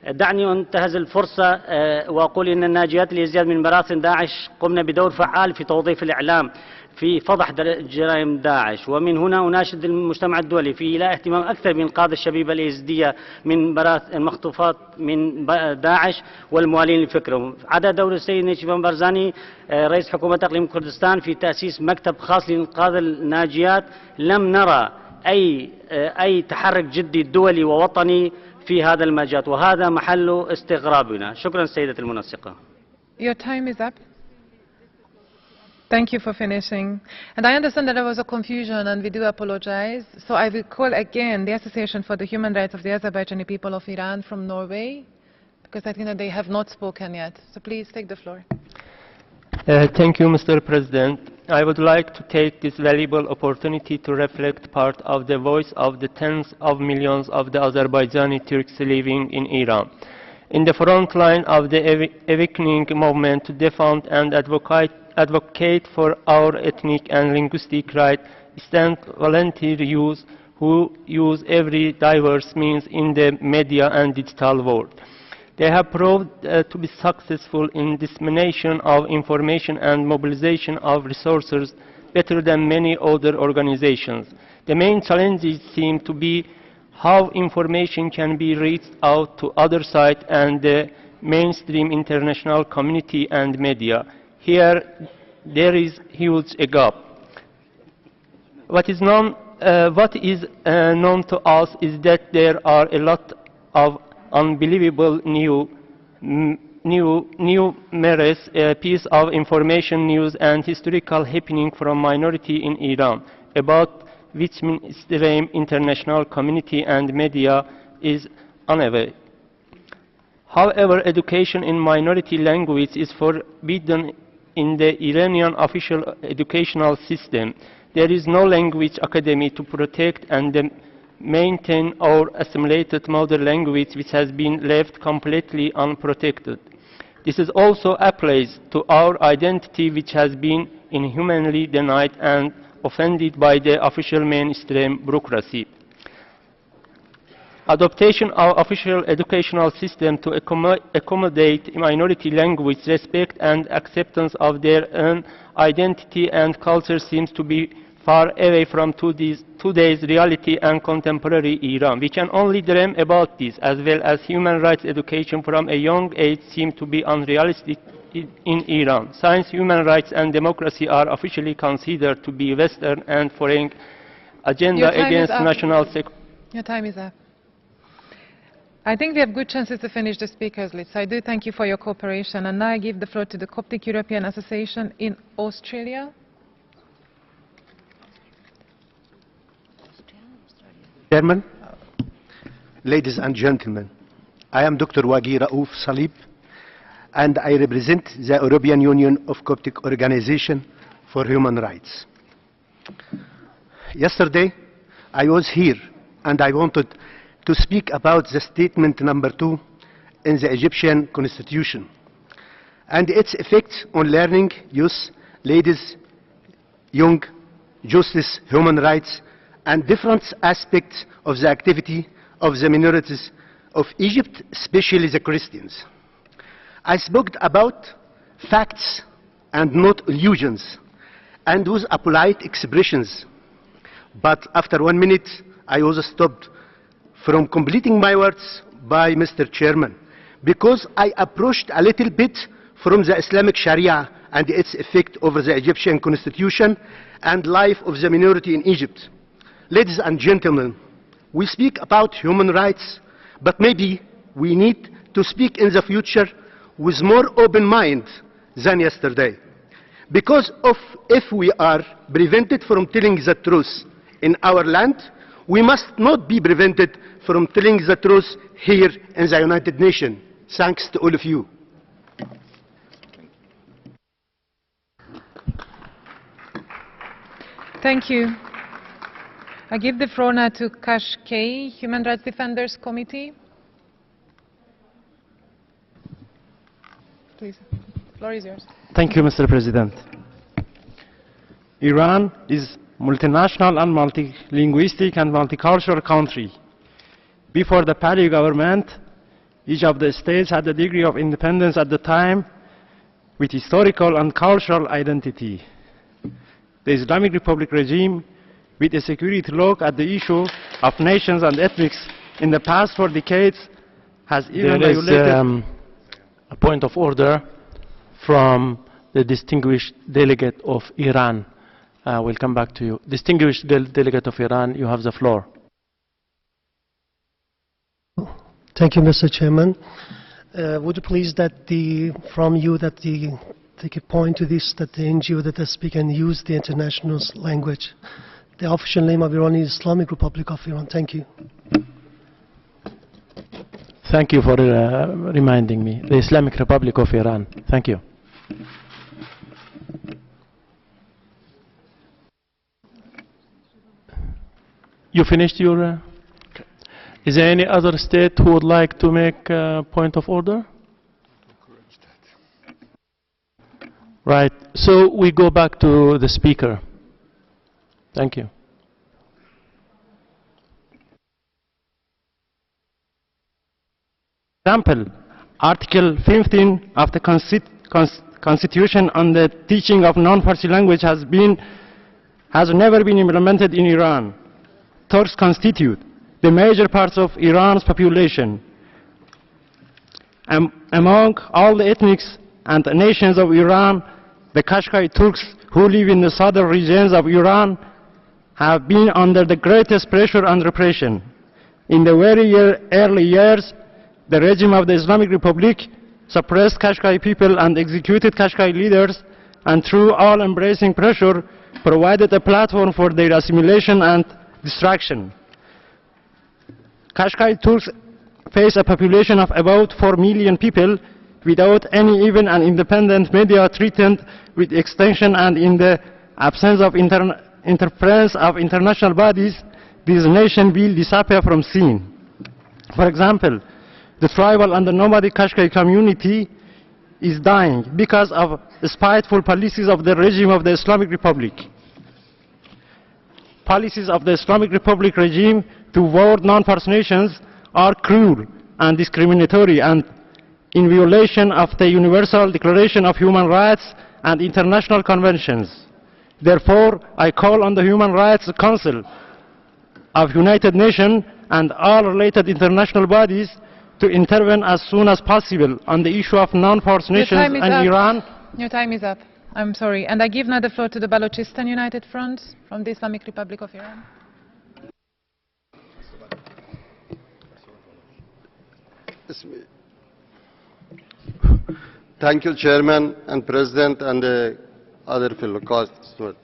دعني أنتهز الفرصة وأقول إن الناجيات لإزياد من براثن داعش قمنا بدور فعال في توظيف الإعلام في فضح جرائم داعش، ومن هنا أناشد المجتمع الدولي في إيلاء اهتمام أكثر بإنقاذ الشبيبة اليزيدية من المخطوفات من داعش والموالين لفكرهم. عدا دور السيد نيشيفان برزاني رئيس حكومة إقليم كردستان في تأسيس مكتب خاص لإنقاذ الناجيات، لم نرى أي تحرك جدي دولي ووطني في هذا المجال، وهذا محل استغرابنا. شكرا سيدة المنسقة. Your time is up. Thank you for finishing. And I understand that there was a confusion, and we do apologize. So I will call again the Association for the Human Rights of the Azerbaijani People of Iran from Norway, because I think that they have not spoken yet. So please take the floor. Thank you, Mr. President. I would like to take this valuable opportunity to reflect part of the voice of the tens of millions of the Azerbaijani Turks living in Iran. In the front line of the awakening movement to defend and advocate for our ethnic and linguistic rights stand volunteer youth who use every diverse means in the media and digital world. They have proved to be successful in dissemination of information and mobilization of resources better than many other organizations. The main challenges seem to be how information can be reached out to other sides and the mainstream international community and media. Here, there is huge a gap. What is known to us is that there are a lot of unbelievable numerous piece of information, news and historical happening from minority in Iran, about which mainstream international community and media is unaware. However, education in minority language is forbidden in the Iranian official educational system. There is no language academy to protect and maintain or assimilated mother language, which has been left completely unprotected. This is also applies to our identity, which has been inhumanly denied and offended by the official mainstream bureaucracy. Adaptation of official educational system to accommodate minority language, respect and acceptance of their own identity and culture seems to be far away from today's reality and contemporary Iran. We can only dream about this, as well as human rights education from a young age seem to be unrealistic in Iran. Science, human rights and democracy are officially considered to be Western and foreign agenda against national security. Your time is up. I think we have good chances to finish the speakers list. So I do thank you for your cooperation. And now I give the floor to the Coptic European Association in Australia. Chairman, ladies and gentlemen, I am Dr. Wagi Raouf Salib, and I represent the European Union of Coptic Organization for Human Rights. Yesterday, I was here and I wanted to speak about the statement number 2 in the Egyptian constitution and its effect on learning, youth, ladies, young, justice, human rights, and different aspects of the activity of the minorities of Egypt, especially the Christians. I spoke about facts and not illusions, and with polite expressions. But after 1 minute, I was stopped from completing my words by Mr. Chairman, because I approached a little bit from the Islamic Sharia and its effect over the Egyptian constitution and life of the minority in Egypt. Ladies and gentlemen, we speak about human rights, but maybe we need to speak in the future with more open mind than yesterday. Because if we are prevented from telling the truth in our land, we must not be prevented from telling the truth here in the United Nations. Thanks to all of you. Thank you. I give the floor now to Kash K, Human Rights Defenders Committee. Please, the floor is yours. Thank you, Mr. President. Iran is multinational and multilinguistic and multicultural country. Before the Pahlavi government, each of the states had a degree of independence at the time with historical and cultural identity. The Islamic Republic regime, with a security look at the issue of nations and ethnics in the past 4 decades, has even violated... There is a point of order from the distinguished delegate of Iran. We'll come back to you. Distinguished delegate of Iran, you have the floor. Thank you, Mr. Chairman. Would you please take a point to this, that the NGO that I speak and use the international language. The official name of Iran is Islamic Republic of Iran. Thank you. Thank you for reminding me. The Islamic Republic of Iran. Thank you. You finished your... Is there any other state who would like to make a point of order? Right. So we go back to the speaker. Thank you. Example, Article 15 of the Constitution on the teaching of non-Farsi language has never been implemented in Iran. Turks constitute the major parts of Iran's population. Among all the ethnics and nations of Iran, the Qashqai Turks who live in the southern regions of Iran have been under the greatest pressure and repression. In the very early years, the regime of the Islamic Republic suppressed Qashqai people and executed Qashqai leaders, and through all-embracing pressure, provided a platform for their assimilation and destruction. Qashqai Turks face a population of about 4 million people without any even an independent media threatened with extinction, and in the absence of interference of international bodies, this nation will disappear from scene. For example, the tribal and the nomadic Qashqai community is dying because of the spiteful policies of the regime of the Islamic Republic. Policies of the Islamic Republic regime toward non-Farsi nations are cruel and discriminatory and in violation of the Universal Declaration of Human Rights and international conventions. Therefore, I call on the Human Rights Council of United Nations and all related international bodies to intervene as soon as possible on the issue of non-Farsi nations and Iran. Your time is up. I'm sorry. And I give now the floor to the Balochistan United Front from the Islamic Republic of Iran. Thank you, Chairman and President and other fellow customers.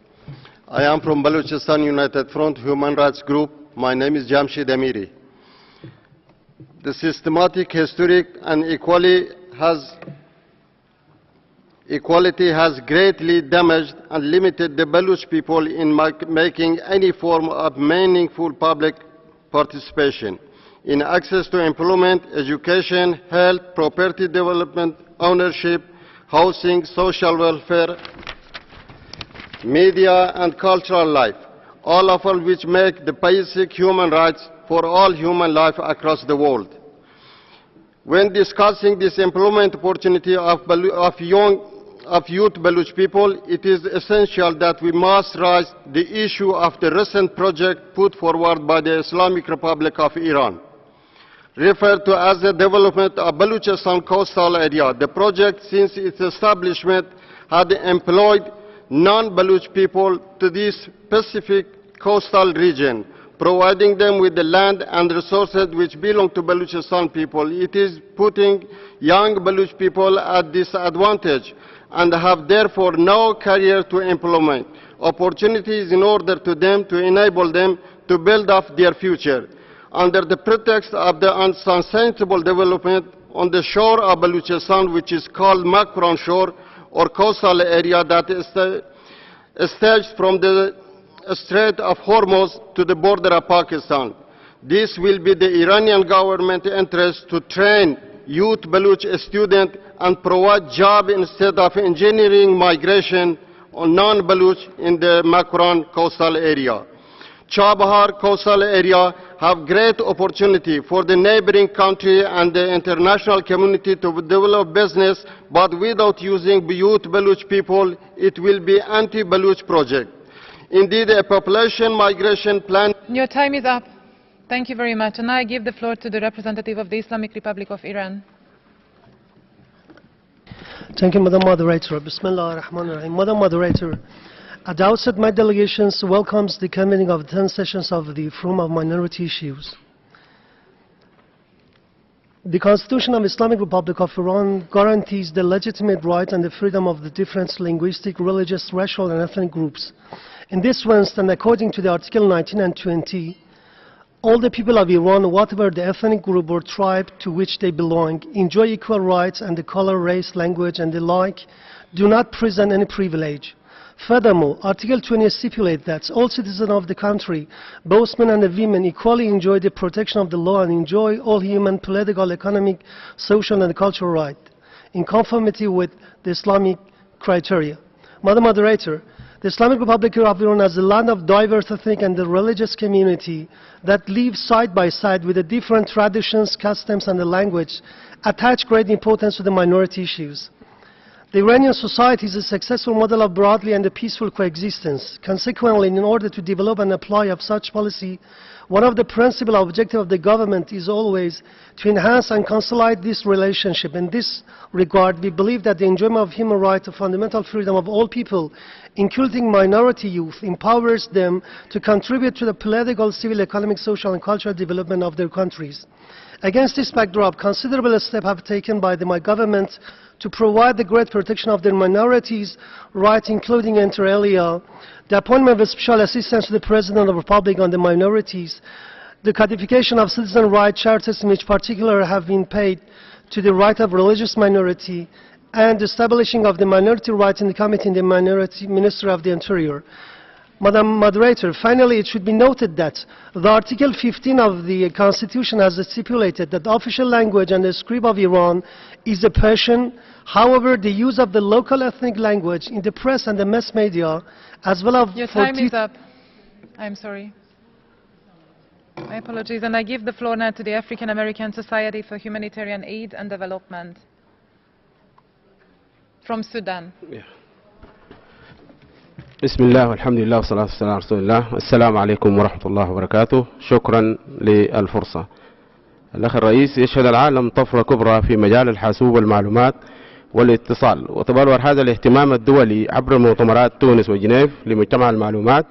I am from Balochistan United Front Human Rights Group. My name is Jamshid Amiri. The systematic, historic and equality has greatly damaged and limited the Baloch people in making any form of meaningful public participation in access to employment, education, health, property development, ownership, housing, social welfare, media and cultural life, all of which make the basic human rights for all human life across the world. When discussing this employment opportunity of youth Baloch people, it is essential that we must raise the issue of the recent project put forward by the Islamic Republic of Iran, referred to as the development of Balochistan coastal area. The project, since its establishment, had employed non-Baloch people to this specific coastal region, providing them with the land and resources which belong to Balochistan people. It is putting young Baloch people at disadvantage and have therefore no career to employment opportunities in order to enable them to build up their future. Under the pretext of the unsustainable development, on the shore of Baluchistan, which is called Makran Shore, or coastal area that is stretched from the Strait of Hormuz to the border of Pakistan. This will be the Iranian government interest to train youth Baluch students and provide jobs instead of engineering migration on non-Baluch in the Makran coastal area. Chabahar coastal area have great opportunity for the neighboring country and the international community to develop business, but without using youth Baluch people, it will be anti-Baluch project. Indeed, a population migration plan... Your time is up. Thank you very much. And I give the floor to the representative of the Islamic Republic of Iran. Thank you, Madam Moderator. Bismillah ar-Rahman ar-Rahim. Madam Moderator, at the outset, my delegation welcomes the convening of 10 sessions of the Forum of Minority Issues. The Constitution of the Islamic Republic of Iran guarantees the legitimate right and the freedom of the different linguistic, religious, racial, and ethnic groups. In this sense, and according to the Article 19 and 20, all the people of Iran, whatever the ethnic group or tribe to which they belong, enjoy equal rights and the color, race, language, and the like do not present any privilege. Furthermore, Article 20 stipulates that all citizens of the country, both men and women, equally enjoy the protection of the law and enjoy all human, political, economic, social, and cultural rights, in conformity with the Islamic criteria. Madam Moderator, the Islamic Republic of Iran is a land of diverse ethnic and religious community that live side by side with the different traditions, customs, and the language, attach great importance to the minority issues. The Iranian society is a successful model of broadly and peaceful coexistence. Consequently, in order to develop and apply of such policy, one of the principal objectives of the government is always to enhance and consolidate this relationship. In this regard, we believe that the enjoyment of human rights and fundamental freedom of all people, including minority youth, empowers them to contribute to the political, civil, economic, social, and cultural development of their countries. Against this backdrop, considerable steps have been taken by my government to provide the great protection of their minorities' rights, including inter alia, the appointment of a special assistant to the President of the Republic on the minorities, the codification of citizen rights charters in which particular have been paid to the right of religious minority, and the establishing of the minority rights in the Committee in the Minority Ministry of the Interior. Madam Moderator, finally, it should be noted that the Article 15 of the Constitution has stipulated that the official language and the script of Iran is the Persian. However, the use of the local ethnic language in the press and the mass media, as well as... Your time is up. I'm sorry. My apologies. And I give the floor now to the African American Society for Humanitarian Aid and Development from Sudan. Yeah. بسم الله والحمد لله والصلاة والسلام على رسول الله. السلام عليكم ورحمة الله وبركاته. شكرا للفرصة. الأخ الرئيس، يشهد العالم طفرة كبرى في مجال الحاسوب والمعلومات والاتصال، وتبلور هذا الاهتمام الدولي عبر مؤتمرات تونس وجنيف لمجتمع المعلومات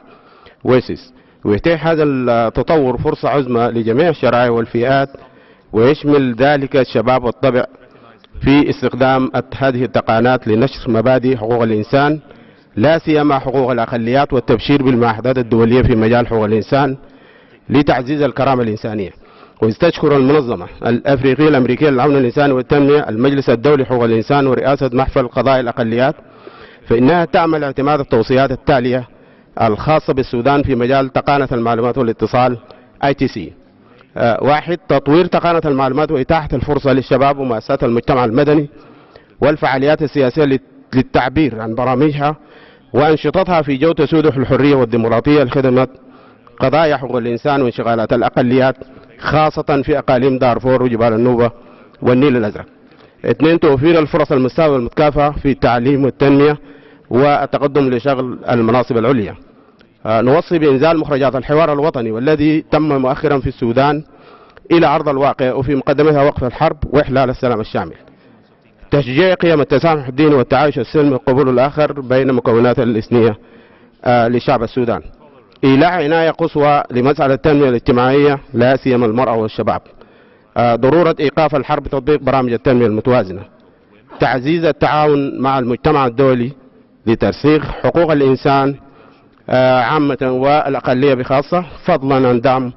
ويسيس، ويتيح هذا التطور فرصة عظمى لجميع الشرائح والفئات، ويشمل ذلك الشباب والطبع في استخدام هذه التقنيات لنشر مبادئ حقوق الإنسان، لا سيما حقوق الأقليات والتبشير بالمعاهدات الدولية في مجال حقوق الإنسان لتعزيز الكرامة الإنسانية. ويستشكر المنظمة الأفريقية الأمريكية للعون الإنساني والتنمية، المجلس الدولي لحقوق الإنسان ورئاسة محفل قضاء الأقليات، فإنها تعمل اعتماد التوصيات التالية الخاصة بالسودان في مجال تقنية المعلومات والاتصال ITC. 1. تطوير تقنية المعلومات وإتاحة الفرصة للشباب ومؤسسات المجتمع المدني والفعاليات السياسية للتعبير عن برامجها وأنشطتها في جو تسوده الحرية والديمقراطية لخدمة قضايا حقوق الإنسان وانشغالات الأقليات، خاصة في أقاليم دارفور وجبال النوبة والنيل الأزرق. 2. توفير الفرص المستوى والمتكافئة في التعليم والتنمية والتقدم لشغل المناصب العليا. نوصي بإنزال مخرجات الحوار الوطني والذي تم مؤخرا في السودان إلى عرض الواقع، وفي مقدمتها وقف الحرب وإحلال السلام الشامل. تشجيع قيم التسامح الديني والتعايش السلمي وقبول الآخر بين مكونات الإثنية لشعب السودان. إيلاء عناية قصوى لمسألة التنمية الاجتماعية لا سيما المرأة والشباب. ضرورة إيقاف الحرب بتطبيق برامج التنمية المتوازنة. تعزيز التعاون مع المجتمع الدولي لترسيخ حقوق الإنسان عامة والأقلية بخاصة، فضلا عن دعم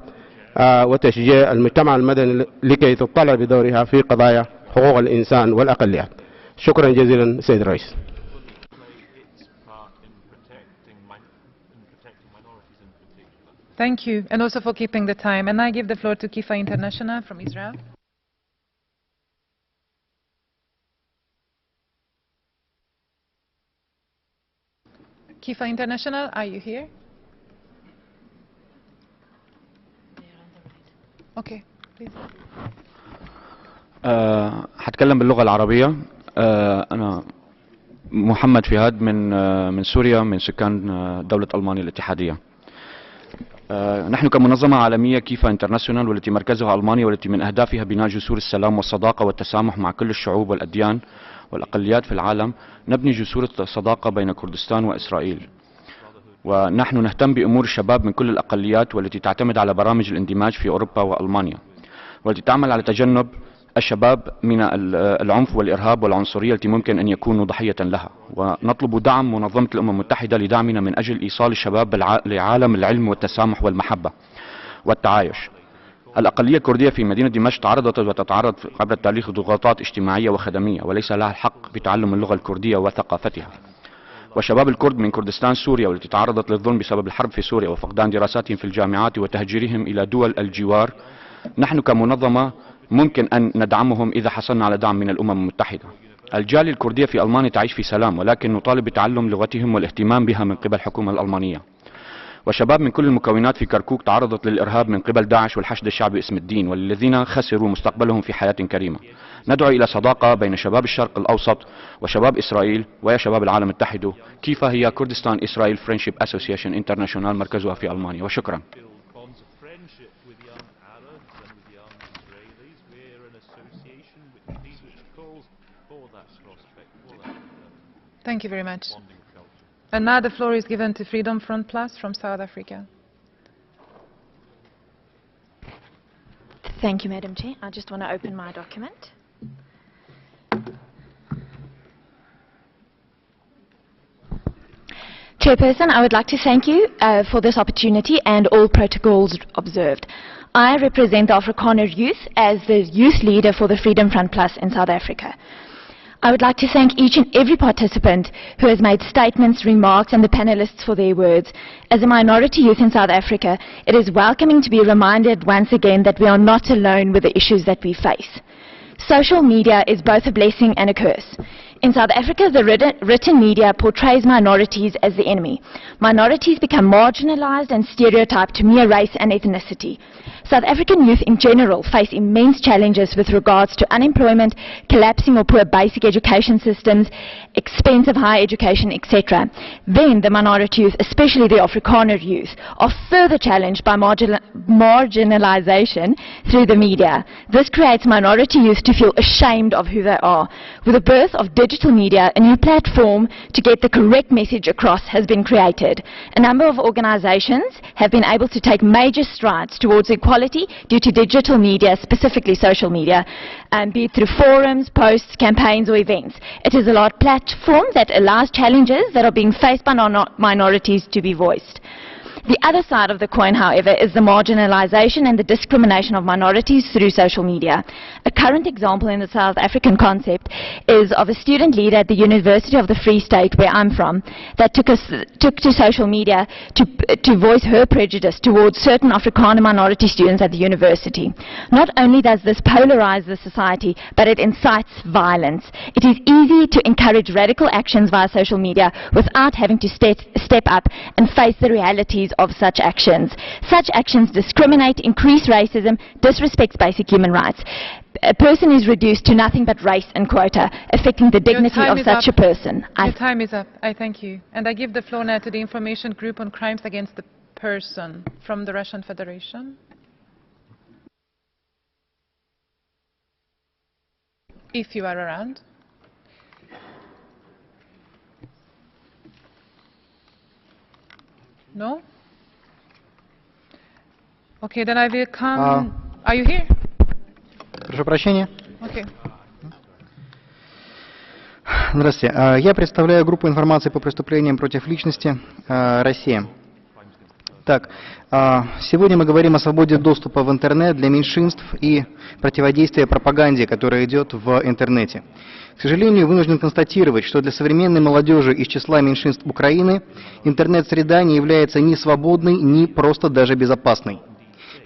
وتشجيع المجتمع المدني لكي تطلع بدورها في قضايا حقوق الإنسان والأقليات. شكرا جزيلا سيد الرئيس. Thank you, and also for keeping the time. And I give the floor to Kifa International from Israel. Kifa International, are you here? Okay, please. هتكلم باللغة العربية. أنا محمد فهد من سوريا، من سكان دولة ألمانيا الاتحادية. نحن كمنظمة عالمية كيفا انترناشونال، والتي مركزها ألمانيا، والتي من أهدافها بناء جسور السلام والصداقة والتسامح مع كل الشعوب والأديان والأقليات في العالم، نبني جسور الصداقة بين كردستان وإسرائيل. ونحن نهتم بأمور الشباب من كل الأقليات، والتي تعتمد على برامج الاندماج في أوروبا وألمانيا، والتي تعمل على تجنب الشباب من العنف والإرهاب والعنصرية التي ممكن أن يكونوا ضحية لها. ونطلب دعم منظمة الأمم المتحدة لدعمنا من أجل إيصال الشباب لعالم العلم والتسامح والمحبة والتعايش. الأقلية الكردية في مدينة دمشق تعرضت وتتعرض عبر التاريخ ضغوطات اجتماعية وخدمية، وليس لها الحق بتعلم اللغة الكردية وثقافتها. وشباب الكرد من كردستان سوريا، والتي تعرضت للظلم بسبب الحرب في سوريا وفقدان دراساتهم في الجامعات وتهجيرهم إلى دول الجوار، نحن كمنظمة ممكن أن ندعمهم إذا حصلنا على دعم من الأمم المتحدة. الجالية الكردية في ألمانيا تعيش في سلام، ولكن نطالب بتعلم لغتهم والاهتمام بها من قبل الحكومة الألمانية. وشباب من كل المكونات في كركوك تعرضت للإرهاب من قبل داعش والحشد الشعبي باسم الدين، والذين خسروا مستقبلهم في حياة كريمة. ندعو إلى صداقة بين شباب الشرق الأوسط وشباب إسرائيل، ويا شباب العالم اتحدوا. كيف هي كردستان إسرائيل فريندشيب أسوسيشن انترناشونال، مركزها في ألمانيا. وشكرا. Thank you very much. And now the floor is given to Freedom Front Plus from South Africa. Thank you, Madam Chair. I just want to open my document. Chairperson, I would like to thank you for this opportunity and all protocols observed. I represent the Afrikaner youth as the youth leader for the Freedom Front Plus in South Africa. I would like to thank each and every participant who has made statements, remarks, and the panelists for their words. As a minority youth in South Africa, it is welcoming to be reminded once again that we are not alone with the issues that we face. Social media is both a blessing and a curse. In South Africa, the written media portrays minorities as the enemy. Minorities become marginalized and stereotyped to mere race and ethnicity. South African youth in general face immense challenges with regards to unemployment, collapsing or poor basic education systems, expensive higher education, etc. Then the minority youth, especially the Afrikaner youth, are further challenged by marginalization through the media. This creates minority youth to feel ashamed of who they are. With the birth of digital media, a new platform to get the correct message across has been created. A number of organizations have been able to take major strides towards equality due to digital media, specifically social media, be it through forums, posts, campaigns or events. It is a large platform that allows challenges that are being faced by minorities to be voiced. The other side of the coin, however, is the marginalization and the discrimination of minorities through social media. A current example in the South African concept is of a student leader at the University of the Free State, where I'm from, that took to social media to voice her prejudice towards certain Afrikaner minority students at the university. Not only does this polarize the society, but it incites violence. It is easy to encourage radical actions via social media without having to step up and face the realities of such actions. Such actions discriminate, increase racism, disrespect basic human rights. A person is reduced to nothing but race and quota, affecting the dignity of such a person. Your time is up. I thank you. And I give the floor now to the Information Group on Crimes Against the Person from the Russian Federation. If you are around. No? Okay, then I will come. Are you here? Прошу прощения. Okay. Здравствуйте. Я представляю группу информации по преступлениям против личности «Россия». Так, сегодня мы говорим о свободе доступа в интернет для меньшинств и противодействия пропаганде, которая идет в интернете. К сожалению, вынужден констатировать, что для современной молодежи из числа меньшинств Украины интернет-среда не является ни свободной, ни просто даже безопасной.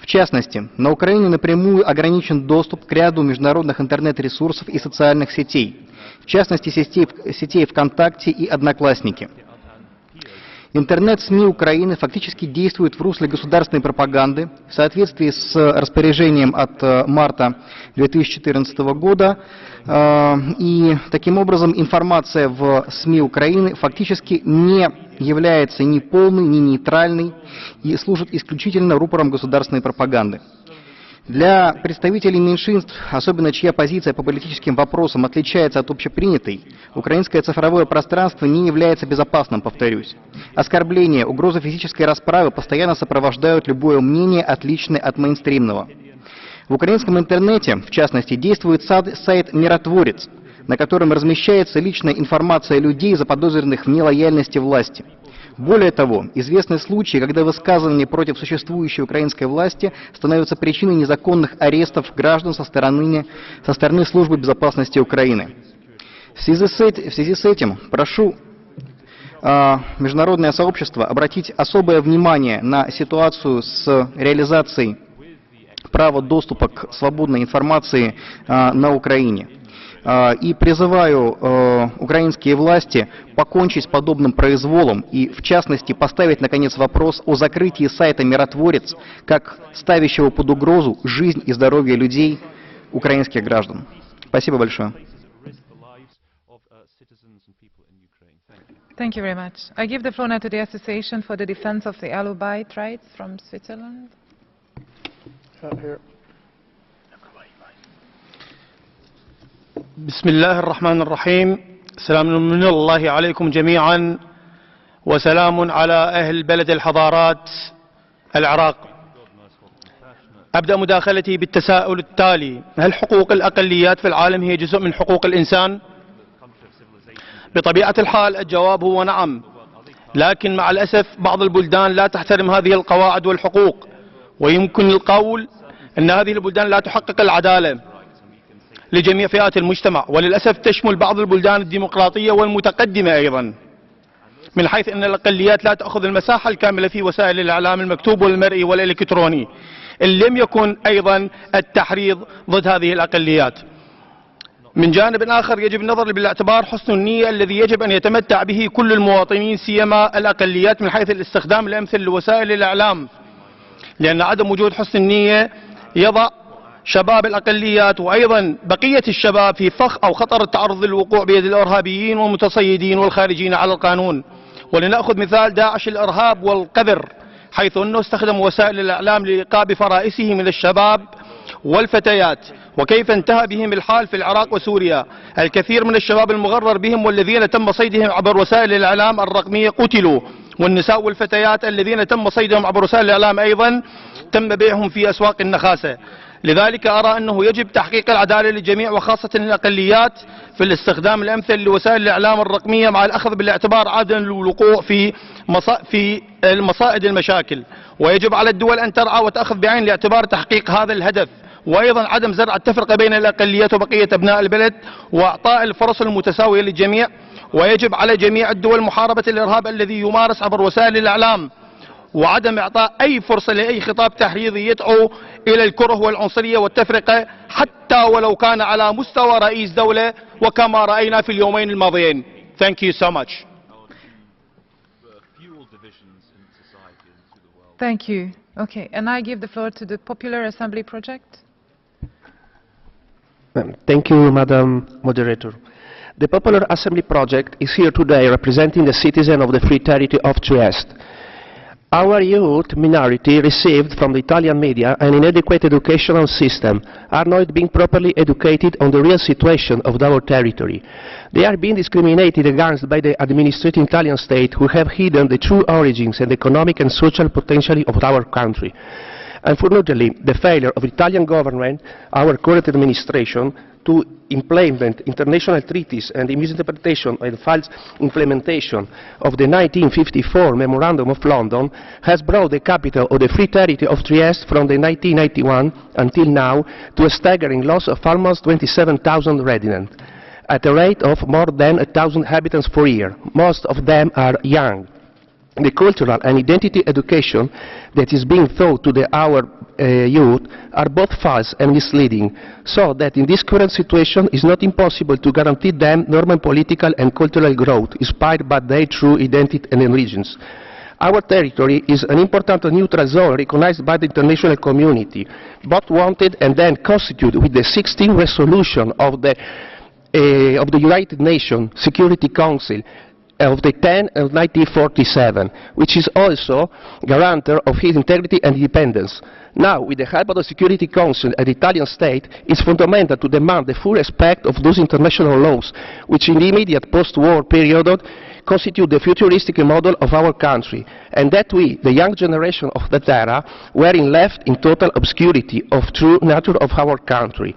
В частности, на Украине напрямую ограничен доступ к ряду международных интернет-ресурсов и социальных сетей, в частности, сетей ВКонтакте и Одноклассники. Интернет-СМИ Украины фактически действуют в русле государственной пропаганды в соответствии с распоряжением от марта 2014 года. И таким образом информация в СМИ Украины фактически не является ни полной, ни нейтральной и служит исключительно рупором государственной пропаганды. Для представителей меньшинств, особенно чья позиция по политическим вопросам отличается от общепринятой, украинское цифровое пространство не является безопасным, повторюсь. Оскорбления, угрозы физической расправы постоянно сопровождают любое мнение, отличное от мейнстримного. В украинском интернете, в частности, действует сайт «Миротворец», на котором размещается личная информация людей, заподозренных в нелояльности власти. Более того, известны случаи, когда высказывания против существующей украинской власти становятся причиной незаконных арестов граждан со стороны Службы безопасности Украины. В связи с этим прошу международное сообщество обратить особое внимание на ситуацию с реализацией права доступа к свободной информации на Украине. И призываю украинские власти покончить с подобным произволом и, в частности, поставить, наконец, вопрос о закрытии сайта «Миротворец», как ставящего под угрозу жизнь и здоровье людей, украинских граждан. Спасибо большое. Thank you very much. I give the floor now to the Association for the Defense of the Alubite Rights from Switzerland. بسم الله الرحمن الرحيم. سلام من الله عليكم جميعا وسلام على أهل بلد الحضارات العراق. أبدأ مداخلتي بالتساؤل التالي: هل حقوق الأقليات في العالم هي جزء من حقوق الإنسان؟ بطبيعة الحال الجواب هو نعم، لكن مع الأسف بعض البلدان لا تحترم هذه القواعد والحقوق، ويمكن القول أن هذه البلدان لا تحقق العدالة لجميع فئات المجتمع، وللأسف تشمل بعض البلدان الديمقراطية والمتقدمة أيضا، من حيث أن الأقليات لا تأخذ المساحة الكاملة في وسائل الإعلام المكتوب والمرئي والإلكتروني، إن لم يكن أيضا التحريض ضد هذه الأقليات. من جانب آخر يجب النظر بالاعتبار حسن النية الذي يجب أن يتمتع به كل المواطنين سيما الأقليات من حيث الاستخدام الأمثل لوسائل الإعلام، لأن عدم وجود حسن النية يضع شباب الأقليات وأيضا بقية الشباب في فخ أو خطر التعرض للوقوع بيد الإرهابيين والمتصيدين والخارجين على القانون. ولنأخذ مثال داعش الإرهاب والقذر، حيث أنه استخدم وسائل الإعلام لإيقاظ فرائسه من الشباب والفتيات، وكيف انتهى بهم الحال في العراق وسوريا. الكثير من الشباب المغرر بهم والذين تم صيدهم عبر وسائل الإعلام الرقمية قتلوا، والنساء والفتيات الذين تم صيدهم عبر وسائل الإعلام أيضا تم بيعهم في أسواق النخاسة. لذلك أرى أنه يجب تحقيق العدالة للجميع وخاصة الأقليات في الاستخدام الأمثل لوسائل الإعلام الرقمية، مع الأخذ بالاعتبار عدم الوقوع في مصائد المشاكل. ويجب على الدول أن ترعى وتأخذ بعين الاعتبار تحقيق هذا الهدف، وأيضا عدم زرع التفرقة بين الأقليات وبقية أبناء البلد وإعطاء الفرص المتساوية للجميع. ويجب على جميع الدول محاربة الإرهاب الذي يمارس عبر وسائل الإعلام، وعدم إعطاء أي فرصة لأي خطاب تحريضي يدعو إلى الكره والعنصرية والتفرقة، حتى ولو كان على مستوى رئيس دولة، وكما رأينا في اليومين الماضيين. Thank you so much. Thank you. Okay, and I give the floor to the Popular Assembly Project. Thank you, Madam Moderator. The Popular Assembly Project is here today representing the citizens of the Free Territory of Trieste. Our youth minority received from the Italian media an inadequate educational system, are not being properly educated on the real situation of our territory. They are being discriminated against by the administrative Italian state, who have hidden the true origins and economic and social potential of our country. Unfortunately, the failure of the Italian government, our current administration, to implement international treaties and the misinterpretation and false implementation of the 1954 Memorandum of London has brought the capital of the Free Territory of Trieste from the 1991 until now to a staggering loss of almost 27,000 residents, at a rate of more than 1,000 inhabitants per year. Most of them are young. The cultural and identity education that is being taught to our youth are both false and misleading, so that in this current situation it is not impossible to guarantee them normal political and cultural growth inspired by their true identity and origins. Our territory is an important neutral zone recognized by the international community, both wanted and then constituted with the 16th resolution of the United Nations Security Council of the 10th of 1947, which is also guarantor of his integrity and independence. Now, with the help of the Security Council and the Italian state, it's fundamental to demand the full respect of those international laws, which in the immediate post-war period constitute the futuristic model of our country, and that we, the young generation of that era, were left in total obscurity of true nature of our country,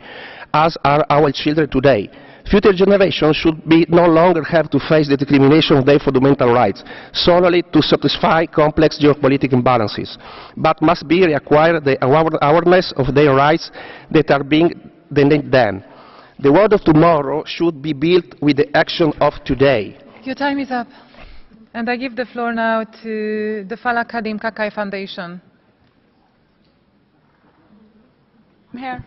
as are our children today. Future generations should no longer have to face the discrimination of their fundamental rights solely to satisfy complex geopolitical imbalances, but must be reacquired the awareness of their rights that are being denied them. The world of tomorrow should be built with the action of today. Your time is up. And I give the floor now to the Falak Kadim Kakai Foundation. I'm here.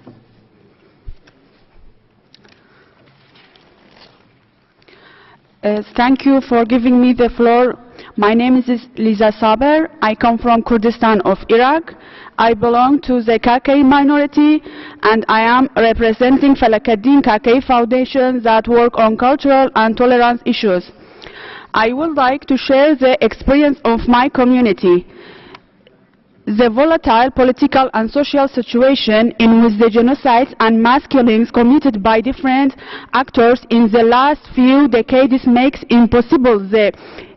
Thank you for giving me the floor. My name is Liza Saber. I come from Kurdistan of Iraq. I belong to the Kakai minority, and I am representing Falakaddin Kakai Foundation that work on cultural and tolerance issues. I would like to share the experience of my community. The volatile political and social situation in which the genocides and mass killings committed by different actors in the last few decades makes impossible the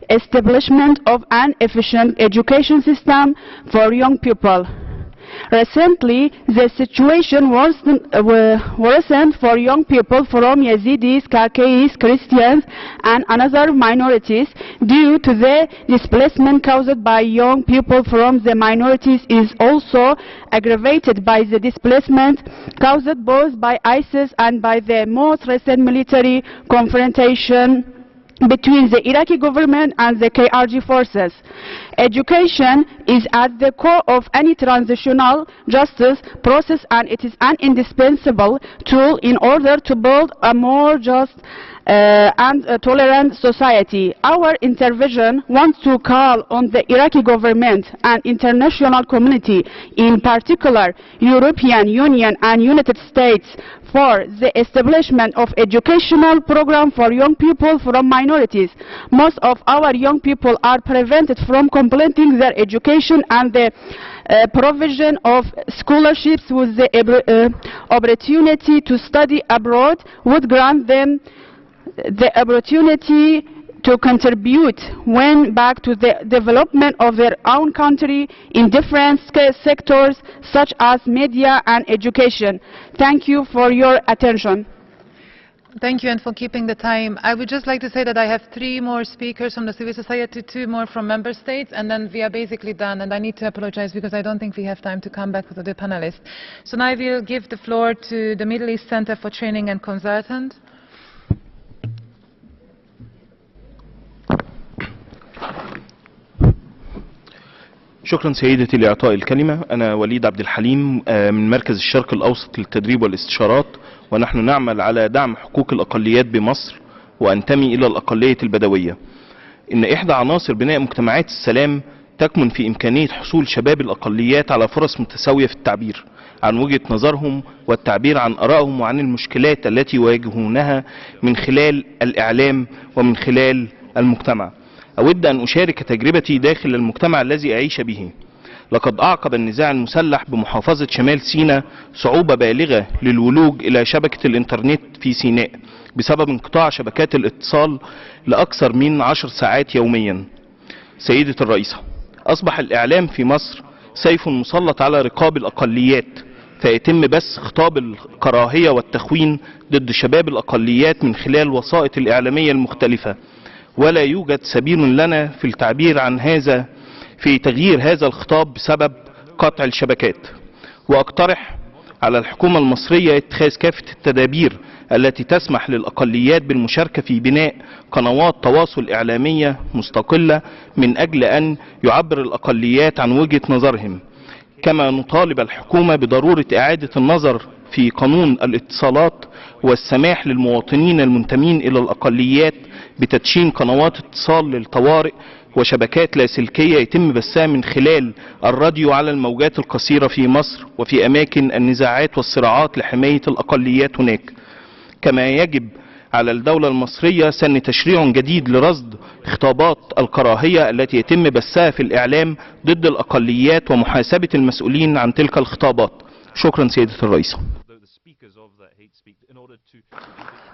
establishment of an efficient education system for young people. Recently, the situation worsened for young people from Yazidis, Kakais, Christians, and other minorities due to the displacement caused by young people from the minorities is also aggravated by the displacement caused both by ISIS and by the most recent military confrontation between the Iraqi government and the KRG forces. Education is at the core of any transitional justice process, and it is an indispensable tool in order to build a more just and tolerant society. Our intervention wants to call on the Iraqi government and international community, in particular European Union and United States, for the establishment of educational program for young people from minorities. Most of our young people are prevented from completing their education, and the provision of scholarships with the opportunity to study abroad would grant them the opportunity to contribute when back to the development of their own country in different sectors such as media and education. Thank you for your attention. Thank you, and for keeping the time. I would just like to say that I have 3 more speakers from the civil society, 2 more from member states, and then we are basically done. And I need to apologize because I don't think we have time to come back with the panelists. So now I will give the floor to the Middle East Center for Training and Consultant. شكرا سيدتي لإعطاء الكلمة. أنا وليد عبد الحليم من مركز الشرق الأوسط للتدريب والاستشارات، ونحن نعمل على دعم حقوق الأقليات بمصر، وأنتمي إلى الأقلية البدوية. إن إحدى عناصر بناء مجتمعات السلام تكمن في إمكانية حصول شباب الأقليات على فرص متساوية في التعبير عن وجهة نظرهم والتعبير عن آرائهم وعن المشكلات التي يواجهونها من خلال الإعلام ومن خلال المجتمع. أود أن أشارك تجربتي داخل المجتمع الذي أعيش به. لقد أعقب النزاع المسلح بمحافظة شمال سيناء صعوبة بالغة للولوج إلى شبكة الإنترنت في سيناء بسبب انقطاع شبكات الاتصال لأكثر من 10 ساعات يوميا. سيدة الرئيسة، أصبح الإعلام في مصر سيف مسلط على رقاب الأقليات، فيتم بث خطاب الكراهية والتخوين ضد شباب الأقليات من خلال وسائط الإعلامية المختلفة، ولا يوجد سبيل لنا في التعبير عن هذا في تغيير هذا الخطاب بسبب قطع الشبكات. وأقترح على الحكومة المصرية اتخاذ كافة التدابير التي تسمح للأقليات بالمشاركة في بناء قنوات تواصل إعلامية مستقلة من أجل أن يعبر الأقليات عن وجهة نظرهم. كما نطالب الحكومة بضرورة إعادة النظر في قانون الاتصالات والسماح للمواطنين المنتمين إلى الأقليات بتدشين قنوات اتصال للطوارئ وشبكات لاسلكية يتم بثها من خلال الراديو على الموجات القصيرة في مصر وفي أماكن النزاعات والصراعات لحماية الأقليات هناك. كما يجب على الدولة المصرية سن تشريع جديد لرصد خطابات الكراهية التي يتم بثها في الإعلام ضد الأقليات ومحاسبة المسؤولين عن تلك الخطابات. شكرا سيدة الرئيسة.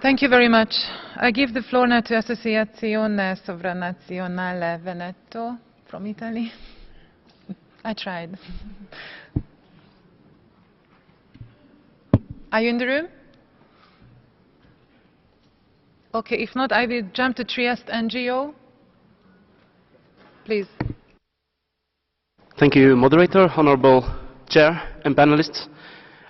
Thank you very much. I give the floor now to Associazione Sovranazionale Veneto from Italy. I tried. Are you in the room? Okay, if not, I will jump to Trieste NGO. Please. Thank you, moderator, honorable chair and panelists.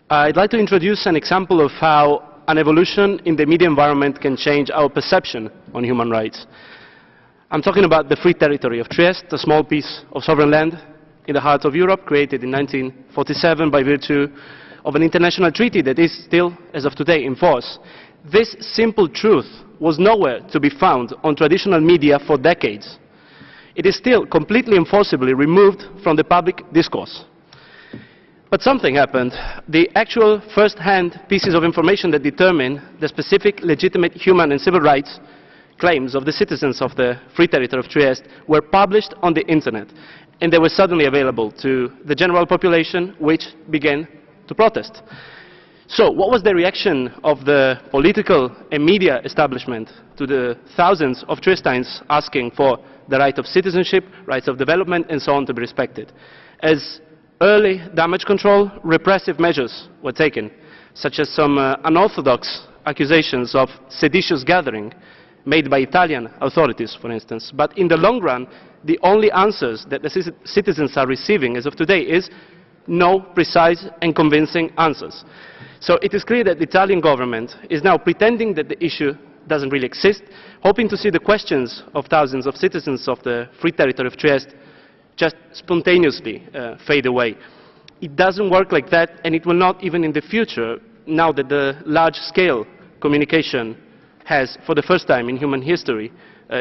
I'd like to introduce an example of how an evolution in the media environment can change our perception on human rights. I'm talking about the Free Territory of Trieste, a small piece of sovereign land in the heart of Europe, created in 1947 by virtue of an international treaty that is still, as of today, in force. This simple truth was nowhere to be found on traditional media for decades. It is still completely and forcibly removed from the public discourse. But something happened. The actual first-hand pieces of information that determine the specific legitimate human and civil rights claims of the citizens of the Free Territory of Trieste were published on the internet, and they were suddenly available to the general population, which began to protest. So what was the reaction of the political and media establishment to the thousands of Triestines asking for the right of citizenship, rights of development, and so on to be respected? As early damage control, repressive measures were taken, such as some unorthodox accusations of seditious gathering made by Italian authorities, for instance. But in the long run, the only answers that the citizens are receiving as of today is no precise and convincing answers. So it is clear that the Italian government is now pretending that the issue doesn't really exist, hoping to see the questions of thousands of citizens of the Free Territory of Trieste just spontaneously fade away. It doesn't work like that, and it will not even in the future, now that the large-scale communication has, for the first time in human history,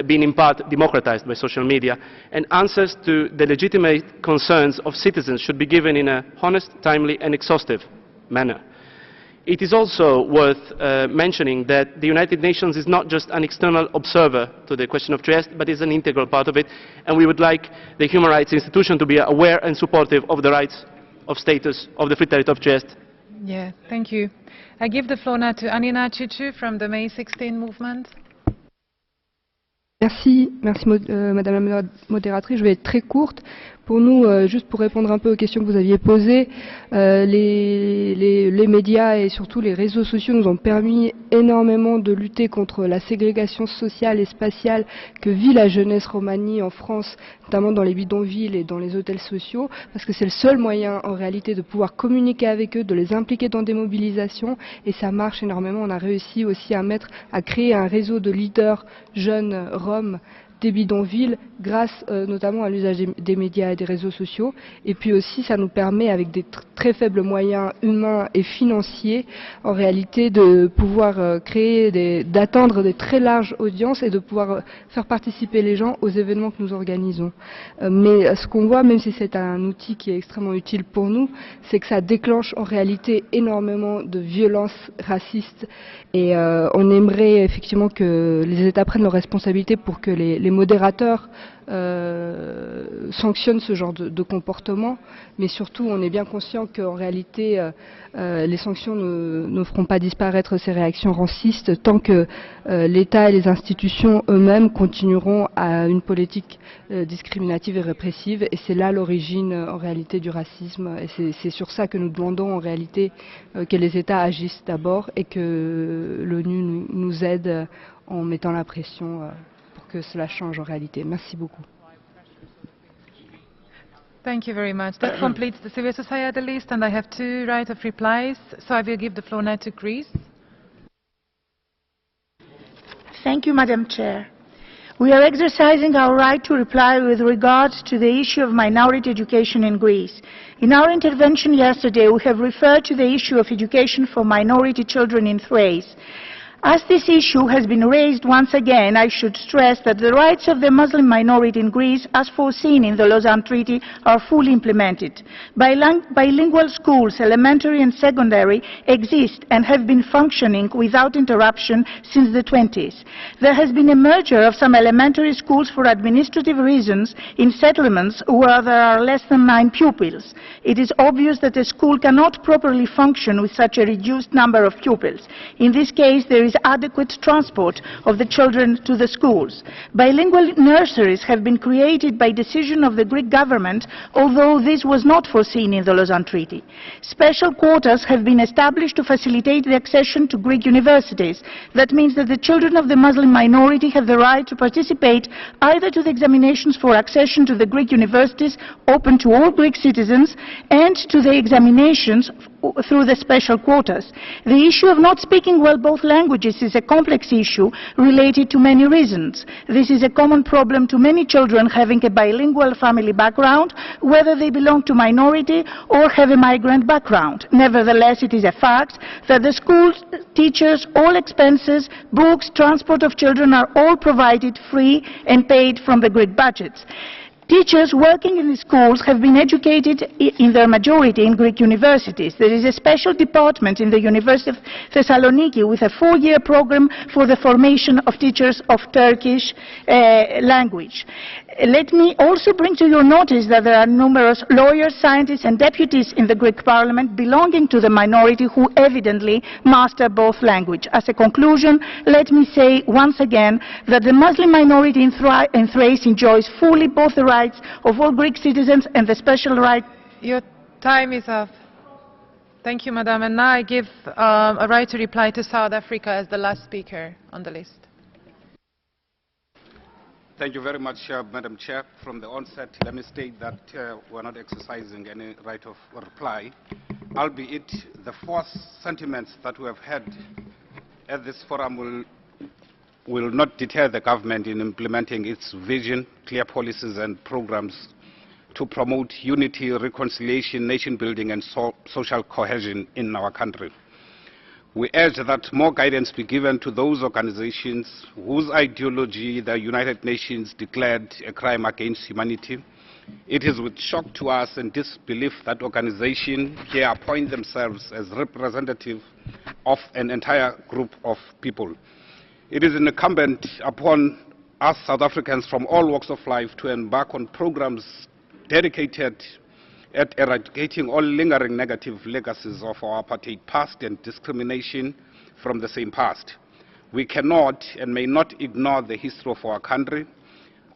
been in part democratized by social media, and answers to the legitimate concerns of citizens should be given in a honest, timely, and exhaustive manner. It is also worth mentioning that the United Nations is not just an external observer to the question of Trieste, but is an integral part of it, and we would like the human rights institution to be aware and supportive of the rights of status of the Free Territory of Trieste. Yeah, thank you. I give the floor now to Anina Cicu from the May 16 movement. Merci Madame la modératrice. Je vais être très courte. Pour nous, juste pour répondre un peu aux questions que vous aviez posées, les médias et surtout les réseaux sociaux nous ont permis énormément de lutter contre la ségrégation sociale et spatiale que vit la jeunesse romanie en France, notamment dans les bidonvilles et dans les hôtels sociaux, parce que c'est le seul moyen en réalité de pouvoir communiquer avec eux, de les impliquer dans des mobilisations, et ça marche énormément. On a réussi aussi à créer un réseau de leaders jeunes roms des bidonvilles grâce notamment à l'usage des médias et des réseaux sociaux. Et puis aussi, ça nous permet, avec des très faibles moyens humains et financiers, en réalité de pouvoir d'atteindre des très larges audiences et de pouvoir faire participer les gens aux événements que nous organisons. Mais ce qu'on voit, même si c'est un outil qui est extrêmement utile pour nous, c'est que ça déclenche en réalité énormément de violences racistes, et on aimerait effectivement que les États prennent leurs responsabilités pour que les les modérateurs sanctionnent ce genre de comportement, mais surtout on est bien conscient qu'en réalité les sanctions ne feront pas disparaître ces réactions racistes tant que l'État et les institutions eux-mêmes continueront à une politique discriminative et répressive, et c'est là l'origine en réalité du racisme, et c'est sur ça que nous demandons en réalité que les États agissent d'abord et que l'ONU nous aide en mettant la pression pour que cela change en réalité. Merci beaucoup. Thank you very much. That completes the civil society list, and I have 2 right of replies. So I will give the floor now to Greece. Thank you, Madam Chair. We are exercising our right to reply with regard to the issue of minority education in Greece. In our intervention yesterday, we have referred to the issue of education for minority children in Thrace. As this issue has been raised once again, I should stress that the rights of the Muslim minority in Greece, as foreseen in the Lausanne Treaty, are fully implemented. Bilingual schools, elementary and secondary, exist and have been functioning without interruption since the 20s. There has been a merger of some elementary schools for administrative reasons in settlements where there are less than 9 pupils. It is obvious that a school cannot properly function with such a reduced number of pupils. In this case, there is adequate transport of the children to the schools. Bilingual nurseries have been created by decision of the Greek government, although this was not foreseen in the Lausanne Treaty. Special quotas have been established to facilitate the accession to Greek universities. That means that the children of the Muslim minority have the right to participate either to the examinations for accession to the Greek universities open to all Greek citizens and to the examinations through the special quotas. The issue of not speaking well both languages is a complex issue related to many reasons. This is a common problem to many children having a bilingual family background, whether they belong to minority or have a migrant background. Nevertheless, it is a fact that the schools, teachers, all expenses, books, transport of children are all provided free and paid from the Greek budgets. Teachers working in the schools have been educated in their majority in Greek universities. There is a special department in the University of Thessaloniki with a 4-year program for the formation of teachers of Turkish language. Let me also bring to your notice that there are numerous lawyers, scientists and deputies in the Greek parliament belonging to the minority who evidently master both languages. As a conclusion, let me say once again that the Muslim minority in Thrace enjoys fully both the rights of all Greek citizens and the special right. Your time is up. Thank you, Madam. And now I give a right to reply to South Africa as the last speaker on the list. Thank you very much, Madam Chair. From the onset, let me state that we're not exercising any right of reply, albeit the false sentiments that we have had at this forum will not deter the government in implementing its vision, clear policies and programs to promote unity, reconciliation, nation building and social cohesion in our country. We urge that more guidance be given to those organizations whose ideology the United Nations declared a crime against humanity. It is with shock to us and disbelief that organizations here appoint themselves as representative of an entire group of people. It is incumbent upon us South Africans from all walks of life to embark on programs dedicated at eradicating all lingering negative legacies of our apartheid past and discrimination from the same past. We cannot and may not ignore the history of our country.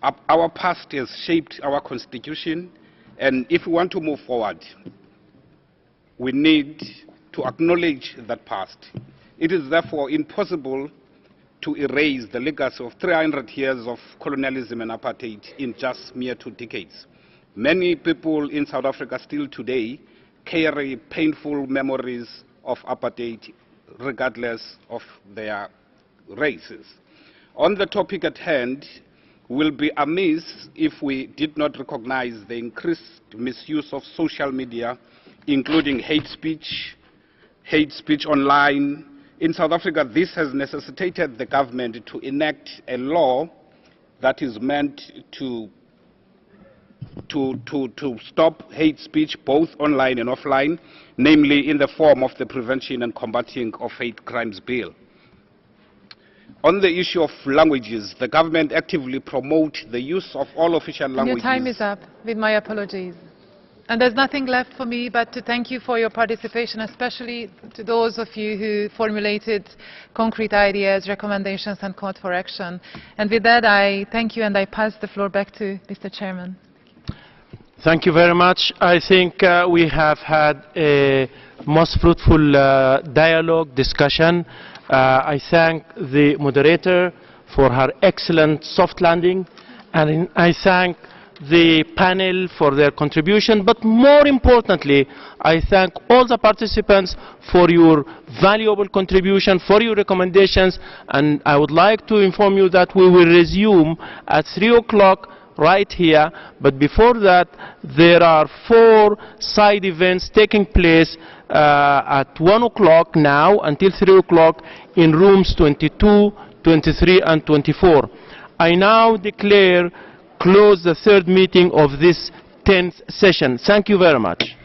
Our past has shaped our constitution, and if we want to move forward, we need to acknowledge that past. It is therefore impossible to erase the legacy of 300 years of colonialism and apartheid in just mere 2 decades. Many people in South Africa still today carry painful memories of apartheid regardless of their races. On the topic at hand, we'll be amiss if we did not recognize the increased misuse of social media, including hate speech online. In South Africa, this has necessitated the government to enact a law that is meant to stop hate speech both online and offline, namely in the form of the Prevention and Combating of Hate Crimes Bill. On the issue of languages, the government actively promotes the use of all official languages. Your time is up, with my apologies. And there's nothing left for me but to thank you for your participation, especially to those of you who formulated concrete ideas, recommendations and called for action. And with that, I thank you and I pass the floor back to Mr. Chairman. Thank you very much. I think we have had a most fruitful dialogue, discussion. I thank the moderator for her excellent soft landing, and I thank the panel for their contribution, but more importantly, I thank all the participants for your valuable contribution, for your recommendations, and I would like to inform you that we will resume at 3 o'clock right here, but before that there are 4 side events taking place at 1 o'clock now until 3 o'clock in rooms 22, 23 and 24. I now declare close the third meeting of this 10th session. Thank you very much.